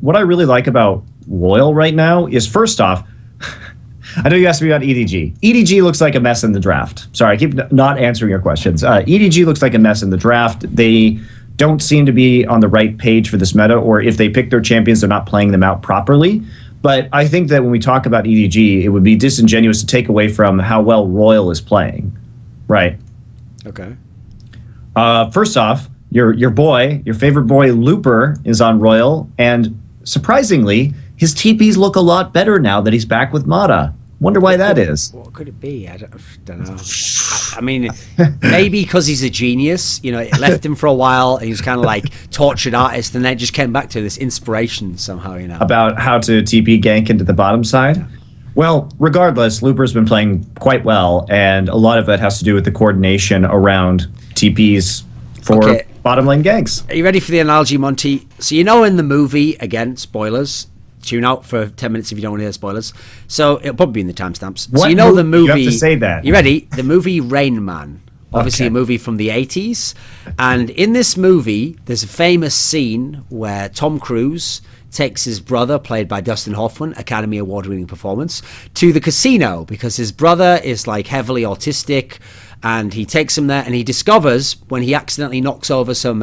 what I really like about Royal right now is, first off, I know you asked me about EDG. EDG looks like a mess in the draft. Sorry, I keep not answering your questions. EDG looks like a mess in the draft. They don't seem to be on the right page for this meta, or if they pick their champions, they're not playing them out properly. But I think that when we talk about EDG, it would be disingenuous to take away from how well Royal is playing. Right. Okay. First off, your favorite boy, Looper, is on Royal, and surprisingly, his TPs look a lot better now that he's back with Mata. Wonder why that is. What could it be? I don't know. I mean, maybe because he's a genius, you know, it left him for a while, and he was kind of like tortured artist, and then just came back to this inspiration somehow, you know. About how to TP gank into the bottom side? Well, regardless, Looper's been playing quite well, and a lot of that has to do with the coordination around TPs for bottom lane ganks. Are you ready for the analogy, Monty? So you know in the movie, again, spoilers, tune out for 10 minutes if you don't want to hear spoilers. So it'll probably be in the timestamps. So you know the movie... You have to say that. You ready? The movie Rain Man. Obviously a movie from the 80s. And in this movie, there's a famous scene where Tom Cruise takes his brother, played by Dustin Hoffman, Academy Award-winning performance, to the casino because his brother is like heavily autistic, and he takes him there, and he discovers when he accidentally knocks over some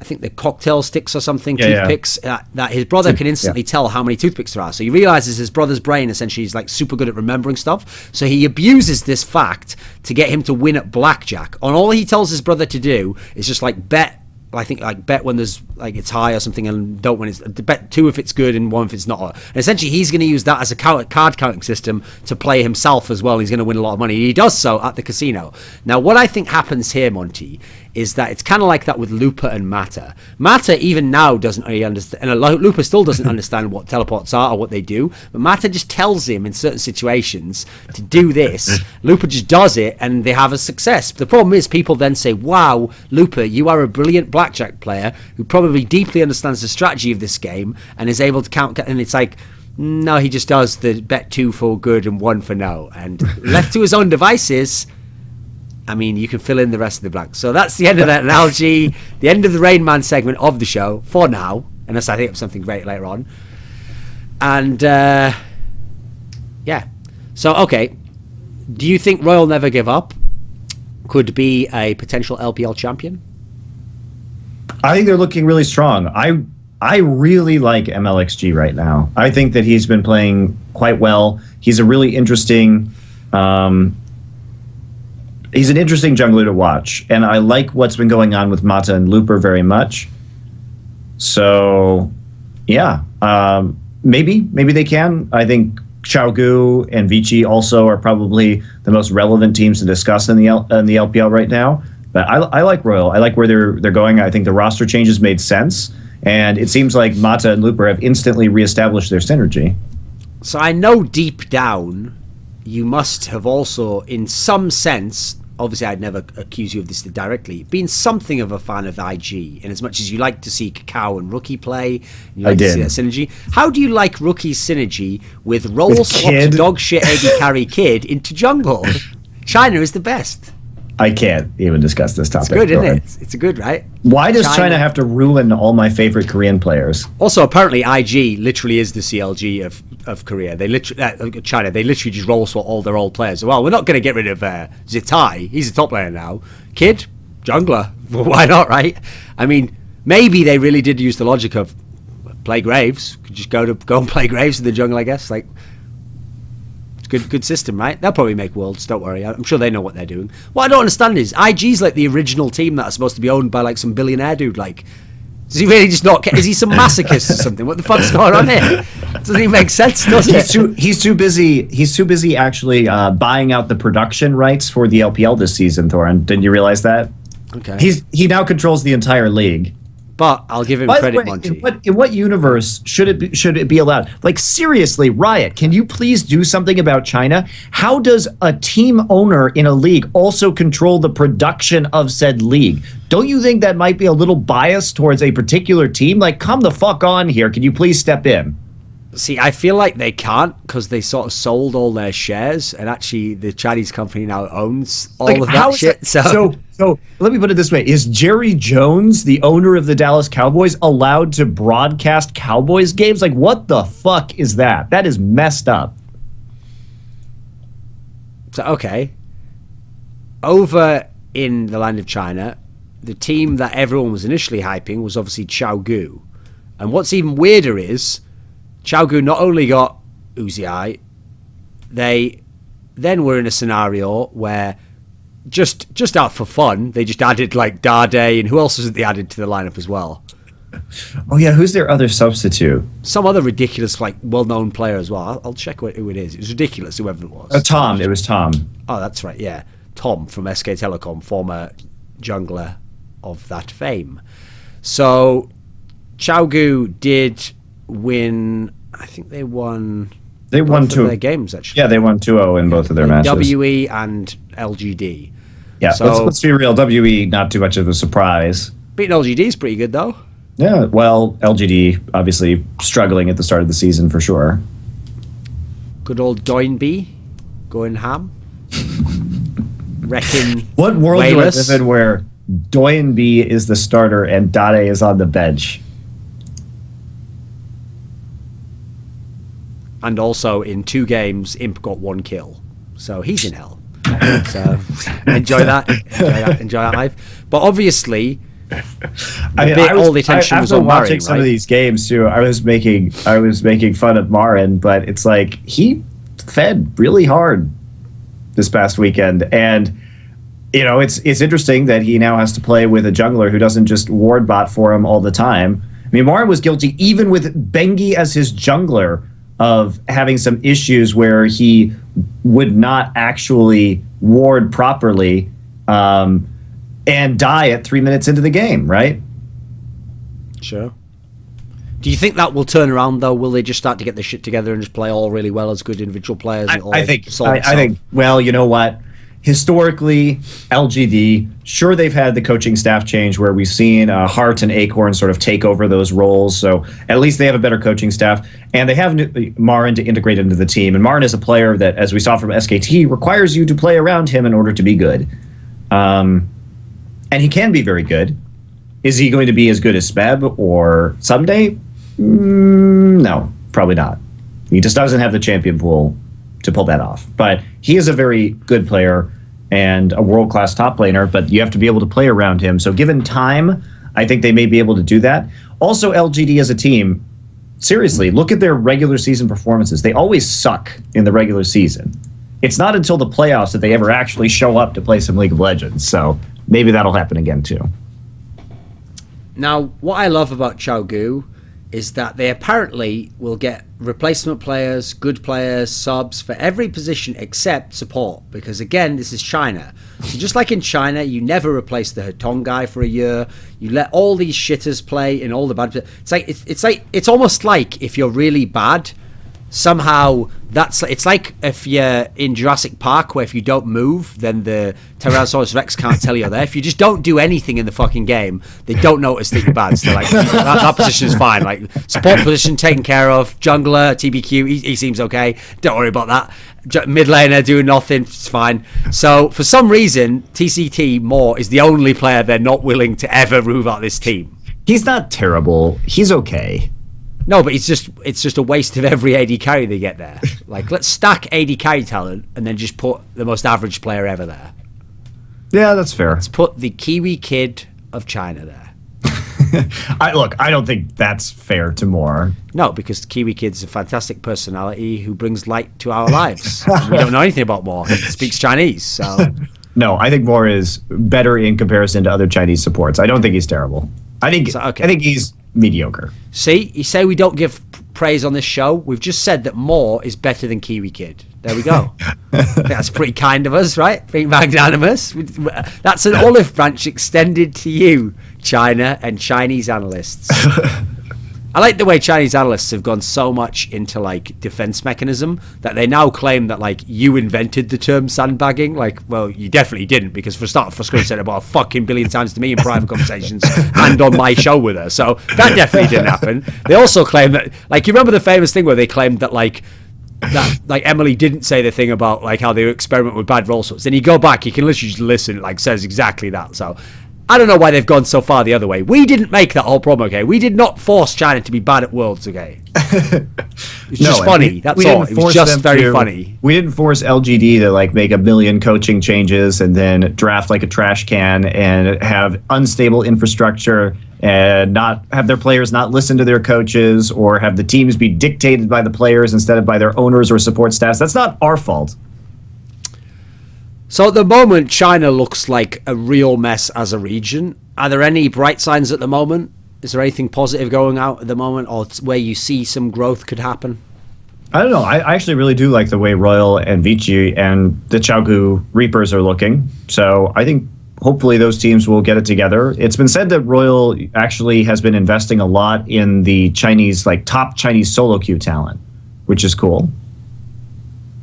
I think the cocktail sticks or something, toothpicks, that his brother can instantly tell how many toothpicks there are. So he realizes his brother's brain essentially is like super good at remembering stuff. So he abuses this fact to get him to win at blackjack. And all he tells his brother to do is just like bet when there's like it's high or something, and don't when it's bet 2 if it's good and 1 if it's not. And essentially he's going to use that as a card counting system to play himself as well. He's going to win a lot of money. He does so at the casino. Now what I think happens here, Monty, is that it's kind of like that with Looper and Mata. Mata even now doesn't really understand, and Looper still doesn't understand what teleports are or what they do, but Mata just tells him in certain situations to do this. Looper just does it, and they have a success. The problem is people then say, wow, Looper, you are a brilliant blackjack player who probably deeply understands the strategy of this game and is able to count, and it's like, no, he just does the bet 2 for good and 1 for no, and left to his own devices, I mean, you can fill in the rest of the blanks. So that's the end of that analogy, the end of the Rain Man segment of the show, for now, unless I think of something great later on. And, yeah. So, okay. Do you think Royal Never Give Up could be a potential LPL champion? I think they're looking really strong. I really like MLXG right now. I think that he's been playing quite well. He's a really interesting... he's an interesting jungler to watch, and I like what's been going on with Mata and Looper very much. So, yeah, maybe they can. I think Xiaogu and Vici also are probably the most relevant teams to discuss in the LPL right now. But I like Royal. I like where they're going. I think the roster changes made sense, and it seems like Mata and Looper have instantly reestablished their synergy. So I know deep down you must have also, in some sense, obviously I'd never accuse you of this directly, been something of a fan of IG, in as much as you like to see Kakao and Rookie play, you like to see that synergy. How do you like Rookie's synergy with roll-swapped dog shit AD carry Kid into jungle? China is the best. I can't even discuss this topic. It's good, isn't it? It's good, right? Why does China have to ruin all my favorite Korean players? Also, apparently, IG literally is the CLG of Korea. They literally China. They literally just roll swap all their old players. Well, we're not going to get rid of Zitai. He's a top player now. Kid, jungler. Well, why not, right? I mean, maybe they really did use the logic of play Graves. Could just go and play Graves in the jungle, I guess. Like. Good system, right? They'll probably make worlds, don't worry. I'm sure they know what they're doing. What I don't understand is IG's like the original team that are supposed to be owned by like some billionaire dude. Like, does he really just not? Is he some masochist or something? What the fuck's going on here? Doesn't even make sense, does it? He's too busy. He's too busy actually buying out the production rights for the LPL this season. Thorin, didn't you realize that? Okay. He now controls the entire league. But I'll give him By credit, the way, Monty. In what universe should it be allowed? Like, seriously, Riot, can you please do something about China? How does a team owner in a league also control the production of said league? Don't you think that might be a little biased towards a particular team? Like, come the fuck on here. Can you please step in? See, I feel like they can't because they sort of sold all their shares, and actually the Chinese company now owns all of that shit. So let me put it this way. Is Jerry Jones, the owner of the Dallas Cowboys, allowed to broadcast Cowboys games? Like, what the fuck is that? That is messed up. So, okay. Over in the land of China, the team that everyone was initially hyping was obviously Xiaogu. And what's even weirder is Xiaogu not only got Uzi, they then were in a scenario where just out for fun, they just added like Dade, and who else was they added to the lineup as well? Oh yeah, who's their other substitute? Some other ridiculous, like well-known player as well. I'll check who it is. It was ridiculous, whoever it was. Tom. It was Tom. Oh, that's right. Yeah, Tom from SK Telecom, former jungler of that fame. So Xiaogu did win. I think they won. They won both of their games, actually. Yeah, they won 2-0 in both of their matches. WE and LGD. Yeah, so, let's be real. WE, not too much of a surprise. Beating LGD is pretty good, though. Yeah, well, LGD obviously struggling at the start of the season for sure. Good old Doinby going ham. Wrecking. What world do I Wayless. live in where Doinby is the starter and Dade is on the bench? And also in 2 games, Imp got 1 kill. So he's in hell. So enjoy that. Enjoy that life. But obviously, all the attention was on Marin, watching some right? of these games too. I was making fun of Marin, but it's like he fed really hard this past weekend, and you know it's interesting that he now has to play with a jungler who doesn't just ward bot for him all the time. I mean, Marin was guilty even with Bengi as his jungler of having some issues where he would not actually ward properly and die at 3 minutes into the game, right? Sure. Do you think that will turn around, though? Will they just start to get their shit together and just play all really well as good individual players? And I think, well, you know what? Historically, LGD, sure, they've had the coaching staff change where we've seen Hart and Acorn sort of take over those roles. So at least they have a better coaching staff. And they have Marin to integrate into the team. And Marin is a player that, as we saw from SKT, requires you to play around him in order to be good. And he can be very good. Is he going to be as good as Speb or someday? No, probably not. He just doesn't have the champion pool to pull that off. But he is a very good player and a world-class top laner, but you have to be able to play around him. So given time, I think they may be able to do that. Also, LGD as a team, seriously, look at their regular season performances. They always suck in the regular season. It's not until the playoffs that they ever actually show up to play some League of Legends. So maybe that'll happen again too. Now, what I love about Xiaogu is that they apparently will get replacement players, good players, subs for every position except support. Because again, this is China. So just like in China, you never replace the Hetong guy for a year. You let all these shitters play in all the bad. It's almost like if you're really bad, somehow it's like if you're in Jurassic Park where if you don't move, then the Tyrannosaurus Rex can't tell you're there. If you just don't do anything in the fucking game, they don't notice that you're bad. So they're like, that position is fine. Like support position taken care of. Jungler, TBQ, he seems okay. Don't worry about that. Mid laner doing nothing, it's fine. So for some reason, TCT Moore is the only player they're not willing to ever move out this team. He's not terrible. He's okay. No, but it's just a waste of every AD carry they get there. Like, let's stack AD carry talent and then just put the most average player ever there. Yeah, that's fair. Let's put the Kiwi kid of China there. I don't think that's fair to Moore. No, because the Kiwi kid's a fantastic personality who brings light to our lives. We don't know anything about Moore. He speaks Chinese, so... No, I think Moore is better in comparison to other Chinese supports. I don't think he's terrible. I think he's mediocre. See, you say we don't give praise on this show. We've just said that Moore is better than Kiwi Kid. There we go. I think that's pretty kind of us, right? Pretty magnanimous. That's an olive branch extended to you, China and Chinese analysts. I like the way Chinese analysts have gone so much into like defense mechanism that they now claim that like you invented the term sandbagging. Like, well, you definitely didn't, because for a start, Fusco said it about a fucking billion times to me in private conversations and on my show with her. So that definitely didn't happen. They also claim that, like, you remember the famous thing where they claimed that like Emily didn't say the thing about like how they experiment with bad role sorts. Then you go back, you can literally just listen. It like says exactly that. So I don't know why they've gone so far the other way. We didn't make that whole problem, okay? We did not force China to be bad at Worlds, okay? It's just funny, that's all. It was just very funny. We didn't force LGD to like make a million coaching changes and then draft like a trash can and have unstable infrastructure and not have their players not listen to their coaches or have the teams be dictated by the players instead of by their owners or support staffs. That's not our fault. So at the moment, China looks like a real mess as a region. Are there any bright signs at the moment? Is there anything positive going out at the moment, or where you see some growth could happen? I don't know. I actually really do like the way Royal and Vici and the Chaogu Reapers are looking. So I think hopefully those teams will get it together. It's been said that Royal actually has been investing a lot in the Chinese, like top Chinese solo queue talent, which is cool.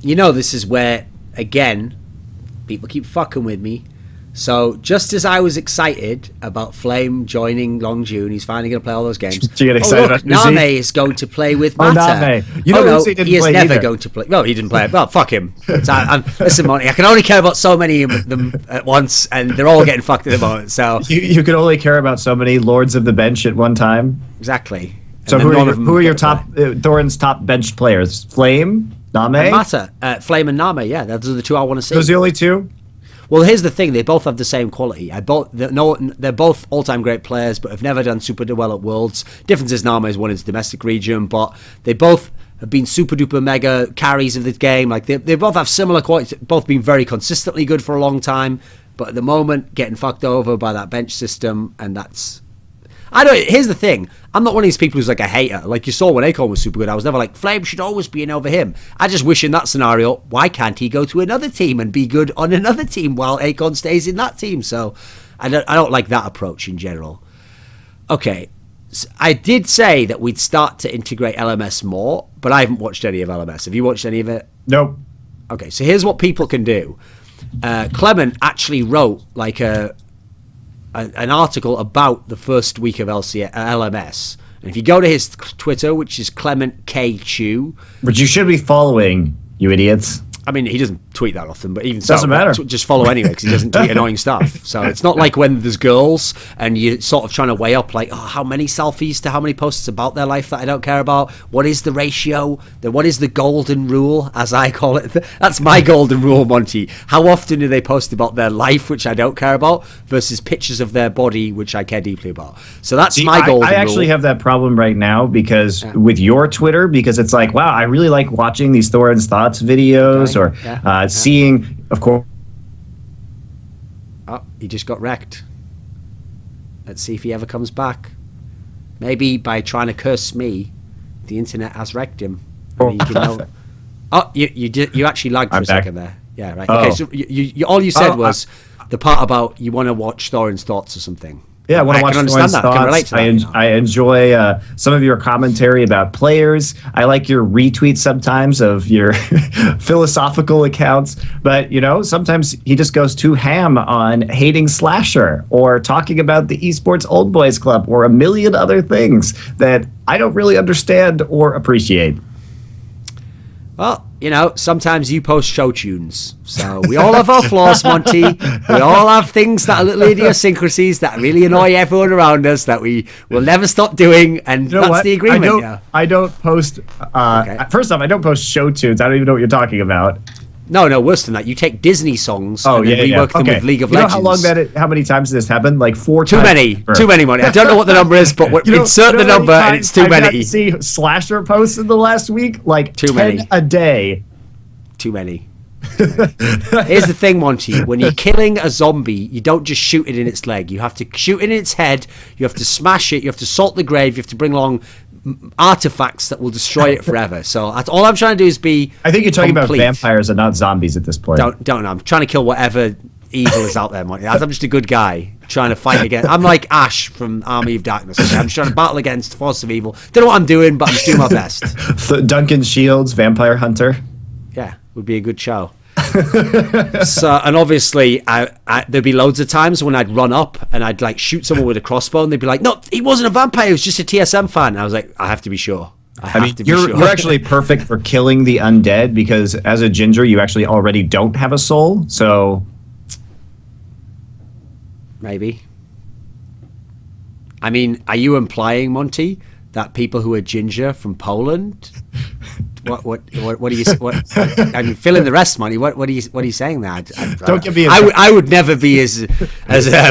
You know, this is where, again, people keep fucking with me. So just as I was excited about Flame joining Long June, he's finally going to play all those games. Did you get excited about Name is going to play with Mata. Name. You know, no, didn't he is play never either. going to play. No, he didn't play. Well, fuck him. Listen, Monty, I can only care about so many of them at once, and they're all getting fucked at the moment. So You can only care about so many Lords of the Bench at one time. exactly. So And who then are your top Thorin's top bench players? Flame, Name. and Mata, Flame and Name. Yeah, those are the two I want to see. Those are the only two. Well, here's the thing: they both have the same quality. They're both all-time great players, but have never done super well at Worlds. Difference is Name is won his domestic region, but they both have been super duper mega carries of the game. Like they both have similar quality. Both been very consistently good for a long time, but at the moment getting fucked over by that bench system, and that's. I don't. Here's the thing: I'm not one of these people who's like a hater. Like you saw when Acorn was super good, I was never like Flame should always be in over him. I just wish in that scenario, why can't he go to another team and be good on another team while Acorn stays in that team? So I don't like that approach in general. Okay, so I did say that we'd start to integrate LMS more, but I haven't watched any of LMS. Have you watched any of it? Nope. Okay, so here's what people can do. Clement actually wrote like an article about the first week of LMS. And if you go to his Twitter, which is Clement K. Chu. But you should be following, you idiots. I mean, he doesn't tweet that often, but even Doesn't matter. Just follow anyway because he doesn't tweet annoying stuff. So it's not like when there's girls and you're sort of trying to weigh up like, oh, how many selfies to how many posts about their life that I don't care about? What is the ratio? What is the golden rule, as I call it? That's my golden rule, Monty. How often do they post about their life, which I don't care about, versus pictures of their body, which I care deeply about? So that's my golden rule. I actually have that problem right now because with your Twitter, because it's like, wow, I really like watching these Thorin's Thoughts videos or seeing, of course. Oh, he just got wrecked. Let's see if he ever comes back. Maybe by trying to curse me, the internet has wrecked him. I mean, you know. Oh, you actually lagged for a second there. Yeah, right. Oh. Okay, so you all you said was the part about you want to watch Thorin's Thoughts or something. Yeah, I want to watch can understand that. I can relate to that. I enjoy some of your commentary about players. I like your retweets sometimes of your philosophical accounts. But, you know, sometimes he just goes too ham on hating Slasher or talking about the Esports Old Boys Club or a million other things that I don't really understand or appreciate. Well, you know, sometimes you post show tunes. So we all have our flaws, Monty. We all have things that are little idiosyncrasies that really annoy everyone around us that we will never stop doing. And You know that's what? the agreement. I don't post. First off, I don't post show tunes. I don't even know what you're talking about. No, worse than that. You take Disney songs and then rework them with League of Legends. You know how many times this happened? Like 4 Too times. Too many, Monty. I don't know what the number is, but insert the number and it's too I've got many. to see Slasher posts in the last week, like Too 10 many. a day. Too many. Here's the thing, Monty. When you're killing a zombie, you don't just shoot it in its leg. You have to shoot it in its head. You have to smash it. You have to salt the grave. You have to bring along artifacts that will destroy it forever. So that's all I'm trying to do is be. I think you're talking complete. about vampires and not zombies at this point. Don't know. I'm trying to kill whatever evil is out there, Monty. I'm just a good guy trying to fight against. I'm like Ash from Army of Darkness. Okay? I'm just trying to battle against the force of evil. Don't know what I'm doing, but I'm just doing my best. Duncan Shields, Vampire Hunter. Yeah, would be a good show. So, and obviously, there'd be loads of times when I'd run up and I'd like shoot someone with a crossbow, and they'd be like, "No, he wasn't a vampire. He was just a TSM fan." And I was like, "I have to be sure." You're actually perfect for killing the undead because as a ginger, you actually already don't have a soul. So maybe. I mean, are you implying, Monty, that people who are ginger from Poland? What do you? I mean, fill in the rest, Monty. What are you saying there? Don't give me. I would never be as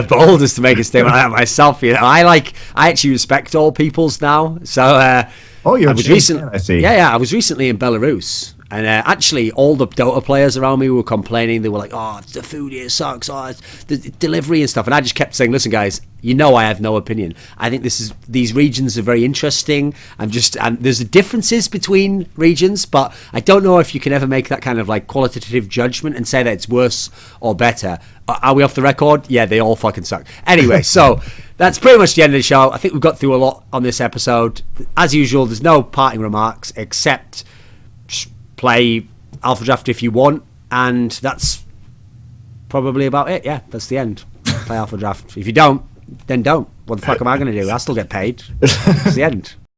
bold as to make a statement like that myself. You know, I actually respect all peoples now. So. Oh, you're I was recently. I see. Yeah. I was recently in Belarus, And actually, all the Dota players around me were complaining. They were like, "Oh, the food here sucks. Oh, the delivery and stuff." And I just kept saying, "Listen, guys, you know I have no opinion. I think these regions are very interesting. And there's differences between regions, but I don't know if you can ever make that kind of like qualitative judgment and say that it's worse or better." Are we off the record? Yeah, they all fucking suck. Anyway, so that's pretty much the end of the show. I think we've got through a lot on this episode. As usual, there's no parting remarks except play Alpha Draft if you want, and that's probably about it. Yeah, that's the end. Play Alpha Draft. If you don't, then don't. What the fuck am I going to do? I still get paid. That's the end.